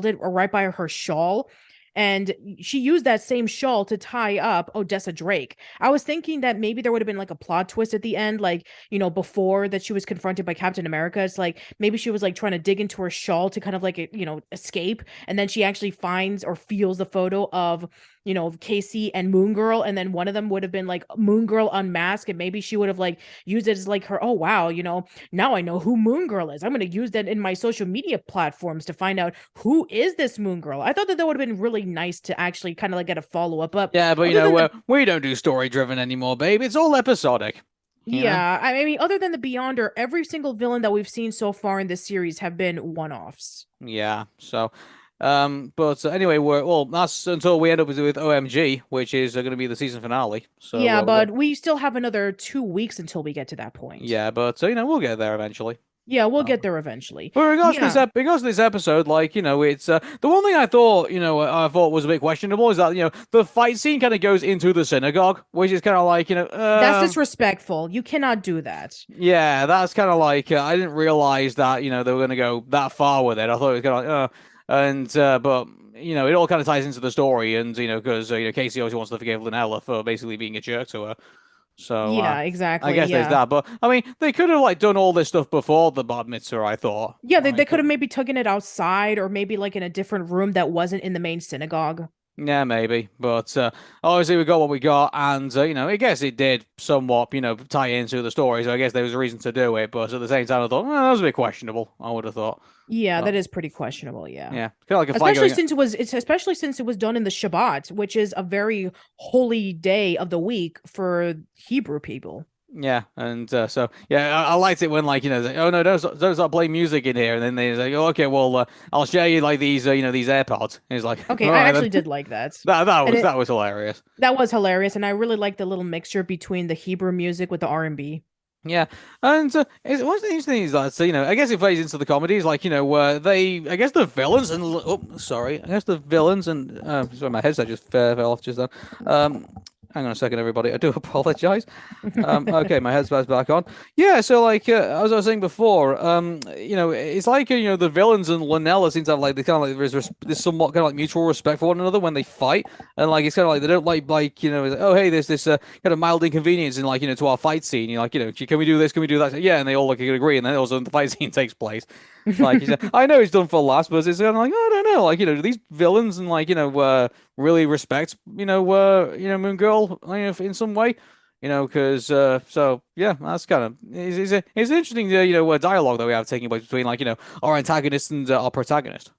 it right by her shawl. And she used that same shawl to tie up Odessa Drake. I was thinking that maybe there would have been like a plot twist at the end, like, before that she was confronted by Captain America. It's like maybe she was like trying to dig into her shawl to kind of like, escape. And then she actually finds or feels the photo of, Casey and Moon Girl. And then one of them would have been like Moon Girl unmasked. And maybe she would have like used it as like her, oh, wow, now I know who Moon Girl is. I'm going to use that in my social media platforms to find out who is this Moon Girl. I thought that would have been really nice to actually kind of like get a follow-up. But Yeah, but other than the we don't do story driven anymore, babe. It's all episodic. You know. yeah, I mean, other than the Beyonder, every single villain that we've seen so far in this series have been one-offs. Yeah. So, but anyway, that's until we end up with OMG, which is going to be the season finale. So Yeah, but we still have another 2 weeks until we get to that point. yeah, but we'll get there eventually. Yeah, we'll get there eventually. But Yeah, regards to this episode, like it's the one thing I thought I thought was a bit questionable is that the fight scene kind of goes into the synagogue, which is kind of like that's disrespectful. You cannot do that. yeah, that's kind of like I didn't realize that they were going to go that far with it. I thought it was kind of like but it all kind of ties into the story, and because Casey always wants to forgive Lynella for basically being a jerk to her. So Yeah, I exactly. guess there's Yeah. that. But I mean, they could have like done all this stuff before the bar mitzvah. I thought. Yeah, they could have maybe taken it outside or maybe like in a different room that wasn't in the main synagogue. Yeah, maybe, but obviously we got what we got, and I guess it did somewhat, tie into the story. So I guess there was a reason to do it, but at the same time, I thought, well, that was a bit questionable. I would have thought. Yeah, But that is pretty questionable, yeah. yeah, kind of like a flag Especially going. since it was done in the Shabbat, which is a very holy day of the week for Hebrew people. Yeah, and so yeah, I liked it when like it's like, oh no, don't start playing music in here, and then they're like, oh, okay, well, I'll share you like these these AirPods. And it's like, Okay, all I right, actually then. did like that. That And was that was hilarious. that was hilarious, and I really liked the little mixture between the Hebrew music with the R&B. Yeah, and what's interesting is that I guess it plays into the comedies like where I guess the villains and oh sorry I guess the villains and sorry my headset just fell off just then. Hang on a second, everybody. I do apologize. Okay, my headset's back on. Yeah, so like as I was saying before, it's like the villains and Lynella seem to have like they kind of like there's this somewhat kind of like mutual respect for one another when they fight, and like it's kind of like they don't like oh hey there's this kind of mild inconvenience in like to our fight scene. You're like can we do this? Can we do that? Yeah, and they all like agree, and then also the fight scene takes place. Like I know it's done for laughs, but it's kind of like I don't know, like do these villains and like really respect Moon Girl in some way, because so yeah, that's kind of it's interesting dialogue that we have taking place between like our antagonist and our protagonist.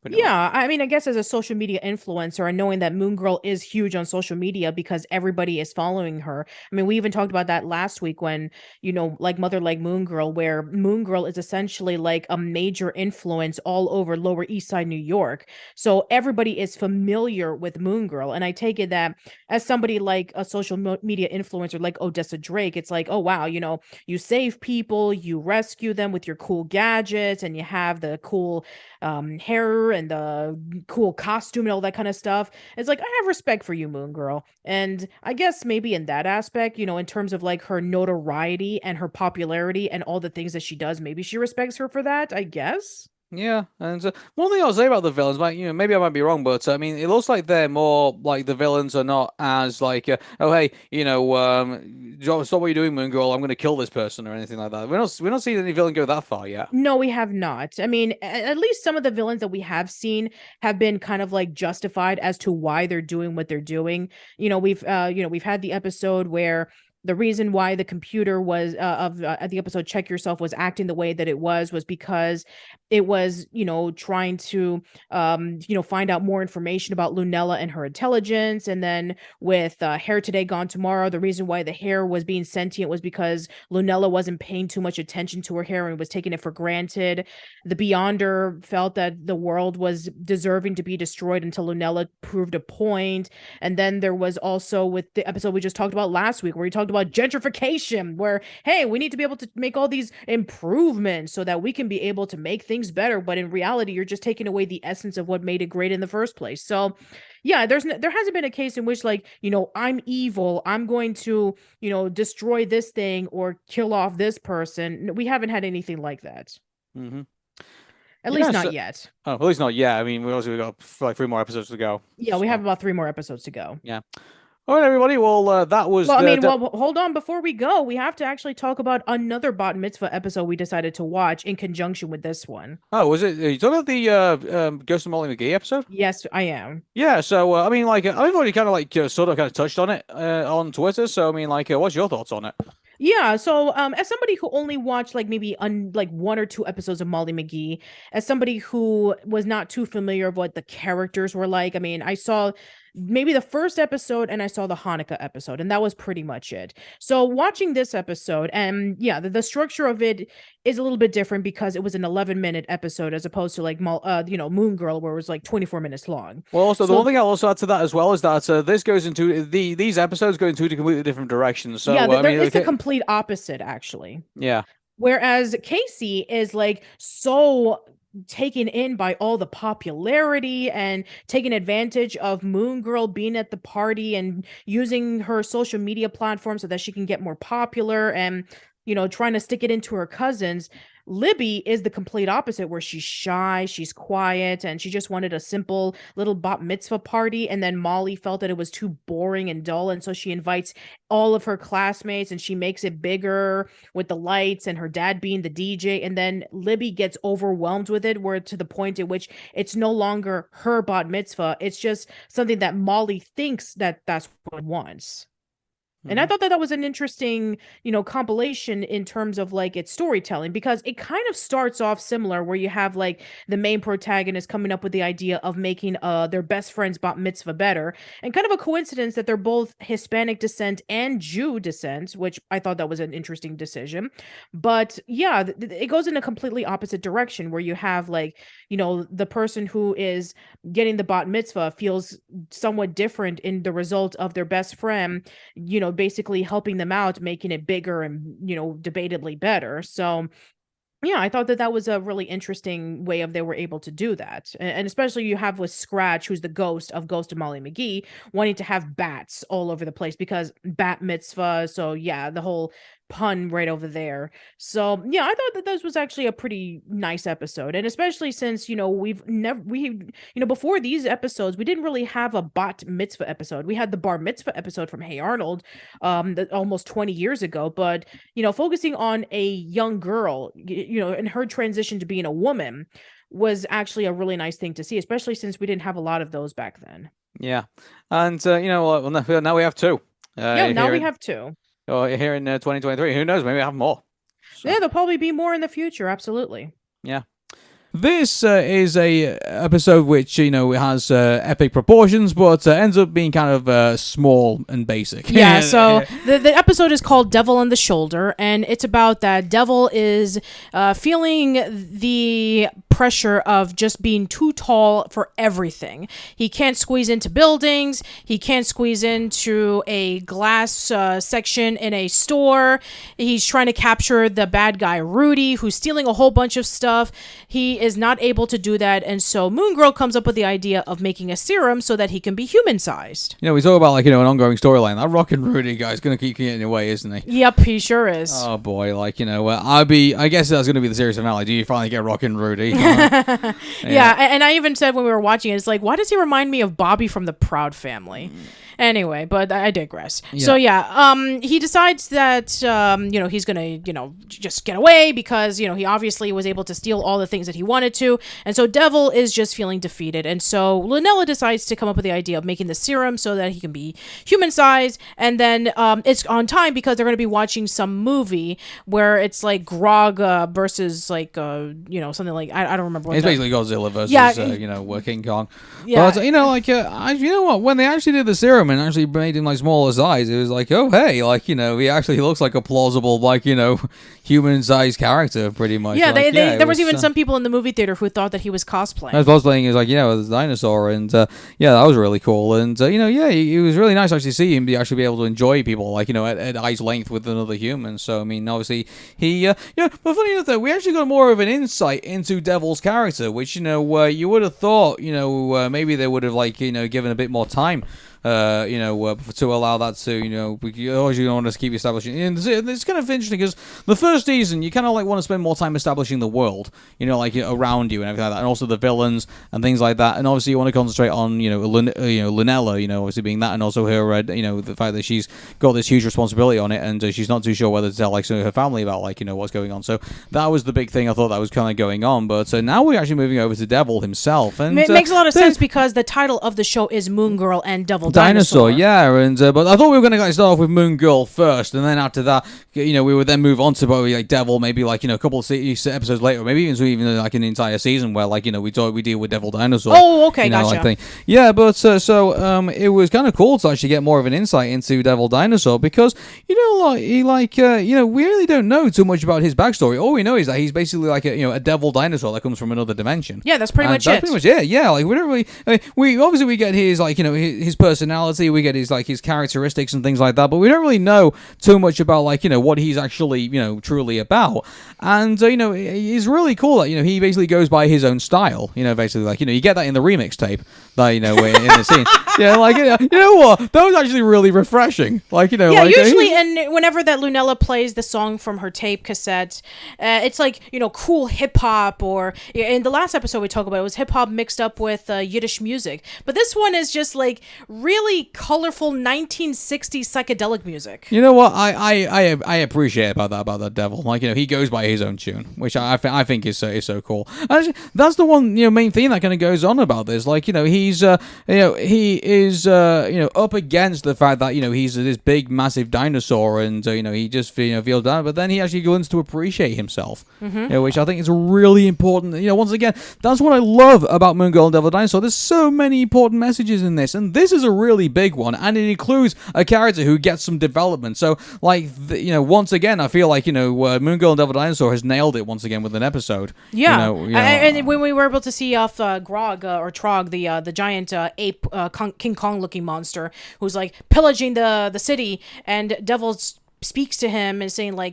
Pretty much. Yeah, I mean, I guess as a social media influencer and knowing that Moon Girl is huge on social media because everybody is following her. I mean, we even talked about that last week when, like Mother Like Moon Girl, where Moon Girl is essentially like a major influence all over Lower East Side New York. So everybody is familiar with Moon Girl. And I take it that as somebody like a social media influencer like Odessa Drake, it's like, oh, wow, you save people, you rescue them with your cool gadgets, and you have the cool hair and the cool costume and all that kind of stuff. It's like I have respect for you, Moon Girl. And I guess maybe in that aspect, in terms of like her notoriety and her popularity and all the things that she does, maybe she respects her for that, I guess. Yeah, and one thing I'll say about the villains, like maybe I might be wrong, but I mean, it looks like they're more like the villains are not as like, oh hey, stop what you're doing, Moon Girl. I'm going to kill this person or anything like that. We're not seeing any villain go that far yet. No, we have not. I mean, at least some of the villains that we have seen have been kind of like justified as to why they're doing what they're doing. We've had the episode where the reason why the computer was at the episode Check Yourself was acting the way that it was because it was trying to find out more information about Lunella and her intelligence. And then with Hair Today Gone Tomorrow, the reason why the hair was being sentient was because Lunella wasn't paying too much attention to her hair and was taking it for granted. The Beyonder felt that the world was deserving to be destroyed until Lunella proved a point. And then there was also with the episode we just talked about last week where we talked about gentrification, where hey, we need to be able to make all these improvements so that we can be able to make things better, but in reality you're just taking away the essence of what made it great in the first place. So yeah, there hasn't been a case in which like I'm evil, I'm going to destroy this thing or kill off this person. We haven't had anything like that. Mm-hmm. At least not yet. Oh, at least not yet. I mean, we got like 3 more episodes to go. Yeah, we have about 3 more episodes to go. Yeah. All right, everybody. Well, that was. Well, hold on. Before we go, we have to actually talk about another Bat Mitzvah episode we decided to watch in conjunction with this one. Oh, was it? Are you talking about the Ghost of Molly McGee episode? Yes, I am. Yeah. So, I mean, like, I've already kind of like sort of touched on it on Twitter. So, I mean, like, what's your thoughts on it? Yeah, so as somebody who only watched like maybe like one or two episodes of Molly McGee, as somebody who was not too familiar with what the characters were like, I mean, I saw maybe the first episode and I saw the Hanukkah episode, and that was pretty much it. So watching this episode, and yeah, the structure of it is a little bit different because it was an 11-minute episode as opposed to like Moon Girl, where it was like 24 minutes long. Well, also the So one thing I'll also add to that as well is that this goes into these episodes go in two completely different directions. So yeah, I mean, it's the complete opposite actually. yeah. Whereas Casey is like so taken in by all the popularity and taking advantage of Moon Girl being at the party and using her social media platform so that she can get more popular and, trying to stick it into her cousins. Libby is the complete opposite, where she's shy, she's quiet, and she just wanted a simple little bat mitzvah party. And then Molly felt that it was too boring and dull. And so she invites all of her classmates and she makes it bigger with the lights and her dad being the DJ. And then Libby gets overwhelmed with it, where to the point at which it's no longer her bat mitzvah. It's just something that Molly thinks that's what it wants. And I thought that was an interesting, compilation in terms of like its storytelling, because it kind of starts off similar, where you have like the main protagonist coming up with the idea of making their best friend's bat mitzvah better, and kind of a coincidence that they're both Hispanic descent and Jew descent, which I thought that was an interesting decision. But yeah, it goes in a completely opposite direction, where you have like, the person who is getting the bat mitzvah feels somewhat different in the result of their best friend, basically helping them out, making it bigger and, debatably better. So yeah, I thought that was a really interesting way of they were able to do that. And especially you have with Scratch, who's the ghost of Molly McGee, wanting to have bats all over the place because bat mitzvah. So yeah, the whole pun right over there. So yeah, I thought that this was actually a pretty nice episode. And especially since, before these episodes, we didn't really have a bat mitzvah episode. We had the bar mitzvah episode from Hey Arnold, almost 20 years ago. But, focusing on a young girl, and her transition to being a woman was actually a really nice thing to see, especially since we didn't have a lot of those back then. Yeah. And, well, now we have two. Now we have two. Or here in 2023. Who knows? Maybe I have more. So. Yeah, there'll probably be more in the future. Absolutely. Yeah. This is a episode which, has epic proportions, but ends up being kind of small and basic. Yeah, so the episode is called Devil on the Shoulder, and it's about that Devil is feeling the pressure of just being too tall for everything. He can't squeeze into buildings. He can't squeeze into a glass section in a store. He's trying to capture the bad guy, Rudy, who's stealing a whole bunch of stuff. He is not able to do that, and so Moon Girl comes up with the idea of making a serum so that he can be human-sized. We talk about an ongoing storyline. That Rockin' Rudy guy's gonna keep getting away, isn't he? Yep, he sure is. Oh boy, I guess that's gonna be the series finale. Do you finally get Rockin' Rudy? Yeah, and I even said when we were watching it, it's like, why does he remind me of Bobby from the Proud Family? Anyway, but I digress. Yeah. So yeah, he decides that he's gonna just get away because he obviously was able to steal all the things that he wanted to, and so Devil is just feeling defeated, and so Lunella decides to come up with the idea of making the serum so that he can be human sized, and then it's on time because they're gonna be watching some movie where it's like Grog versus like something like I don't remember. It's basically Godzilla versus King Kong. Yeah, but what, when they actually did the serum and actually made him smaller size, it was like, oh hey, he actually looks like a plausible human-sized character pretty much. Yeah, there was even some people in the movie theater who thought that he was cosplaying. I was cosplaying is with Dinosaur, and that was really cool, and it was really nice to actually see him be able to enjoy people at eyes length with another human. So I mean, obviously he but funny enough though, we actually got more of an insight into Devil's character, which you would have thought maybe they would have given a bit more time to allow that to, you always want to keep establishing. And it's kind of interesting because the first season, you kind of want to spend more time establishing the world, around you and everything like that, and also the villains and things like that. And obviously, you want to concentrate on, Lunella, obviously being that, and also her, the fact that she's got this huge responsibility on it, and she's not too sure whether to tell, her family about, what's going on. So that was the big thing I thought that was kind of going on. But now we're actually moving over to Devil himself. And it makes a lot of sense because the title of the show is Moon Girl and Devil Dinosaur. Yeah, and but I thought we were going to start off with Moon Girl first, and then after that, we would then move on to probably like Devil, maybe like a couple of episodes later, maybe even like an entire season where like we deal with Devil Dinosaur. Oh, okay, gotcha. Thing. Yeah, but it was kind of cool to actually get more of an insight into Devil Dinosaur because we really don't know too much about his backstory. All we know is that he's basically like a devil dinosaur that comes from another dimension. Yeah, that's pretty much it. That's pretty much it. Yeah, like we don't really. We get his his personality, we get his characteristics and things like that, but we don't really know too much about what he's actually truly about. And it's really cool that he basically goes by his own style. Basically you get that in the remix tape that in the scene. Yeah, what? That was actually really refreshing. Yeah, usually, and whenever that Lunella plays the song from her tape cassette, it's cool hip hop, or in the last episode we talked about it was hip hop mixed up with Yiddish music. But this one is just really colorful 1960s psychedelic music. You know what? I appreciate about that Devil. He goes by his own tune, which I think is so cool. Actually, that's the one main theme that kind of goes on about this. He is up against the fact that he's this big massive dinosaur, and he just feels bad, but then he actually learns to appreciate himself, which I think is really important. Once again, that's what I love about Moon Girl and Devil Dinosaur. There's so many important messages in this, and this is a really big one, and it includes a character who gets some development. So once again, I feel like Moon Girl and Devil Dinosaur has nailed it once again with an episode. Yeah, and when we were able to see off Grog or Trog, the giant ape King Kong looking monster who's pillaging the city, and Devil's speaks to him and saying why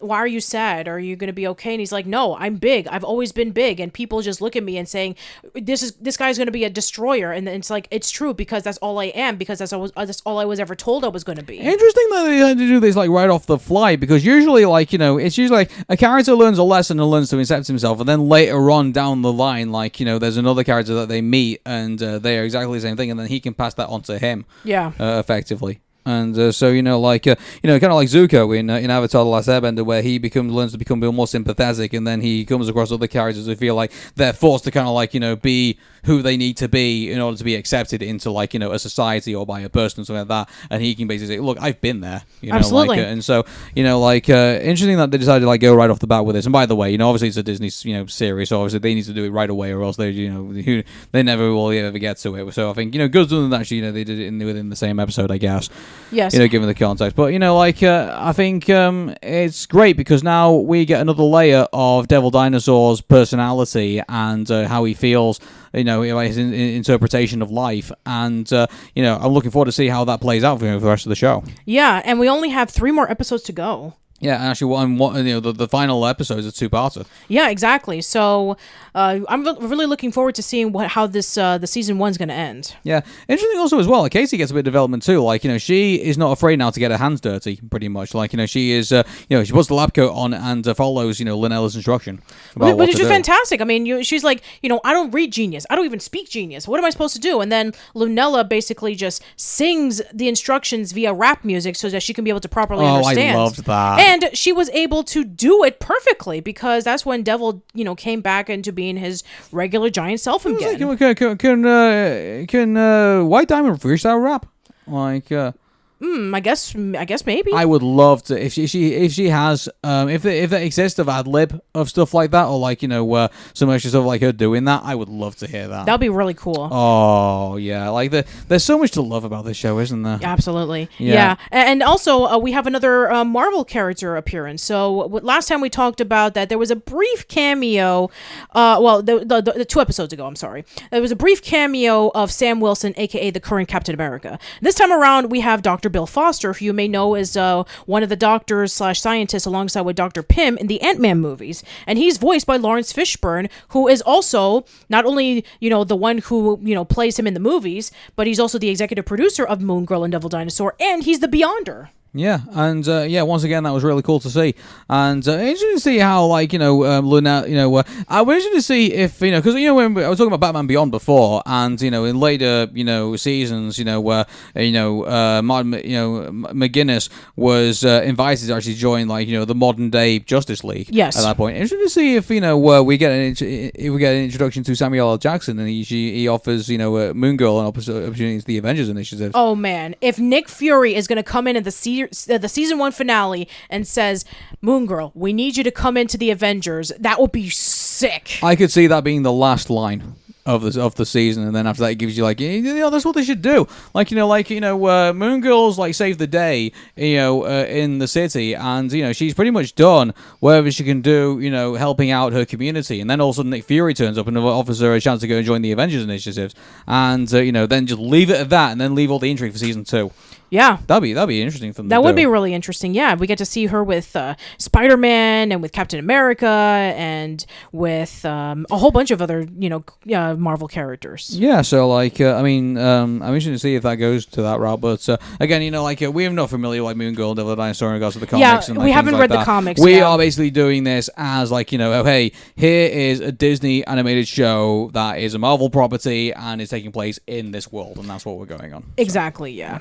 are you sad? Are you gonna be okay? And he's like, no, I'm big. I've always been big, and people just look at me and saying this guy's gonna be a destroyer, and it's it's true because that's all I am, because that's all I was ever told I was gonna be. Interesting that they had to do this right off the fly, because usually it's usually a character learns a lesson and learns to accept himself, and then later on down the line there's another character that they meet and they are exactly the same thing, and then he can pass that on to him. Yeah, effectively. And kind of like Zuko in Avatar: The Last Airbender, where he learns to become more sympathetic, and then he comes across other characters who feel like they're forced to kind of be who they need to be in order to be accepted into a society or by a person or something like that. And he can basically say, look, I've been there. Absolutely. And so interesting that they decided to go right off the bat with this. And by the way, obviously it's a Disney series, so obviously they need to do it right away, or else they they never will ever get to it. So I think good than that actually they did it within the same episode, I guess. Yes. Given the context. But, I think it's great because now we get another layer of Devil Dinosaur's personality and how he feels, his interpretation of life. And, I'm looking forward to see how that plays out for the rest of the show. Yeah, and we only have 3 more episodes to go. Yeah, and actually, the final episode is a 2-parter. Yeah, exactly. So I'm really looking forward to seeing how this the season 1's going to end. Yeah, interesting also as well. Casey gets a bit of development too. She is not afraid now to get her hands dirty. Pretty much, she is. She puts the lab coat on and follows Linella's instruction. Which is fantastic. I mean, she's like, I don't read genius. I don't even speak genius. What am I supposed to do? And then Lunella basically just sings the instructions via rap music so that she can be able to properly understand. I loved that. And she was able to do it perfectly because that's when Devil, came back into being his regular giant self again. Can White Diamond freestyle rap? I guess maybe. I would love to if she has if that exists of ad lib of stuff like that, or some extra stuff like her doing that. I would love to hear that. That'd be really cool. Oh yeah, there's so much to love about this show, isn't there? Absolutely. Yeah. And also we have another Marvel character appearance. So last time we talked about that there was a brief cameo. The 2 episodes ago. I'm sorry. There was a brief cameo of Sam Wilson, aka the current Captain America. This time around we have Dr. Bill Foster, who you may know is one of the doctors/scientists alongside with Dr. Pym in the Ant-Man movies. And he's voiced by Lawrence Fishburne, who is also not only, the one who, plays him in the movies, but he's also the executive producer of Moon Girl and Devil Dinosaur, and he's the Beyonder. Yeah, and once again, that was really cool to see, and interesting to see how, like, Luna, I was interested to see if, because when I was talking about Batman Beyond before, and in later seasons, where Martin, McGuinness was invited to actually join, like, the modern day Justice League. Yes. At that point, interesting to see if we get an introduction to Samuel L. Jackson, and he offers Moon Girl an opportunity to the Avengers initiative. Oh man, if Nick Fury is going to come in at the season 1 finale and says, Moon Girl, we need you to come into the Avengers, that would be sick. I could see that being the last line of the season, and then after that it gives you, like, that's what they should do. Like, Moon Girl's, like, saved the day, in the city, and she's pretty much done whatever she can do, helping out her community, and then all of a sudden Nick Fury turns up and offers her a chance to go and join the Avengers initiatives, and then just leave it at that, and then leave all the intrigue for season 2. Yeah, that'd be interesting for them. That would be really interesting. Yeah, we get to see her with Spider-Man and with Captain America and with a whole bunch of other Marvel characters. Yeah, so like I'm interested to see if that goes to that route. But again, we're not familiar with, like, Moon Girl and Devil Dinosaur in regards to the comics. Yeah, and, like, we haven't read the comics. We are basically doing this as, like, oh, hey, here is a Disney animated show that is a Marvel property and is taking place in this world, and that's what we're going on. Exactly. Yeah.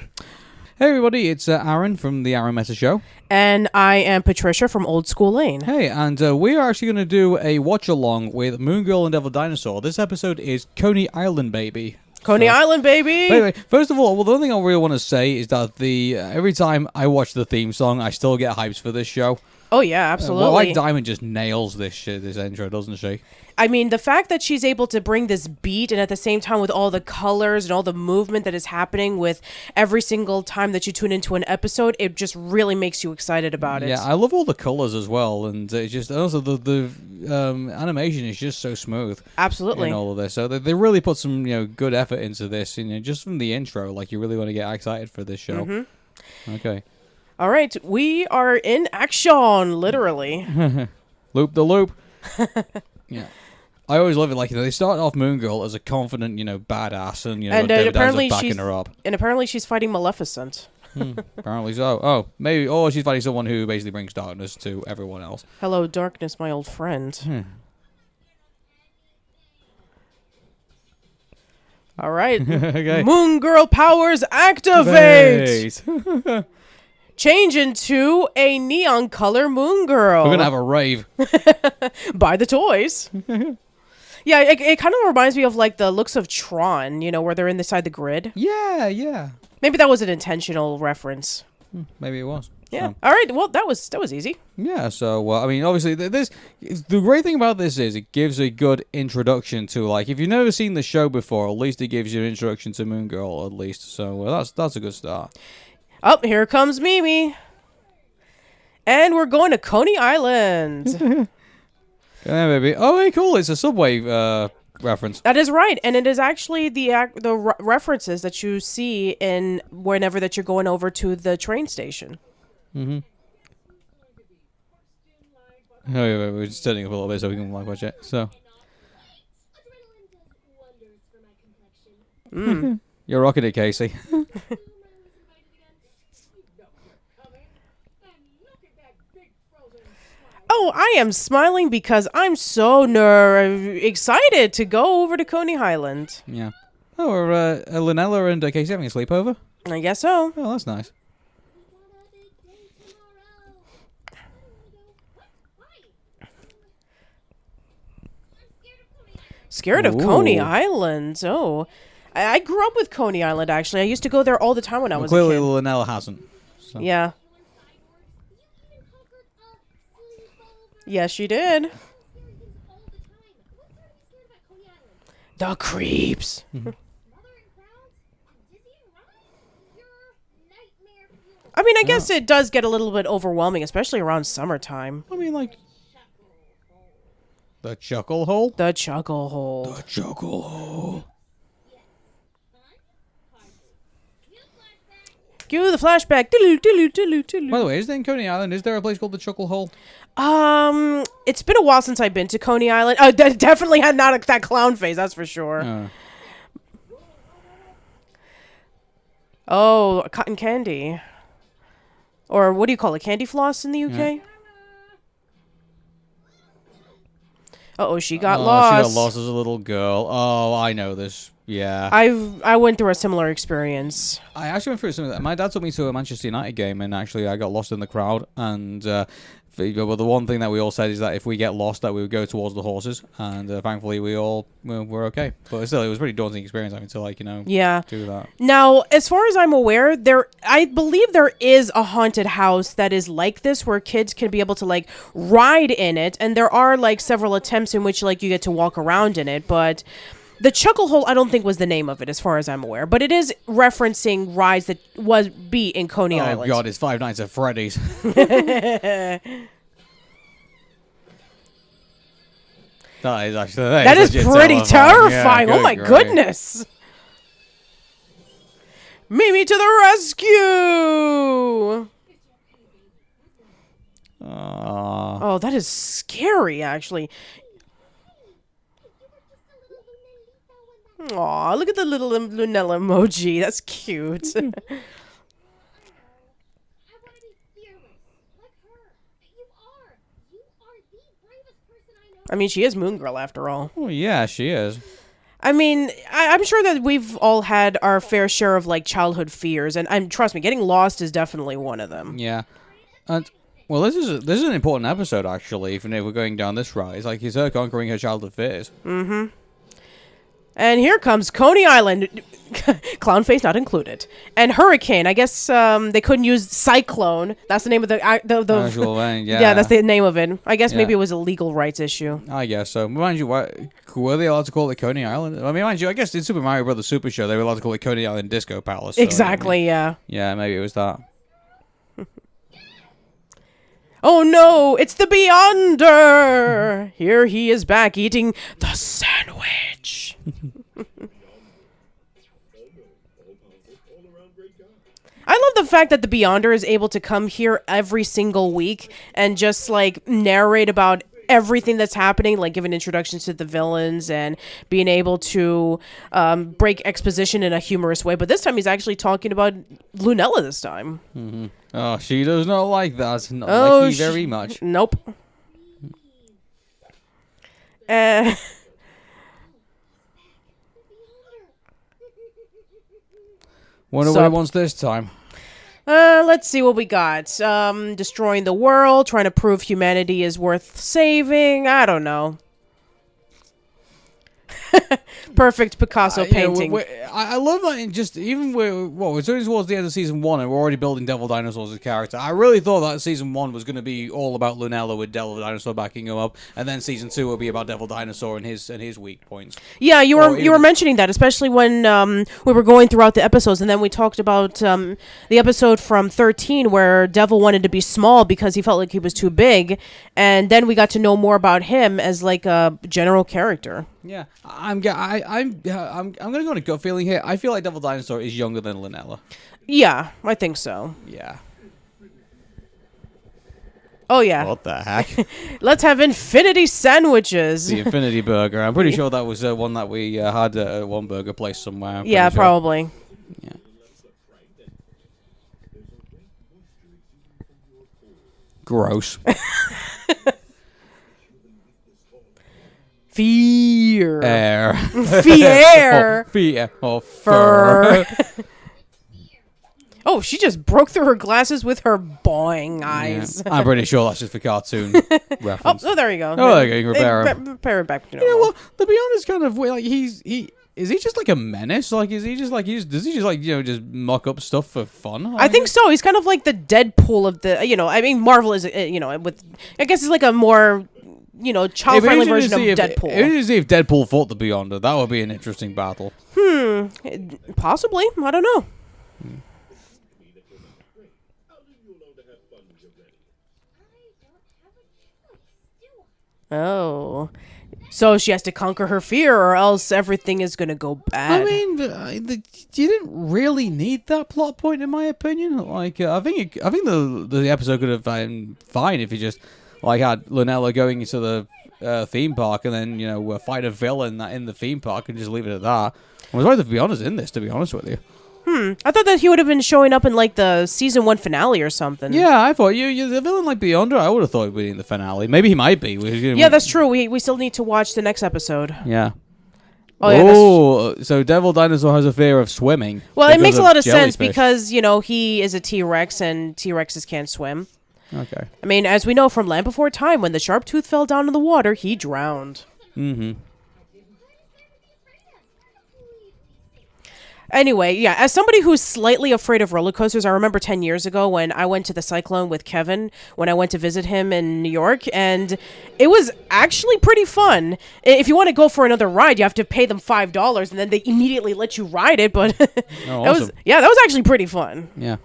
Hey everybody, it's Aaron from the Aaron Meta Show. And I am Patricia from Old School Lane. Hey, and we are actually going to do a watch-along with Moon Girl and Devil Dinosaur. This episode is Coney Island, baby. Coney Island, baby! Anyway, first of all, the only thing I really want to say is that every time I watch the theme song, I still get hyped for this show. Oh, yeah, absolutely. White Diamond just nails this intro, doesn't she? I mean, the fact that she's able to bring this beat, and at the same time with all the colors and all the movement that is happening with every single time that you tune into an episode, it just really makes you excited about it. Yeah, I love all the colors as well, and it's just also the animation is just so smooth. Absolutely. In all of this, so they really put some good effort into this. Just from the intro, like, you really want to get excited for this show. Mm-hmm. Okay. All right, we are in action, literally. Loop the loop. Yeah. I always love it. Like, they start off Moon Girl as a confident, badass, and David apparently backing her up. And apparently she's fighting Maleficent. Apparently so. Oh, maybe. Or she's fighting someone who basically brings darkness to everyone else. Hello, darkness, my old friend. All right. Okay. Moon Girl powers activate. Change into a neon color Moon Girl. We're gonna have a rave. Buy the toys. Yeah, it kind of reminds me of, like, the looks of Tron, where they're inside the grid. Yeah, yeah. Maybe that was an intentional reference. Maybe it was. Yeah. All right. Well, that was easy. Yeah. So, obviously, the great thing about this is it gives a good introduction to, like, if you've never seen the show before, at least it gives you an introduction to Moon Girl, at least. So that's a good start. Oh, here comes Mimi. And we're going to Coney Island. Yeah, baby. Oh, hey, cool. It's a Subway reference. That is right. And it is actually the references that you see in whenever that you're going over to the train station. Mm-hmm. Oh, yeah, we're just turning up a little bit so we can, like, watch it. So. You're rocking it, Casey. Oh, I am smiling because I'm so excited to go over to Coney Island. Yeah. Oh, are Lynella and Casey having a sleepover? I guess so. Oh, that's nice. Scared of Coney Island. Oh, I grew up with Coney Island, actually. I used to go there all the time when I was a kid. Clearly, Lynella hasn't. So. Yeah. Yes, she did. The creeps. I mean, I guess it does get a little bit overwhelming, especially around summertime. I mean, like... The Chuckle Hole? The Chuckle Hole. The Chuckle Hole. Cue the flashback. By the way, is there in Coney Island, is there a place called the Chuckle Hole? It's been a while since I've been to Coney Island. Definitely had not that clown face, that's for sure. Oh, cotton candy. Or what do you call it? Candy floss in the UK? Yeah. Uh-oh, she got She lost. got lost as a little girl. Oh, I know this. Yeah. I went through a similar experience. I actually went through something that my dad took me to a Manchester United game, and actually I got lost in the crowd. And well, the one thing that we all said is that if we get lost, that we would go towards the horses. And thankfully, we all were okay. But still, it was a pretty daunting experience having to Yeah. do that. Now, as far as I'm aware, I believe there is a haunted house that is like this, where kids can be able to ride in it, and there are several attempts in which you get to walk around in it, but. The Chuckle Hole, I don't think was the name of it, as far as I'm aware, but it is referencing rides that be in Coney Island. Oh God, it's Five Nights at Freddy's. That is actually that is pretty terrifying. Oh my goodness! Mimi to the rescue! Oh, that is scary, actually. Aw, look at the little Lunella emoji. That's cute. I mean, she is Moon Girl after all. Oh, yeah, she is. I mean, I'm sure that we've all had our fair share of childhood fears, and trust me, getting lost is definitely one of them. Yeah, and well, this is an important episode actually. Even if we're going down this route, it's it's her conquering her childhood fears. Mm-hmm. And here comes Coney Island, clown face not included, and hurricane. I guess they couldn't use cyclone. That's the name of the actual thing. Yeah, yeah, that's the name of it. I guess maybe it was a legal rights issue. I guess so. Mind you, were they allowed to call it Coney Island? I mean, mind you, I guess in Super Mario Brothers Super Show they were allowed to call it Coney Island Disco Palace. So, exactly. Yeah. Yeah, maybe it was that. Oh no! It's the Beyonder. Here he is back eating the sandwich. I love the fact that the Beyonder is able to come here every single week and just narrate about everything that's happening, giving introductions to the villains and being able to break exposition in a humorous way. But this time he's actually talking about Lunella this time. Mm-hmm. Oh, she does not like that. Not like you very much. Nope. Wonder what he wants this time. Let's see what we got. Destroying the world, trying to prove humanity is worth saving. I don't know. Perfect Picasso painting. I love that. We're turning towards the end of season 1, and we're already building Devil Dinosaur as a character. I really thought that season 1 was going to be all about Lunella with Devil Dinosaur backing him up, and then season 2 will be about Devil Dinosaur and his weak points. Yeah, you were mentioning that, especially when we were going throughout the episodes, and then we talked about the episode from 13 where Devil wanted to be small because he felt like he was too big, and then we got to know more about him as a general character. Yeah, I'm gonna go on a gut feeling here. I feel like Devil Dinosaur is younger than Lunella. Yeah, I think so. Yeah. Oh yeah. What the heck? Let's have infinity sandwiches. The Infinity Burger. I'm pretty sure that was one that we had at one burger place somewhere. Yeah, sure. probably. Yeah. Gross. Fear. Air. Fear. Fear. Or fur. Oh, she just broke through her glasses with her boing eyes. Yeah. I'm pretty sure that's just for cartoon reference. Oh, there you go. Oh, there you go. Repair him. Repair it back. You know what? To be honest, kind of weird. Is he just like a menace? Is he just does he just just muck up stuff for fun? I think so. He's kind of like the Deadpool of the, I mean, Marvel is, with, I guess it's like a more, child-friendly version of Deadpool. It would see if Deadpool fought the Beyonder. That would be an interesting battle. Possibly. I don't know. Oh. So she has to conquer her fear, or else everything is going to go bad. I mean, you didn't really need that plot point, in my opinion. I think the episode could have been fine if you just had Lunella going into the theme park and then fight a villain in the theme park and just leave it at that. I was right, to be honest, in this. To be honest with you. I thought that he would have been showing up in like the season 1 finale or something. Yeah, I thought you the villain like Beyonder. I would have thought he'd be in the finale. Maybe he might be. Yeah, that's true. We still need to watch the next episode. Yeah. Oh, yeah, so Devil Dinosaur has a fear of swimming. Well, it makes a lot of sense jellyfish. because, he is a T-Rex and T-Rexes can't swim. Okay. I mean, as we know from Land Before Time, when the sharp tooth fell down in the water, he drowned. Mm-hmm. Anyway, yeah, as somebody who's slightly afraid of roller coasters, I remember 10 years ago when I went to the Cyclone with Kevin, when I went to visit him in New York, and it was actually pretty fun. If you want to go for another ride, you have to pay them $5, and then they immediately let you ride it, but Awesome. that was actually pretty fun. Yeah.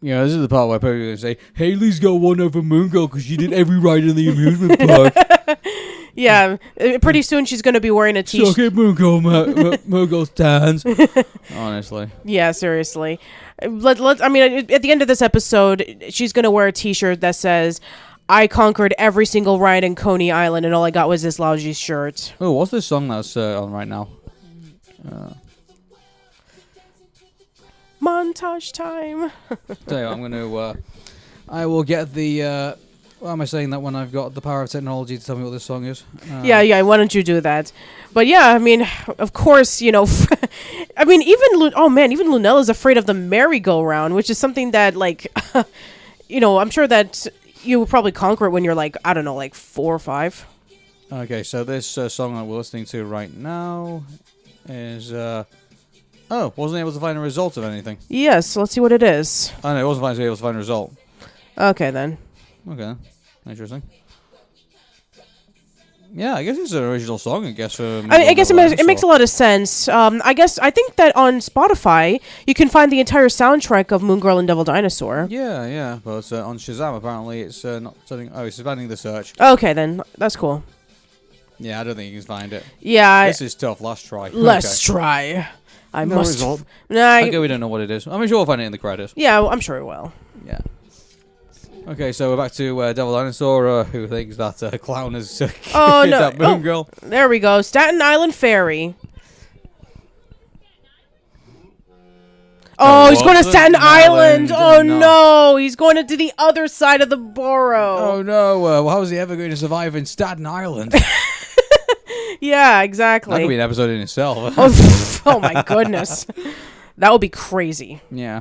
Yeah, this is the part where people are going to say, Haley's got one over Moon Girl because she did every ride in the amusement park. Yeah, pretty soon she's going to be wearing a t-shirt. Suck it, Moon Girl, Moon Girl's tans. Honestly. Yeah, seriously. I mean, at the end of this episode, she's going to wear a t-shirt that says, I conquered every single ride in Coney Island and all I got was this lousy shirt. Oh, what's this song that's on right now? Montage time. Tell you what, I'm going to... I will get the... why am I saying that when I've got the power of technology to tell me what this song is? Yeah, why don't you do that? But yeah, I mean, of course, I mean, even Lunella's afraid of the merry-go-round, which is something that, like, I'm sure that you would probably conquer it when you're, like, I don't know, like 4 or 5. Okay, so this song that we're listening to right now is... wasn't able to find a result of anything. Yes, let's see what it is. Oh, no, it wasn't able to find a result. Okay, then. Okay, interesting. Yeah, I guess it's an original song, I guess. I guess it makes a lot of sense. I think that on Spotify, you can find the entire soundtrack of Moon Girl and Devil Dinosaur. Yeah, but on Shazam, apparently, it's not setting... Oh, it's suspending the search. Okay, then. That's cool. Yeah, I don't think you can find it. Yeah. This is tough. Let's try. Let's try. I No must... result. Nah, Okay, we don't know what it is. I'm sure we'll find it in the credits. yeah, I'm sure it will. Yeah. Okay, so we're back to Devil Dinosaur, who thinks that Clown has Oh, no. that Moon Girl. There we go. Staten Island Ferry. Oh, he's going to Staten Island. Oh, no. He's going to the other side of the borough. Oh, no. How is he ever going to survive in Staten Island? Yeah, exactly. That could be an episode in itself. Oh, my goodness. That would be crazy. Yeah.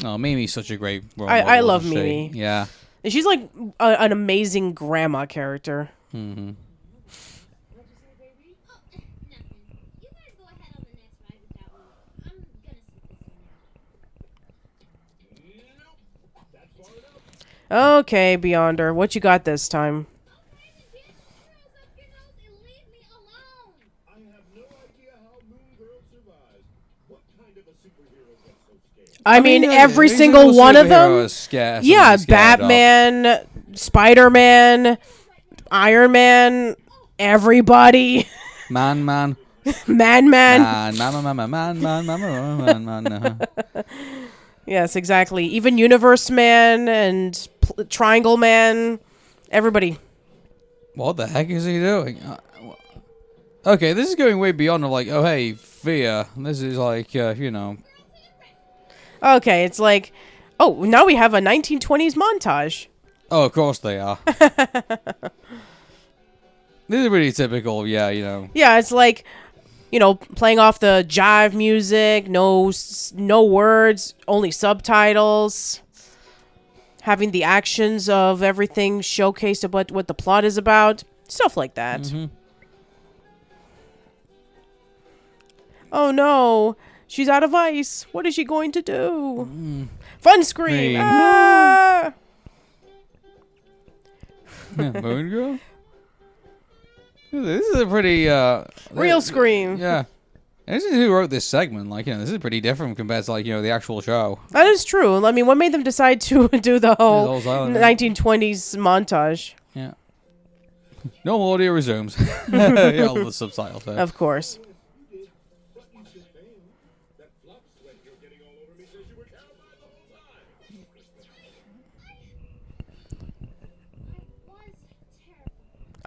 Oh, Mimi's such a great role I model, love isn't she? Mimi. Yeah. And she's like an amazing grandma character. Mm-hmm. Okay, Beyonder, what you got this time? I mean, every single one of them. Yeah, Batman, Spider-Man, Iron Man, everybody. Man. Yes, exactly. Even Universe Man and Triangle Man, everybody. What the heck is he doing? Okay, this is going way beyond of like, oh hey, fear. This is like, Okay, it's like, oh, now we have a 1920s montage. Oh, of course they are. This is pretty typical, yeah. Yeah, it's like, playing off the jive music, no words, only subtitles, having the actions of everything showcased of what the plot is about, stuff like that. Mm-hmm. Oh no, she's out of ice. What is she going to do? Fun scream! Ah! Moon Girl? This is a pretty... Real scream. Yeah. And this is who wrote this segment. Like, this is pretty different compared to, like, the actual show. That is true. I mean, what made them decide to do the whole silent, 1920s montage? Yeah. Normal audio resumes. Yeah, all the subtitles there. Of course.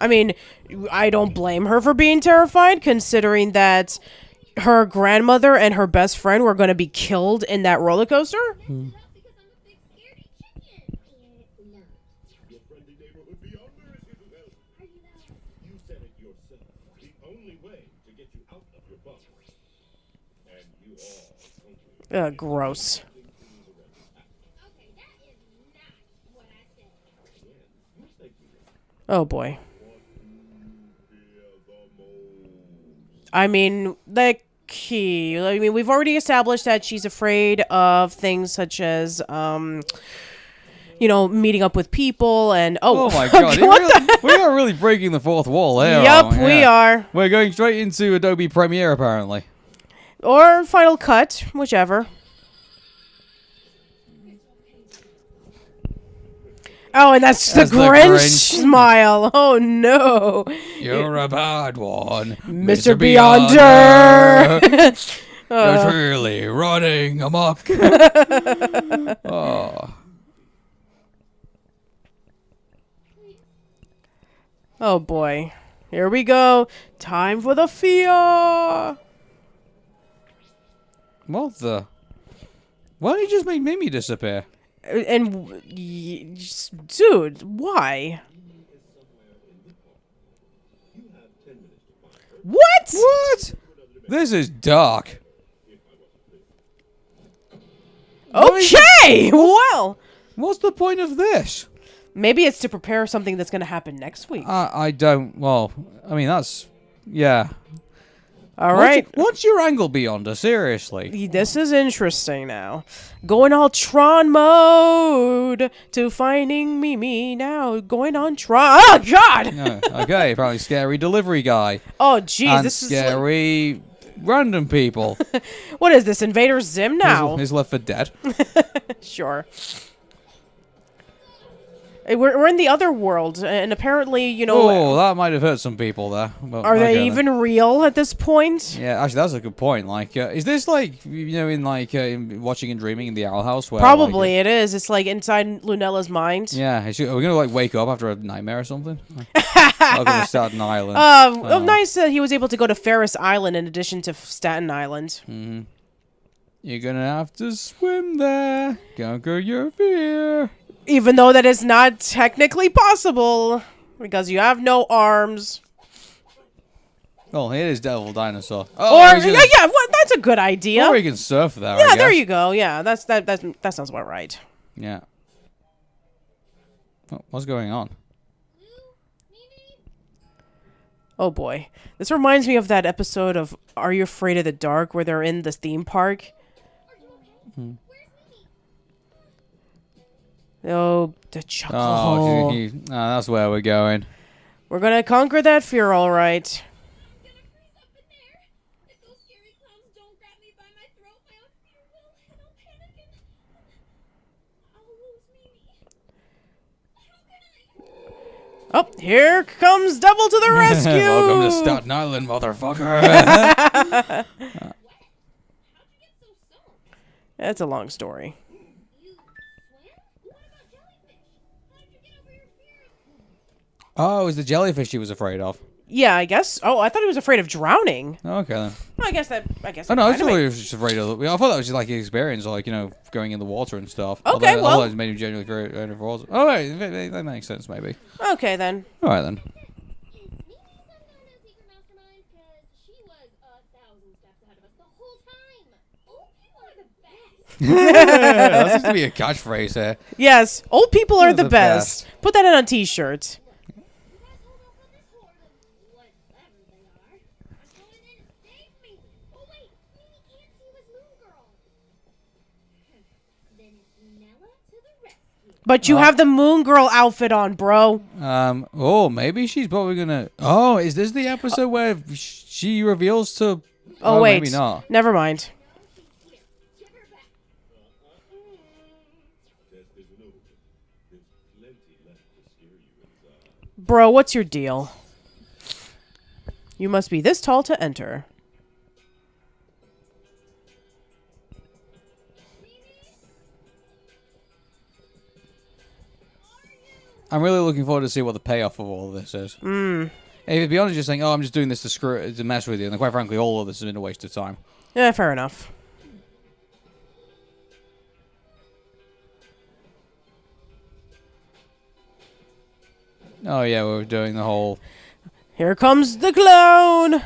I mean, I don't blame her for being terrified, considering that her grandmother and her best friend were going to be killed in that roller coaster. Gross. Oh boy. I mean, the key. I mean, we've already established that she's afraid of things such as, meeting up with people and Oh my god, we are really breaking the fourth wall here. Yep, we are. We're going straight into Adobe Premiere, apparently. Or Final Cut, whichever. Oh, and that's the Grinch smile. Oh, no. You're a bad one. Mr. Beyonder. You're really running amok. Oh. Oh, boy. Here we go. Time for the fear. What the? Why did he just make Mimi disappear? And, dude, why? What? What? This is dark. Okay, well. What's the point of this? Maybe it's to prepare something that's going to happen next week. I don't, well, I mean, that's, yeah. All right. What's your angle, Beyonder? Seriously. This is interesting now. Going all Tron mode to finding Mimi now. Going on Tron. Oh, God! No, okay, apparently scary delivery guy. Oh, jeez. And This is scary random people. What is this, Invader Zim now? He's Left for Dead. Sure. We're in the other world, and apparently, Oh, that might have hurt some people there. But are they then. even real at this point? Yeah, actually, that's a good point. Like, is this like, in Watching and Dreaming in the Owl House? Where, Probably it is. It's like inside Lunella's mind. Yeah, are we gonna like wake up after a nightmare or something? Welcome to Staten Island. Nice that he was able to go to Ferris Island in addition to Staten Island. Mm-hmm. You're gonna have to swim there. Conquer your fear. Even though that is not technically possible, because you have no arms. Oh, it is Devil Dinosaur. Well, that's a good idea. Or he can surf there. Yeah, there you go. Yeah, that sounds about right. Yeah. What's going on? Oh boy, this reminds me of that episode of Are You Afraid of the Dark, where they're in the theme park. Hmm. Oh, the chuckle hole. That's where we're going. We're gonna conquer that fear, all right. Oh, here comes Devil to the rescue! Welcome to Staten Island, motherfucker. That's a long story. Oh, it was the jellyfish he was afraid of. Yeah, I guess. Oh, I thought he was afraid of drowning. Okay then. I guess. I know. I thought he was just afraid of. I thought that was just like his experience, like going in the water and stuff. Okay, although it made him genuinely afraid of water. Oh, right, that makes sense, maybe. Okay then. All right then. That seems to be a catchphrase here. Yes, old people are the best. Put that in a t-shirt. But you have the Moon Girl outfit on, bro. Maybe she's probably gonna. Oh, is this the episode where she reveals to? Oh wait, maybe not. Never mind. Bro, what's your deal? You must be this tall to enter. I'm really looking forward to see what the payoff of all of this is. If to be honest, just saying, "Oh, I'm just doing this to mess with you," and quite frankly, all of this has been a waste of time. Yeah, fair enough. Oh yeah, we're doing the whole. Here comes the clown.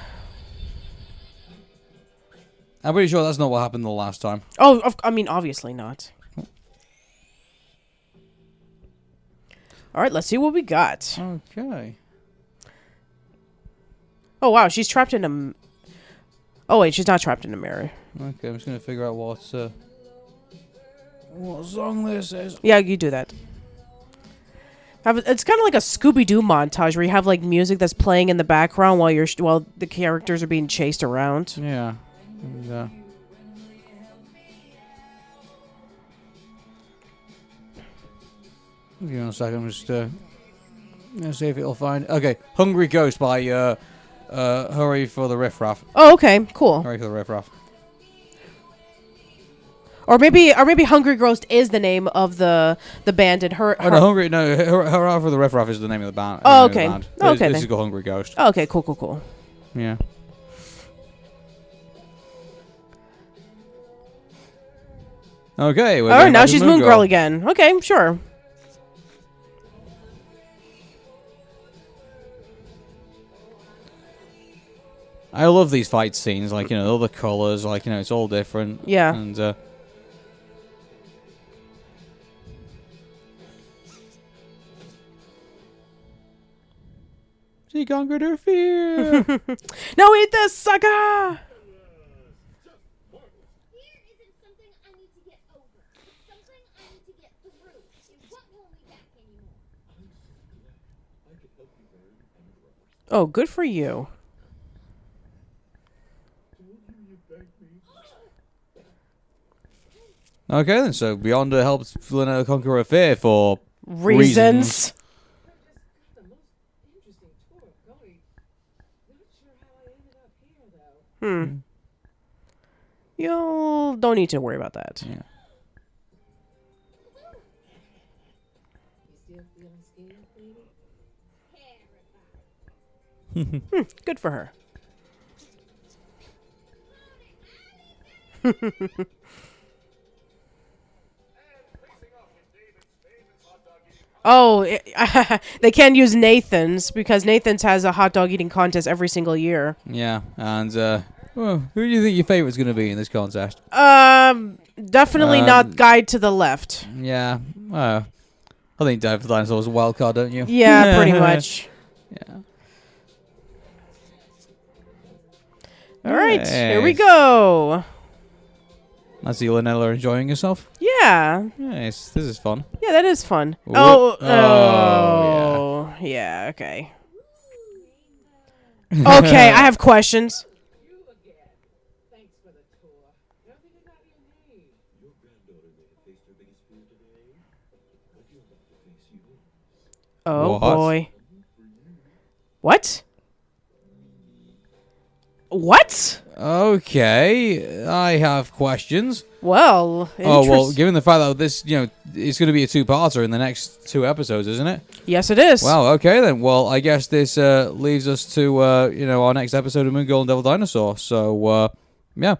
I'm pretty sure that's not what happened the last time. Oh, I mean, obviously not. All right, let's see what we got. Okay. Oh, wow, she's trapped in a... Oh, wait, she's not trapped in a mirror. Okay, I'm just going to figure out what song this is. Yeah, you do that. It's kind of like a Scooby-Doo montage where you have, like, music that's playing in the background while the characters are being chased around. Yeah. And, give me a second, I'm just gonna see if it'll find. Okay, "Hungry Ghost" by Hurry for the Riff Raff. Oh, okay, cool. Hurry for the Riff Raff. Or maybe Hungry Ghost is the name of the band and her. Oh no, Hurry for the Riff Raff is the name of the band. Oh, okay. Okay. This is called "Hungry Ghost." Oh, okay, cool. Yeah. Okay. All right, now she's Moon Girl again. Okay, sure. I love these fight scenes, like, you know, all the colors, like, you know, it's all different. Yeah. And she conquered her fear. Now eat this, sucker! Oh, good for you. Okay, then, so Beyonder helps Lynette conquer her fear for Reasons. You don't need to worry about that. Yeah. Good for her. Oh, they can't use Nathan's because Nathan's has a hot dog eating contest every single year. Yeah, and well, who do you think your favorite's going to be in this contest? Definitely not Guide to the Left. Yeah, I think Devil Dinosaur is a wild card, don't you? Yeah, pretty much. Yeah. All right, here we go. I see Lynella enjoying herself. Yeah. Nice. This is fun. Yeah, that is fun. Whoop. Oh, yeah, okay. Okay, I have questions. Oh, What? boy. What? What? Okay, I have questions. Well, Oh, well, given the fact that this, you know, it's going to be a two-parter in the next 2 episodes, isn't it? yes, it is. Well, okay then. Well, I guess this leaves us to, you know, our next episode of Moon Girl and Devil Dinosaur. So, yeah.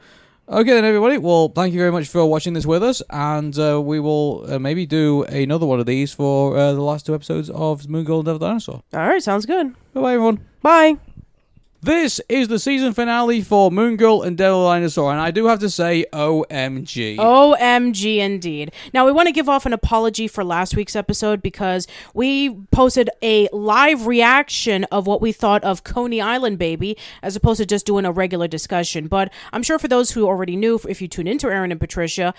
Okay then, everybody. Well, thank you very much for watching this with us, and we will maybe do another one of these for the last 2 episodes of Moon Girl and Devil Dinosaur. All right, sounds good. Bye-bye, everyone. Bye. This is the season finale for Moon Girl and Devil Dinosaur, and I do have to say, OMG. OMG indeed. Now, we want to give off an apology for last week's episode because we posted a live reaction of what we thought of Coney Island Baby as opposed to just doing a regular discussion. But I'm sure for those who already knew, if you tune into Arun and Patricia,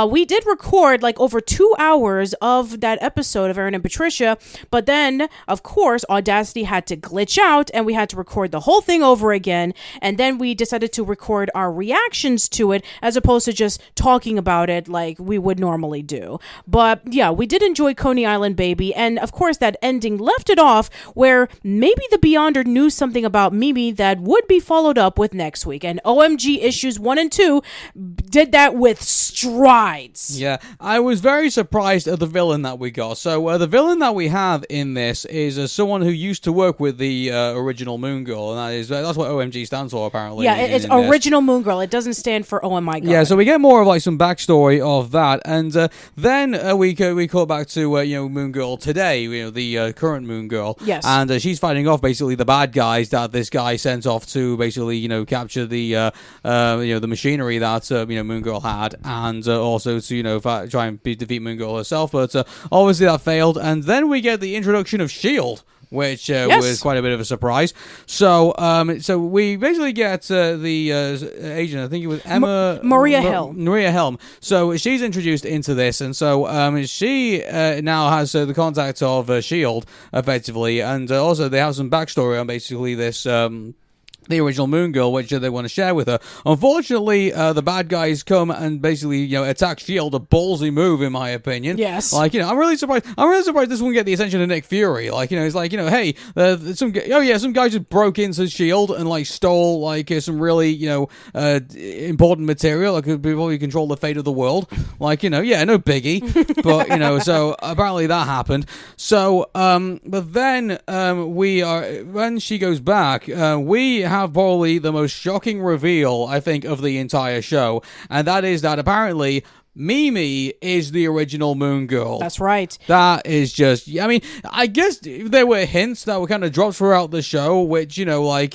we did record like over 2 hours of that episode of Arun and Patricia, but then, of course, Audacity had to glitch out and we had to record the whole thing thing over again, and then we decided to record our reactions to it as opposed to just talking about it like we would normally do. But yeah, we did enjoy Coney Island Baby, and of course that ending left it off where maybe the Beyonder knew something about Mimi that would be followed up with next week, and OMG Issues 1 and 2 did that with strides. Yeah, I was very surprised at the villain that we got. So the villain that we have in this is someone who used to work with the original Moon Girl, and that's what OMG stands for, apparently. Yeah, it's original Moon Girl. It doesn't stand for Oh My God. Yeah, so we get more of like some backstory of that, and then we call back to Moon Girl today, the current Moon Girl. Yes, and she's fighting off basically the bad guys that this guy sent off to basically capture the the machinery that Moon Girl had, and also to try and defeat Moon Girl herself, but obviously that failed. And then we get the introduction of S.H.I.E.L.D., which was quite a bit of a surprise. So we basically get the agent, I think it was Maria Helm. Maria Helm. So she's introduced into this, and so she now has the contact of S.H.I.E.L.D. effectively, and also they have some backstory on basically this. The original Moon Girl, which they want to share with her. Unfortunately, the bad guys come and basically, attack S.H.I.E.L.D., a ballsy move, in my opinion. Yes. I'm really surprised this won't get the attention of Nick Fury. It's like, hey, some guy just broke into S.H.I.E.L.D. and, stole, some really, important material that could probably control the fate of the world. No biggie. But, so apparently that happened. So, but then, when she goes back, we have probably the most shocking reveal, I think, of the entire show, and that is that apparently Mimi is the original Moon Girl. That's right. That is just... I guess there were hints that were kind of dropped throughout the show, which, I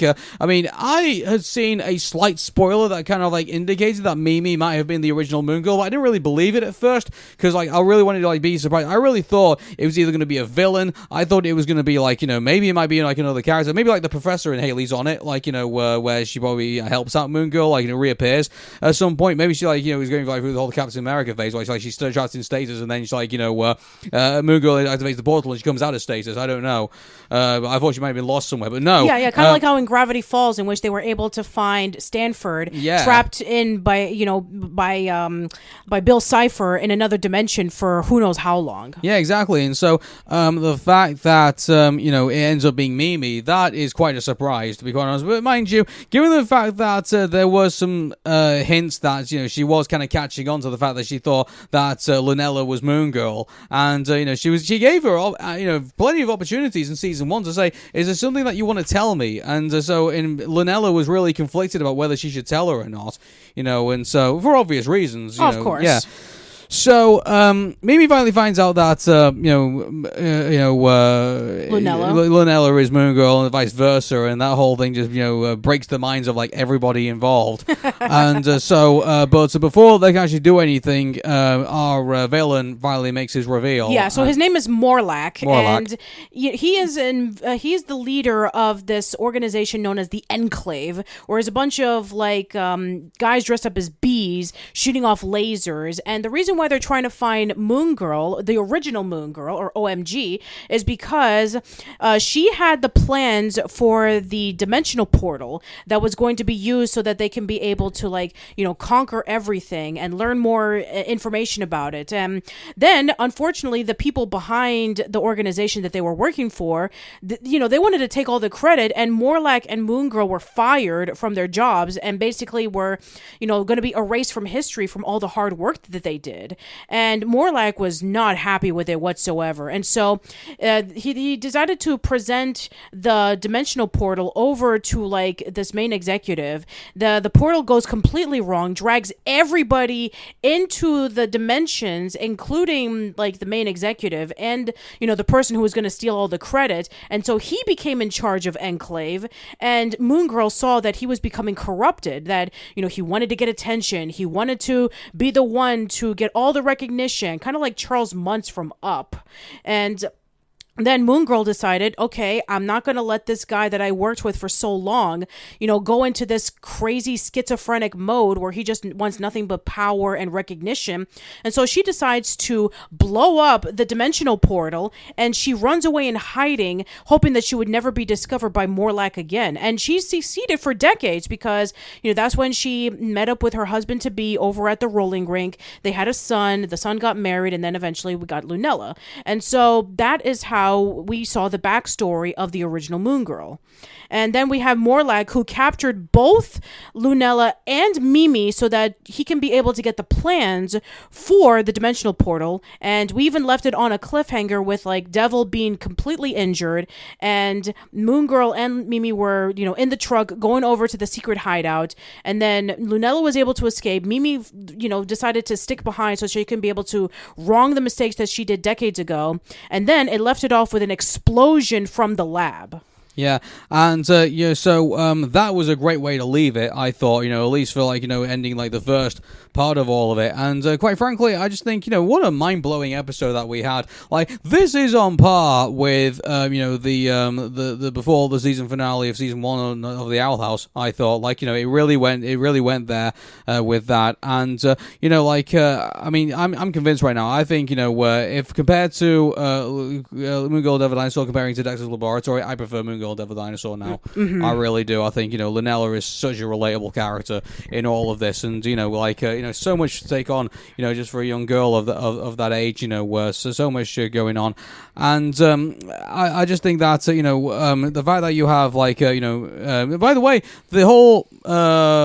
had seen a slight spoiler that kind of, indicated that Mimi might have been the original Moon Girl, but I didn't really believe it at first, because, I really wanted to, be surprised. I really thought it was either going to be a villain. I thought it was going to be, maybe it might be, another character. Maybe, the Professor and Haley's on it, where she probably helps out Moon Girl, reappears at some point. Maybe she, was going, through the whole Captain America phase, where she's still trapped in status, and then she's Moon Girl activates the portal and she comes out of status. I don't know. I thought she might have been lost somewhere, but no. Yeah, kind of like how in Gravity Falls, in which they were able to find Stanford trapped in by Bill Cipher in another dimension for who knows how long. Yeah, exactly. And so the fact that it ends up being Mimi, that is quite a surprise, to be quite honest. But mind you, given the fact that there was some hints that she was kind of catching on to the fact that she thought that Lunella was Moon Girl, and she gave her plenty of opportunities in season 1 to say, is there something that you want to tell me? And so Lunella was really conflicted about whether she should tell her or not, and so for obvious reasons, of course. Yeah. So, Mimi finally finds out that, Lunella is Moon Girl and vice versa, and that whole thing just, breaks the minds of, everybody involved. And but before they can actually do anything, our villain finally makes his reveal. Yeah, so his name is Morlack. And he is the leader of this organization known as the Enclave, where there's a bunch of, guys dressed up as bees shooting off lasers, and the reason why they're trying to find Moon Girl, the original Moon Girl, or OMG, is because she had the plans for the dimensional portal that was going to be used so that they can be able to, conquer everything and learn more information about it. And then, unfortunately, the people behind the organization that they were working for, they wanted to take all the credit, and Morlack and Moon Girl were fired from their jobs and basically were, going to be erased from history from all the hard work that they did. And Morlack was not happy with it whatsoever. And so he decided to present the dimensional portal over to this main executive. The portal goes completely wrong, drags everybody into the dimensions, including the main executive and the person who was going to steal all the credit. And so he became in charge of Enclave, and Moon Girl saw that he was becoming corrupted, that he wanted to get attention, he wanted to be the one to get all the recognition, kind of like Charles Muntz from Up. And then Moon Girl decided, okay, I'm not going to let this guy that I worked with for so long, go into this crazy schizophrenic mode where he just wants nothing but power and recognition. And so she decides to blow up the dimensional portal, and she runs away in hiding, hoping that she would never be discovered by Morlack again. And she succeeded for decades because, that's when she met up with her husband-to-be over at the rolling rink. They had a son. The son got married, and then eventually we got Lunella. And so that is how we saw the backstory of the original Moon Girl. And then we have Morlack, who captured both Lunella and Mimi so that he can be able to get the plans for the dimensional portal. And we even left it on a cliffhanger with Devil being completely injured, and Moon Girl and Mimi were, in the truck going over to the secret hideout. And then Lunella was able to escape. Mimi, decided to stick behind so she can be able to wrong the mistakes that she did decades ago. And then it left it off with an explosion from the lab. Yeah, and so that was a great way to leave it, I thought, at least for ending the first part of all of it. And quite frankly, I just think, what a mind-blowing episode that we had. This is on par with the before the season finale of season 1 of the Owl House, I thought. It really went there with that. And I mean, I'm convinced right now. I think, if compared to Moon Girl Devil Dinosaur comparing to Dexter's Laboratory, I prefer Moon Girl Devil Dinosaur now. I really do. I think Lunella is such a relatable character in all of this, and so much to take on, just for a young girl of that age, so much going on. And I just think that the fact that you have by the way, the whole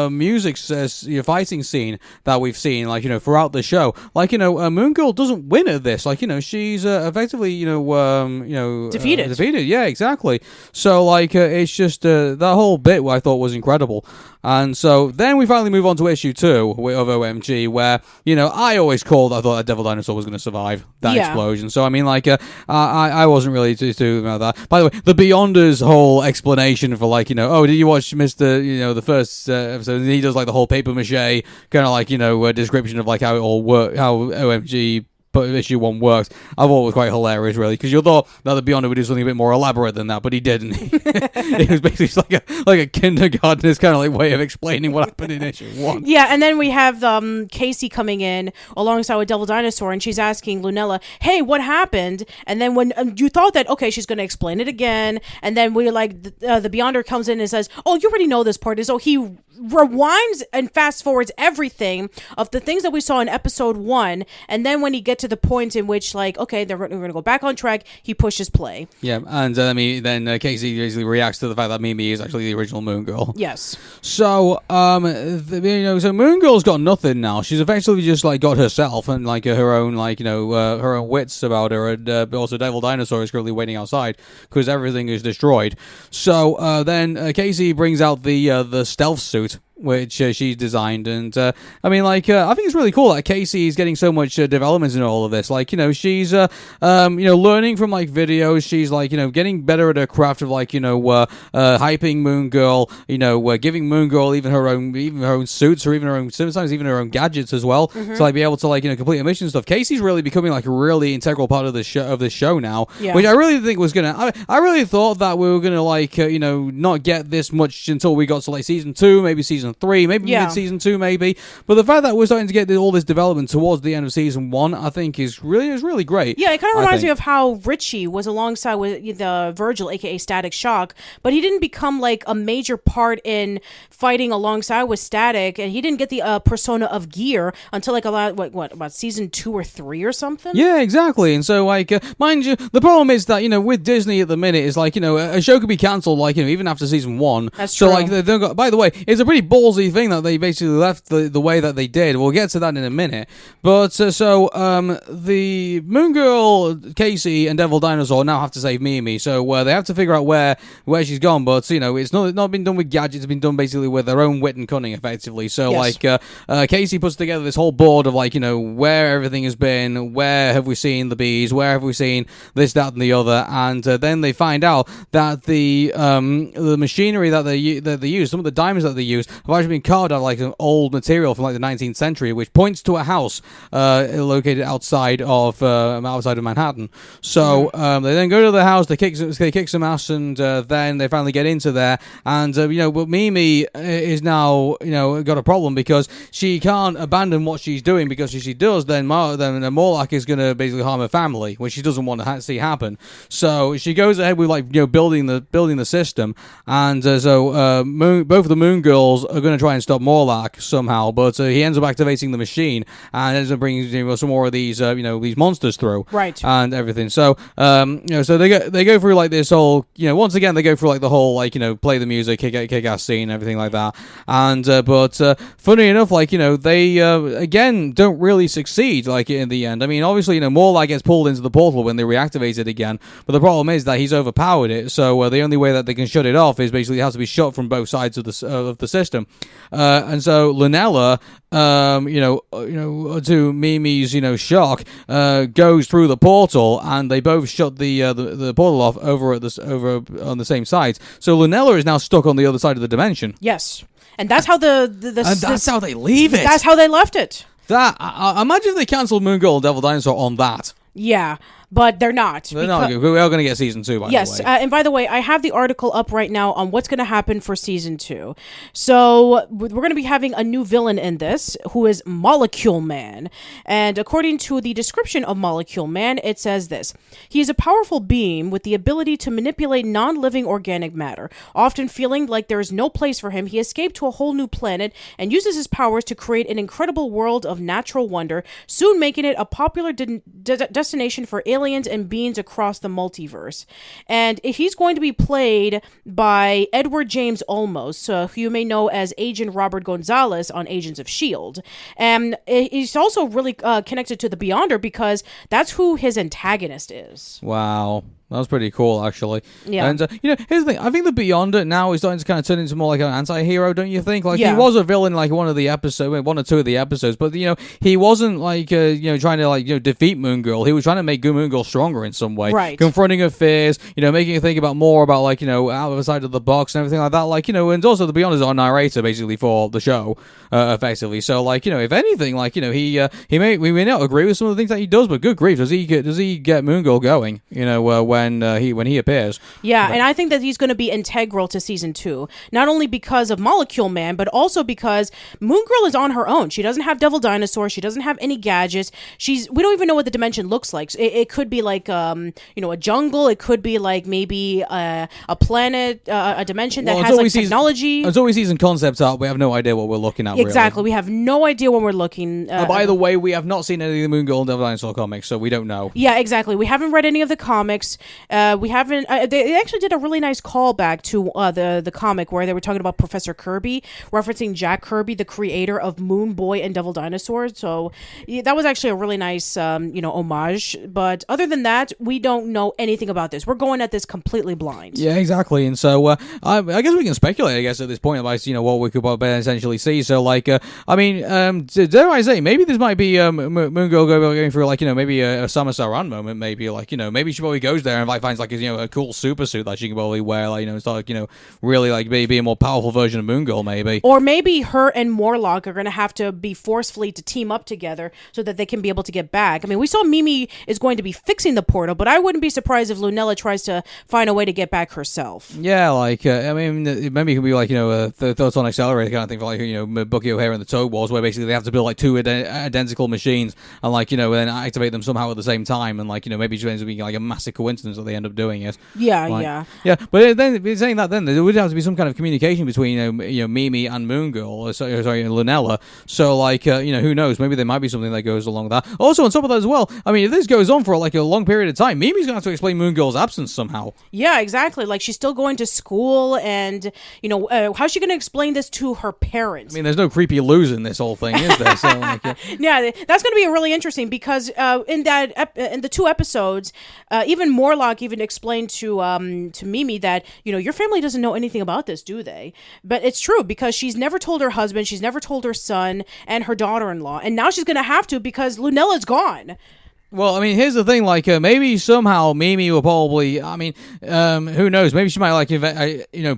music fighting scene that we've seen throughout the show, Moon Girl doesn't win at this, she's effectively defeated. Yeah, exactly. So it's just that whole bit I thought was incredible. And so then we finally move on to issue 2 of OMG, where I always thought that Devil Dinosaur was going to survive that explosion. So I mean, I wasn't really too about that. By the way, the Beyonders' whole explanation for oh, did you watch Mr. The first episode? And he does the whole paper mache kind of description of how it all works, how OMG. But issue 1 works. I thought it was quite hilarious, really, because you thought that the Beyonder would do something a bit more elaborate than that, but he didn't. It was basically just like a kindergartner's kind of way of explaining what happened in issue 1. Yeah, and then we have Casey coming in alongside with Devil Dinosaur, and she's asking Lunella, "Hey, what happened?" And then when you thought that, okay, she's going to explain it again, and then we the Beyonder comes in and says, "Oh, you already know this part." And so he rewinds and fast forwards everything of the things that we saw in episode 1, and then when he gets to the point in which okay, we're going to go back on track, he pushes play. Yeah, and then Casey basically reacts to the fact that Mimi is actually the original Moon Girl. Yes. So so Moon Girl's got nothing now. She's effectively just got herself and her own her own wits about her, and also Devil Dinosaur is currently waiting outside because everything is destroyed. So then Casey brings out the stealth suit, which she designed, and I think it's really cool that Casey is getting so much development in all of this. She's learning from videos. She's getting better at her craft of hyping Moon Girl. Giving Moon Girl even her own suits, or even sometimes even her own gadgets as well. Mm-hmm. So be able to complete a mission and stuff. Casey's really becoming a really integral part of the show now, which I really think was gonna. I really thought that we were gonna not get this much until we got to season 2, maybe season 3, maybe mid-season 2, maybe. But the fact that we're starting to get all this development towards the end of season 1, I think is really great. Yeah, it kind of reminds me of how Richie was alongside with the Virgil, aka Static Shock, but he didn't become a major part in fighting alongside with Static, and he didn't get the persona of Gear until about season 2 or 3 or something. Yeah, exactly. And so mind you, the problem is that with Disney at the minute is a show could be cancelled even after season 1. That's true. So they've got. By the way, it's a pretty ballsy thing that they basically left the way that they did. We'll get to that in a minute. But the Moon Girl, Casey, and Devil Dinosaur now have to save Mimi. So they have to figure out where she's gone. But it's not been done with gadgets. It's been done basically with their own wit and cunning, effectively. So yes. Casey puts together this whole board of where everything has been, where have we seen the bees, where have we seen this, that, and the other, and then they find out that the machinery that they use, some of the diamonds that they use, have actually been carved out of like an old material from like the 19th century, which points to a house located outside of Manhattan. So they then go to the house, they kick some ass, and then they finally get into there. And but Mimi is now got a problem because she can't abandon what she's doing, because if she does, then Morlock is going to basically harm her family, which she doesn't want to see happen. So she goes ahead with building the system, and both of the Moon Girls are going to try and stop Morlock somehow, but he ends up activating the machine and ends up bringing some more of these these monsters through, right, and everything. So so they go through like this whole once again they go through like the whole play the music, kick ass scene, everything like that, and but funny enough, they again don't really succeed in the end. I mean, obviously Morlock gets pulled into the portal when they reactivate it again, but the problem is that he's overpowered it, so the only way that they can shut it off is basically it has to be shut from both sides of the system, and so Lunella, to Mimi's shock, goes through the portal, and they both shut the portal off over on the same side. So Lunella is now stuck on the other side of the dimension. Yes, and that's how that's how they leave it. That's how they left it. I imagine they cancelled Moon Girl and Devil Dinosaur on that. Yeah. But they're not. They're not. We are going to get season 2, by the way. Yes, and by the way, I have the article up right now on what's going to happen for season 2. So we're going to be having a new villain in this, who is Molecule Man. And according to the description of Molecule Man, it says this: he is a powerful being with the ability to manipulate non-living organic matter. Often feeling like there is no place for him, he escaped to a whole new planet and uses his powers to create an incredible world of natural wonder, soon making it a popular destination for aliens and beings across the multiverse. And he's going to be played by Edward James Olmos, who you may know as Agent Robert Gonzalez on Agents of S.H.I.E.L.D. And he's also really connected to the Beyonder, because that's who his antagonist is. Wow. That was pretty cool, actually. Yeah. And, here's the thing. I think the Beyonder now is starting to kind of turn into more like an anti-hero, don't you think? Yeah. He was a villain one or two of the episodes, but, he wasn't, trying to, defeat Moon Girl. He was trying to make Moon Girl stronger in some way. Right. Confronting her fears, making her think more about, outside of the box and everything like that. And also the Beyonder's our narrator, basically, for the show, effectively. So, if anything, we may not agree with some of the things that he does, but good grief, does he get Moon Girl going, when he appears. Yeah, and I think that he's going to be integral to season 2, not only because of Molecule Man, but also because Moon Girl is on her own. She doesn't have Devil Dinosaur. She doesn't have any gadgets. We don't even know what the dimension looks like. It could be a jungle. It could be maybe a planet, a dimension that has technology. Until we see some concept art, we have no idea what we're looking at. Exactly, really. We have no idea when we're looking. By the way, we have not seen any of the Moon Girl and Devil Dinosaur comics, so we don't know. Yeah, exactly. We haven't read any of the comics. We haven't. They actually did a really nice callback to the comic where they were talking about Professor Kirby, referencing Jack Kirby, the creator of Moon Boy and Devil Dinosaur. So that was actually a really nice, homage. But other than that, we don't know anything about this. We're going at this completely blind. Yeah, exactly. And so I guess we can speculate. I guess at this point about what we could essentially see. So dare I say, maybe this might be Moon Girl going through maybe a Samus Aran moment. Maybe maybe she probably goes there and finds a cool super suit that she can probably wear, start really be a more powerful version of Moon Girl, maybe. Or maybe her and Morlock are going to have to be forcefully to team up together so that they can be able to get back. I mean, we saw Mimi is going to be fixing the portal, but I wouldn't be surprised if Lunella tries to find a way to get back herself. Yeah, maybe it could be a Thoughts on Accelerator kind of thing for Bucky O'Hare and the Toad Wars, where basically they have to build two identical machines and then activate them somehow at the same time, and maybe it ends up being a massive coincidence that they end up doing it. Yeah. But then saying that, then there would have to be some kind of communication between Mimi and Moon Girl, Lunella. So who knows? Maybe there might be something that goes along with that. Also, on top of that as well, I mean, if this goes on for a long period of time, Mimi's gonna have to explain Moon Girl's absence somehow. Yeah, exactly. She's still going to school, and how's she gonna explain this to her parents? I mean, there's no creepy lose in this whole thing, is there? So, yeah, that's gonna be really interesting because in the 2 episodes, even Morlock even explained to Mimi that your family doesn't know anything about this, do they? But it's true, because she's never told her husband, she's never told her son and her daughter-in-law, and now she's gonna have to because Lunella's gone. Well, I mean, here's the thing. Like, maybe somehow Mimi will probably. I mean, who knows? Maybe she might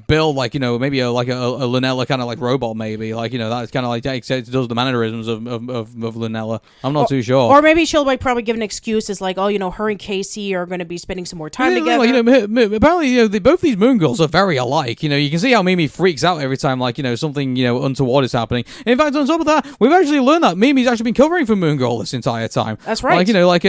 build maybe a Lunella kind of like robot. Maybe that's kind of like does the mannerisms of Lunella. I'm not too sure. Or maybe she'll probably give an excuse as like, her and Casey are going to be spending some more time together. Apparently, both these moon girls are very alike. You can see how Mimi freaks out every time something untoward is happening. In fact, on top of that, we've actually learned that Mimi's actually been covering for Moon Girl this entire time. That's right.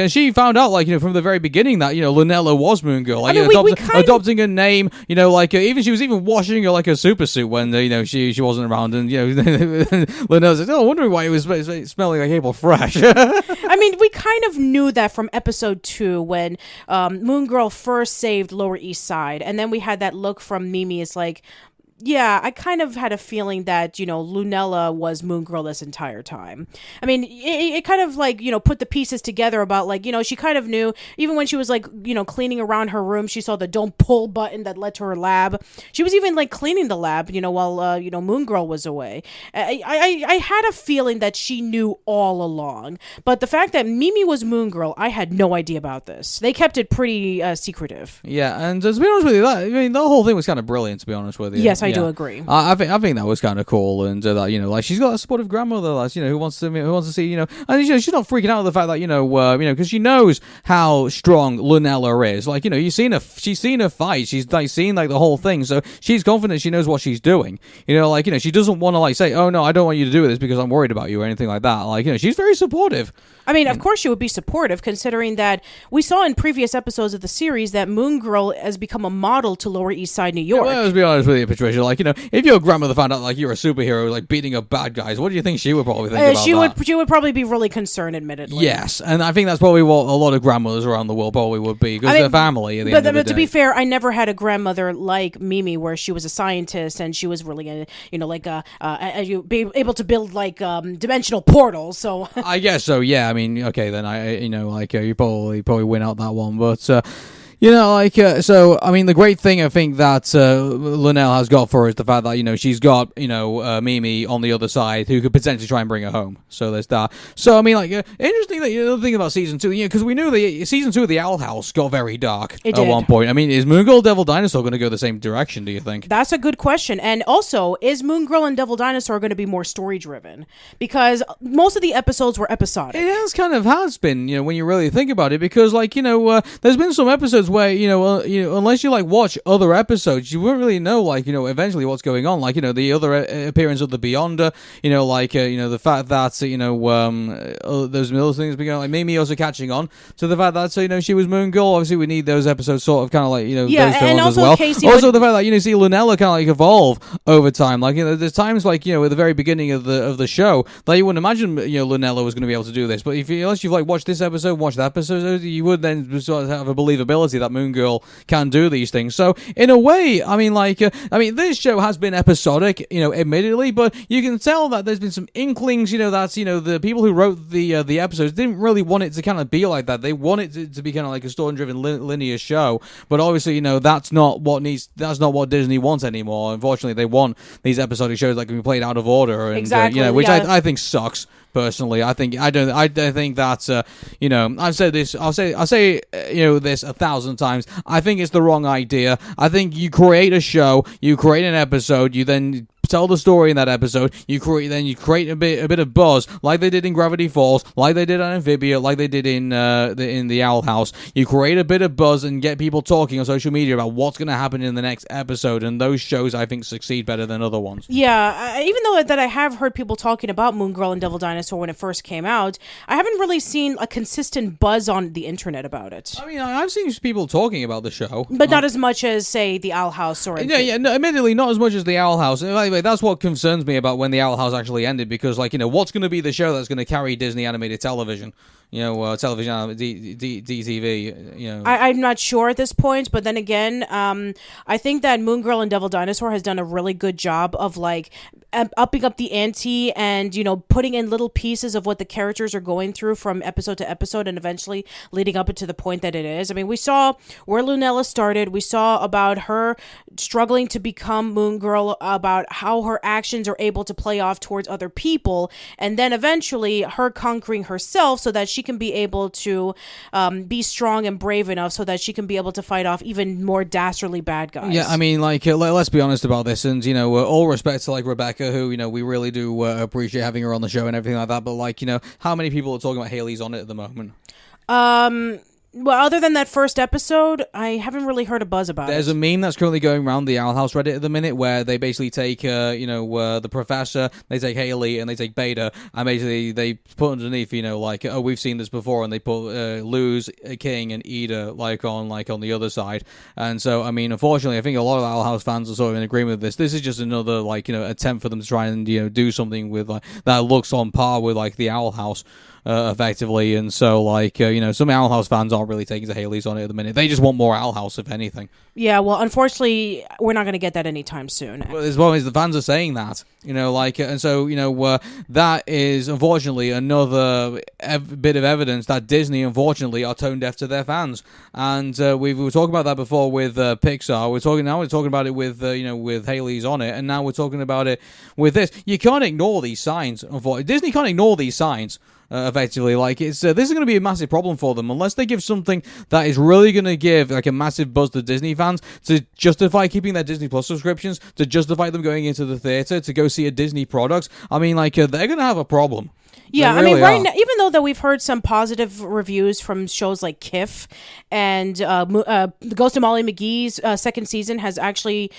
She found out, from the very beginning that, Lunella was Moon Girl. Adopting a name, even she was even washing her like a super suit when, she wasn't around. And, Lunella's like, I wondering why it was smelling like April Fresh. I mean, we kind of knew that from episode 2 when Moon Girl first saved Lower East Side. And then we had that look from Mimi. It's like, yeah, I kind of had a feeling that, Lunella was Moon Girl this entire time. I mean, it kind of put the pieces together about she kind of knew, even when she was cleaning around her room, she saw the don't pull button that led to her lab. She was even cleaning the lab, while, Moon Girl was away. I had a feeling that she knew all along. But the fact that Mimi was Moon Girl, I had no idea about this. They kept it pretty secretive. Yeah, and to be honest with you, the whole thing was kind of brilliant, to be honest with you. Yes, I do agree. I think that was kind of cool, and that she's got a supportive grandmother that's who wants to see and she's not freaking out at the fact that because she knows how strong Lunella is. She's seen her fight. She's seen the whole thing, so she's confident she knows what she's doing. She doesn't want to say, oh no, I don't want you to do this because I'm worried about you or anything like that. She's very supportive. I mean, of course she would be supportive, considering that we saw in previous episodes of the series that Moon Girl has become a model to Lower East Side New York. Well, let's be honest with you, Patricia. If your grandmother found out you're a superhero, beating up bad guys, what do you think she would probably think about that? She would probably be really concerned, admittedly. Yes, and I think that's probably what a lot of grandmothers around the world probably would be, because they're family at the end of the day. To be fair, I never had a grandmother like Mimi, where she was a scientist and she was really, be able to build dimensional portals. So I guess so. Yeah, I mean, okay, then you probably win out that one, but. So, I mean, the great thing I think that Lunella has got for her is the fact that, she's got, Mimi on the other side who could potentially try and bring her home. So there's that. So, I mean, interesting that, the thing about season 2, because we knew the season 2 of the Owl House got very dark at one point. I mean, is Moon Girl Devil Dinosaur going to go the same direction, do you think? That's a good question. And also, is Moon Girl and Devil Dinosaur going to be more story-driven? Because most of the episodes were episodic. It has been, when you really think about it, because, there's been some episodes where unless you watch other episodes, you won't really know eventually what's going on. The other appearance of the Beyonder, the fact that those middle things began Mimi also catching on to the fact that she was Moon Girl. Obviously, we need those episodes sort of kind of those and ones also as well. Casey also, the fact that see Lunella kind of evolve over time. There's times at the very beginning of the show that you wouldn't imagine Lunella was going to be able to do this, but unless you've watched this episode, watched that episode, you would then sort of have a believability that Moon Girl can do these things. So in a way, I mean, this show has been episodic, admittedly, but you can tell that there's been some inklings, that's the people who wrote the episodes didn't really want it to kind of be like that. They want it to be kind of a story-driven linear show, but obviously, that's not what Disney wants anymore. Unfortunately, they want these episodic shows that can be played out of order, and exactly, which I think sucks. Personally, I don't think that's I've said this. I'll say this 1,000 times. I think it's the wrong idea. I think you create a show, you create an episode, you then tell the story in that episode. You create a bit of buzz, like they did in Gravity Falls, like they did on Amphibia, like they did in the Owl House. You create a bit of buzz and get people talking on social media about what's going to happen in the next episode. And those shows, I think, succeed better than other ones. Yeah, even though that I have heard people talking about Moon Girl and Devil Dinosaur when it first came out, I haven't really seen a consistent buzz on the internet about it. I mean, I've seen people talking about the show, but not as much as, say, the Owl House or anything. No, admittedly, not as much as the Owl House. Anyway, that's what concerns me about when the Owl House actually ended, because what's going to be the show that's going to carry Disney animated television? Television, DTV, I'm not sure at this point, but then again, I think that Moon Girl and Devil Dinosaur has done a really good job of upping up the ante and, putting in little pieces of what the characters are going through from episode to episode and eventually leading up to the point that it is. I mean, we saw where Lunella started. We saw about her struggling to become Moon Girl, about how her actions are able to play off towards other people, and then eventually her conquering herself so that she she can be able to be strong and brave enough so that she can be able to fight off even more dastardly bad guys. Yeah, I mean, like, let's be honest about this, and, you know, all respect to, like, Rebecca, who, you know, we really do appreciate having her on the show and everything like that, but, like, you know, how many people are talking about Haley's on it at the moment? Well, other than that first episode, I haven't really heard a buzz about There's a meme that's currently going around the Owl House Reddit at the minute where they basically take, the Professor, they take Haley, and they take Beta, and basically they put underneath, you know, like, oh, we've seen this before, and they put Luz, King, and Ida, on the other side. And so, I mean, unfortunately, I think a lot of Owl House fans are sort of in agreement with this. This is just another, like, you know, attempt for them to try and, you know, do something with, like, that looks on par with, like, the Owl House. Effectively, and so, like, you know, some Owl House fans aren't really taking to Haley's on it at the minute. They just want more Owl House, if anything. Yeah, well, unfortunately, we're not going to get that anytime soon. Well, as well as the fans are saying that, you know, like, and so, you know, that is, unfortunately, another bit of evidence that Disney, unfortunately, are tone deaf to their fans. And we were talking about that before with Pixar. We're talking about it with, you know, with Haley's on it, and now we're talking about it with this. You can't ignore these signs, unfortunately. Disney can't ignore these signs. Effectively, like, it's this is going to be a massive problem for them unless they give something that is really going to give, like, a massive buzz to Disney fans to justify keeping their Disney Plus subscriptions, to justify them going into the theater to go see a Disney product. I mean, like, they're going to have a problem. Yeah, I mean, right now, even though that we've heard some positive reviews from shows like KIF and the Ghost of Molly McGee's second season has actually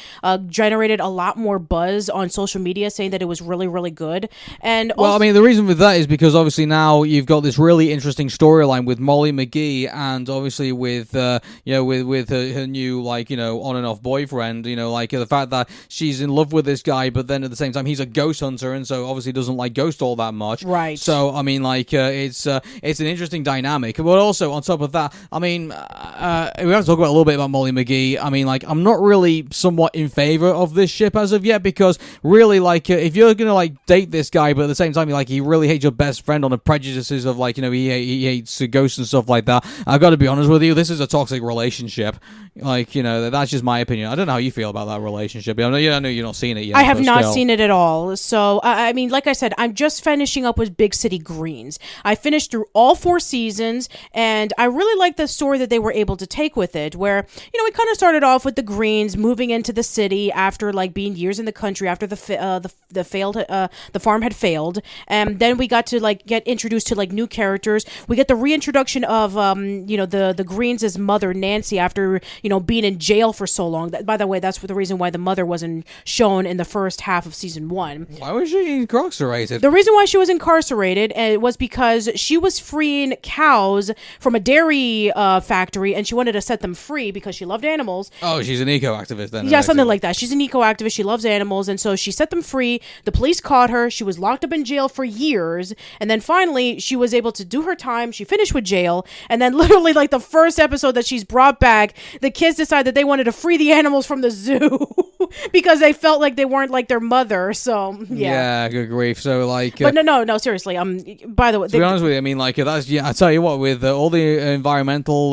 generated a lot more buzz on social media, saying that it was really, really good. And well, I mean, the reason for that is because obviously now you've got this really interesting storyline with Molly McGee, and obviously with with her new, like, you know, on and off boyfriend. You know, like, the fact that she's in love with this guy, but then at the same time he's a ghost hunter, and so obviously doesn't like ghosts all that much. Right. So, I mean, like, it's an interesting dynamic. But also, on top of that, I mean, we have to talk about a little bit about Molly McGee. I mean, like, I'm not really somewhat in favor of this ship as of yet, because really, like, if you're going to, like, date this guy, but at the same time, like, he really hates your best friend on the prejudices of, like, you know, he hates ghosts and stuff like that, I've got to be honest with you, this is a toxic relationship. Like, you know, that's just my opinion. I don't know how you feel about that relationship. I know you're not seeing it yet. I have not seen it at all. So, I mean, like I said, I'm just finishing up with Big City Greens. I finished through all 4 seasons, and I really like the story that they were able to take with it, where, you know, we kind of started off with the Greens moving into the city after, like, being years in the country after the farm had failed, and then we got to, like, get introduced to, like, new characters. We get the reintroduction of you know, the Greens' mother, Nancy, after, you know, being in jail for so long. By the way, that's the reason why the mother wasn't shown in the first half of season 1. Why was she incarcerated? The reason why she was incarcerated was because she was freeing cows from a dairy factory, and she wanted to set them free because she loved animals. Oh, she's an eco-activist then. Yeah, something like that. She's an eco-activist. She loves animals, and so she set them free. The police caught her. She was locked up in jail for years, and then finally she was able to do her time. She finished with jail, and then literally, like, the first episode that she's brought back, the kids decided that they wanted to free the animals from the zoo because they felt like they weren't like their mother. So yeah, good grief. So, like, but no, seriously. By the way, to be honest with you, I mean, like, that's, yeah, I tell you what, with all the environmental,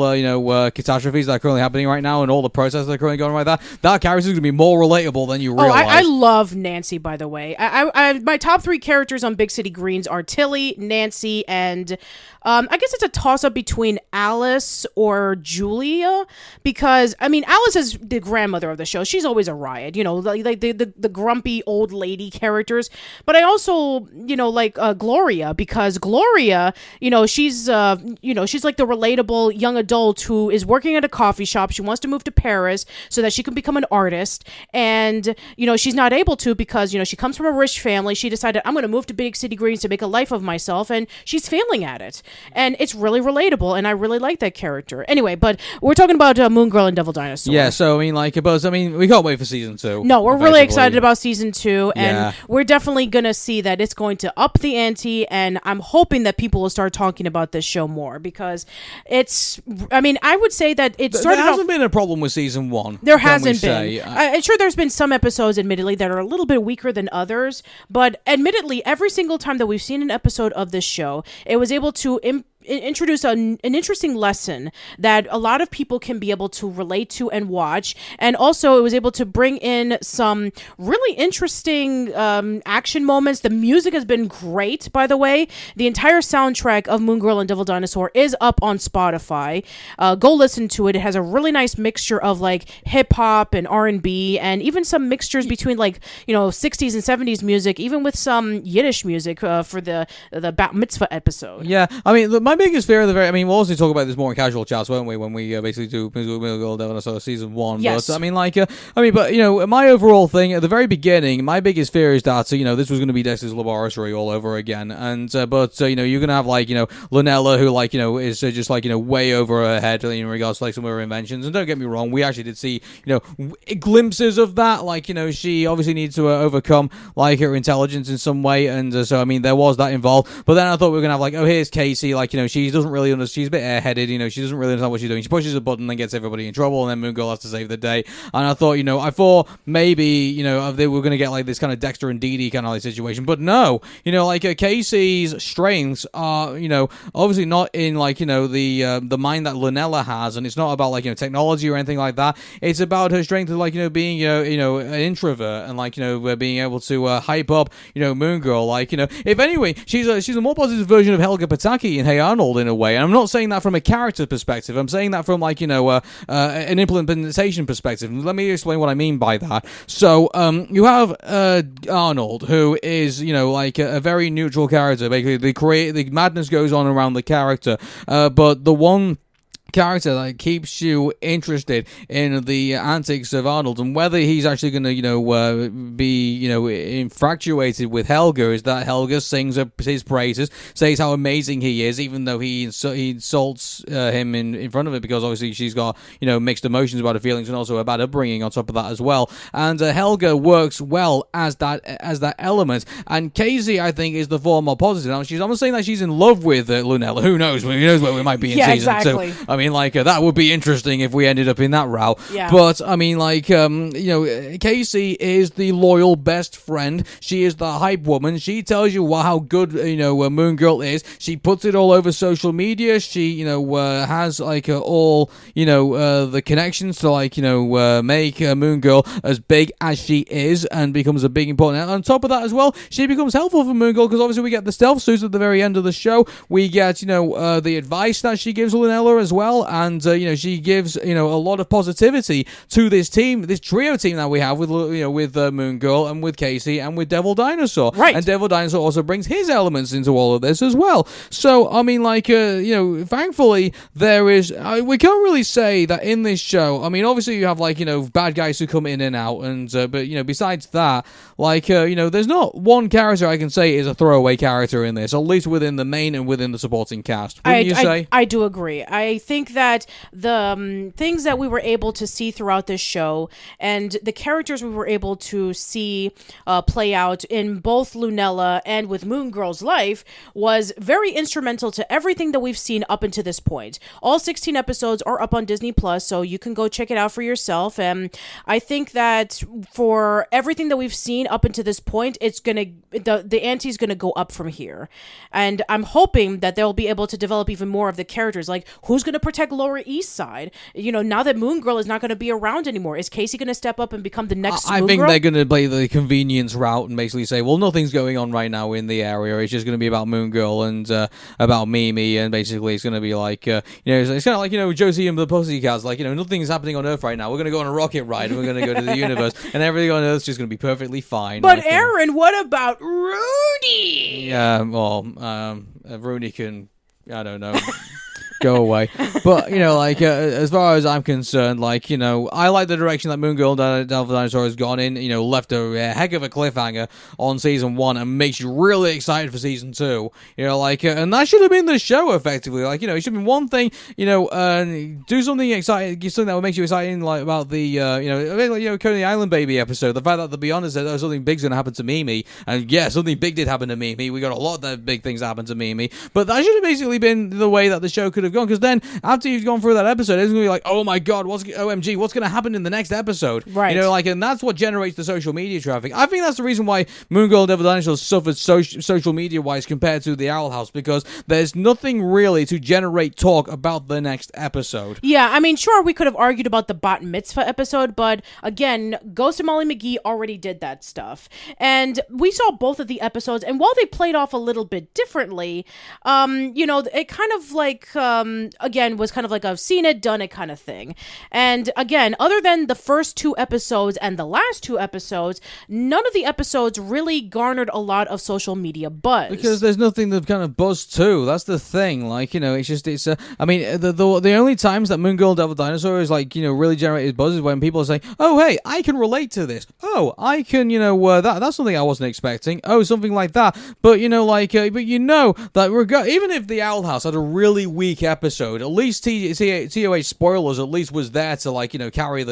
catastrophes that are currently happening right now, and all the protests that are currently going right now, that character is going to be more relatable than you realize. I love Nancy, by the way. I my top 3 characters on Big City Greens are Tilly, Nancy, and I guess it's a toss-up between Alice or Julia, because, I mean, Alice is the grandmother of the show. She's always a riot, you know, like the grumpy old lady characters. But I also, you know, like Gloria, because Gloria, you know, she's like the relatable young adult who is working at a coffee shop. She wants to move to Paris so that she can become an artist. And, you know, she's not able to because, you know, she comes from a rich family. She decided, I'm going to move to Big City Greens to make a life of myself. And she's failing at it. And it's really relatable. And I really like that character. Anyway, but we're talking about Moon Girl and Devil Dinosaur. Yeah, so, I mean, like, we can't wait for season 2. No, we're really excited about season 2. And we're definitely going to see that it's going to up the ante. And I'm hoping that people will start talking about this show more because I would say that it started There hasn't been a problem with season 1. There hasn't been. I'm sure there's been some episodes, admittedly, that are a little bit weaker than others. But admittedly, every single time that we've seen an episode of this show, it was able to introduce an interesting lesson that a lot of people can be able to relate to and watch. And also it was able to bring in some really interesting action moments. The music has been great, by the way. The entire soundtrack of Moon Girl and Devil Dinosaur is up on Spotify. Go listen to it. It has a really nice mixture of like hip hop and R&B, and even some mixtures between like, 60s and 70s music, even with some Yiddish music for the Bat Mitzvah episode. Yeah, I mean, my biggest fear we'll also talk about this more in casual chats, won't we, when we basically do Moon Girl Devil Dinosaur season 1. Yes. But my overall thing at the very beginning, my biggest fear is that this was going to be Dexter's Laboratory all over again, and you're going to have Lunella, who is just way over her head in regards to some of her inventions. And don't get me wrong, we actually did see glimpses of that. She obviously needs to overcome her intelligence in some way, and there was that involved. But then I thought we were gonna have here's Casey, she doesn't really understand. She's a bit airheaded, she doesn't really understand what she's doing. She pushes a button and gets everybody in trouble, and then Moon Girl has to save the day. And I thought maybe they were gonna get this kind of Dexter and Dee Dee kind of situation, but no, Casey's strengths are obviously not in the mind that Lunella has, and it's not about technology or anything like that. It's about her strength of being an introvert and being able to hype up Moon Girl. If anyway, she's a more positive version of Helga Pataki in Hey Arnold in a way. And I'm not saying that from a character perspective. I'm saying that from an implementation perspective. Let me explain what I mean by that. So you have Arnold, who is a very neutral character. Basically, the madness goes on around the character, but the one character that keeps you interested in the antics of Arnold and whether he's actually going to be infatuated with Helga is that Helga sings his praises, says how amazing he is, even though he insults him in front of it, because obviously she's got mixed emotions about her feelings and also a bad upbringing on top of that as well. And Helga works well as that element, and Casey I think is the far more positive. Now, I'm not saying that she's in love with Lunella. Who knows where we might be in season exactly. 2. That would be interesting if we ended up in that route. Yeah. But, Casey is the loyal best friend. She is the hype woman. She tells you how good, Moon Girl is. She puts it all over social media. She, has, all, the connections to, make Moon Girl as big as she is and becomes a big important. And on top of that as well, she becomes helpful for Moon Girl because obviously we get the stealth suits at the very end of the show. We get, the advice that she gives Lunella as well. And she gives a lot of positivity to this team, this trio team that we have with Moon Girl and with Casey and with Devil Dinosaur. Right. And Devil Dinosaur also brings his elements into all of this as well. So thankfully there is. We can't really say that in this show. Obviously you have bad guys who come in and out, and but besides that, there's not one character I can say is a throwaway character in this, at least within the main and within the supporting cast. Wouldn't you say? I do agree. I think that the things that we were able to see throughout this show and the characters we were able to see play out in both Lunella and with Moon Girl's life was very instrumental to everything that we've seen up until this point. All 16 episodes are up on Disney Plus, so you can go check it out for yourself. And I think that for everything that we've seen up until this point, the ante's gonna go up from here. And I'm hoping that they'll be able to develop even more of the characters, who's gonna protect Lower East Side. Now that Moon Girl is not going to be around anymore, is Casey going to step up and become the next Moon Girl? I think they're going to play the convenience route and basically say, well, nothing's going on right now in the area. It's just going to be about Moon Girl and about Mimi, and basically it's going to be it's kind of like, Josie and the Pussycats, nothing's happening on Earth right now. We're going to go on a rocket ride and we're going to go to the universe, and everything on Earth's just going to be perfectly fine. But Aaron, what about Rudy? Yeah, well, Rudy can, I don't know. Go away. But, as far as I'm concerned, I like the direction that Moon Girl and Devil Dinosaur has gone in, left a heck of a cliffhanger on season 1 and makes you really excited for season 2. And that should have been the show, effectively. It should have been one thing, do something exciting, something that would make you excited, about the, Coney Island Baby episode. The fact that the Beyonders said, something big's going to happen to Mimi. And yeah, something big did happen to Mimi. We got a lot of big things happen to Mimi. But that should have basically been the way that the show could have have gone, because then after you've gone through that episode, it's going to be like, oh my god, OMG, what's going to happen in the next episode? Right. You know, like, and that's what generates the social media traffic. I think that's the reason why Moon Girl and Devil Dinosaur suffered social media-wise compared to the Owl House, because there's nothing really to generate talk about the next episode. Yeah, I mean, sure, we could have argued about the Bat Mitzvah episode, but again, Ghost and Molly McGee already did that stuff. And we saw both of the episodes, and while they played off a little bit differently, you know, it kind of like, again, was kind of like a seen it, done it kind of thing. And again, other than the first 2 episodes and the last 2 episodes, none of the episodes really garnered a lot of social media buzz. Because there's nothing to kind of buzz to. That's the thing. Like, you know, I mean, the only times that Moon Girl and Devil Dinosaur is, like, you know, really generated buzz is when people are saying, oh, hey, I can relate to this. Oh, I can, you know, that's something I wasn't expecting. Oh, something like that. But, you know, like, but you know that even if the Owl House had a really weak episode, at least TOA spoilers at least was there to, like, you know, carry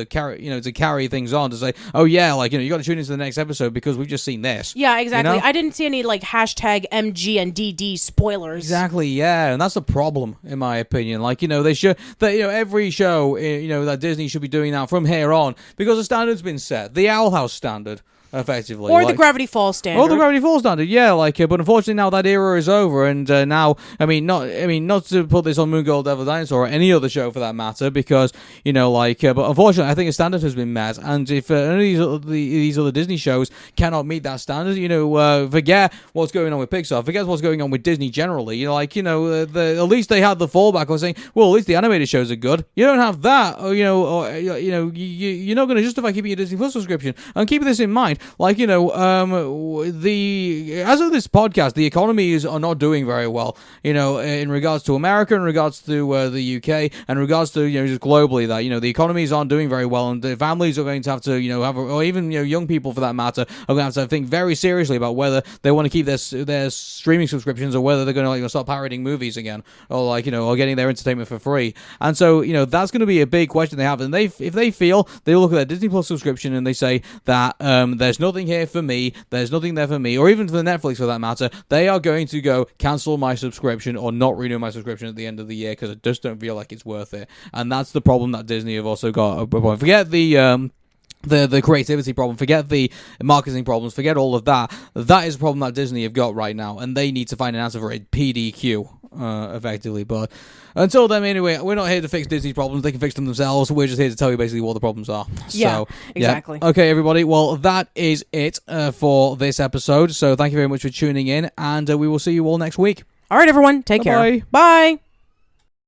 things on, to say, oh yeah, like, you know, you got to tune into the next episode because we've just seen this. Yeah, exactly. You know? I didn't see any, like, hashtag MG and DD spoilers. Exactly, yeah, and that's the problem, in my opinion. Like, you know, you know, every show, you know, that Disney should be doing now from here on, because the standard's been set. The Owl House standard. Effectively, or the Gravity Falls standard. Or the Gravity Falls standard, yeah. Like, but unfortunately now that era is over, and now, I mean, not to put this on Moon Girl, Devil Dinosaur, or any other show for that matter, because, you know, like, but unfortunately, I think a standard has been met, and if any of these other Disney shows cannot meet that standard, you know, forget what's going on with Pixar, forget what's going on with Disney generally. You know, like, you know, at least they had the fallback of saying, well, at least the animated shows are good. You don't have that, or, you know, you're not going to justify keeping your Disney Plus subscription. And keep this in mind. Like, you know, as of this podcast, the economies are not doing very well, you know, in regards to America, in regards to the UK, and in regards to, you know, just globally, that, you know, the economies aren't doing very well, and the families are going to have to, you know, or even, you know, young people for that matter, are going to have to think very seriously about whether they want to keep their streaming subscriptions, or whether they're going to, like, start pirating movies again, or, like, you know, or getting their entertainment for free. And so, you know, that's going to be a big question they have. And if they feel, they look at their Disney Plus subscription and they say that there's nothing here for me, there's nothing there for me, or even for the Netflix for that matter, they are going to go cancel my subscription or not renew my subscription at the end of the year, because I just don't feel like it's worth it. And that's the problem that Disney have also got. Forget the creativity problem, forget the marketing problems, forget all of that. That is a problem that Disney have got right now, and they need to find an answer for it, PDQ, effectively. But until then, anyway, we're not here to fix Disney's problems. They can fix them themselves. We're just here to tell you basically what the problems are. Yeah, so, exactly. Yeah. Okay, everybody, well, that is it for this episode. So thank you very much for tuning in, and we will see you all next week. All right, everyone, take care. Bye-bye. Bye.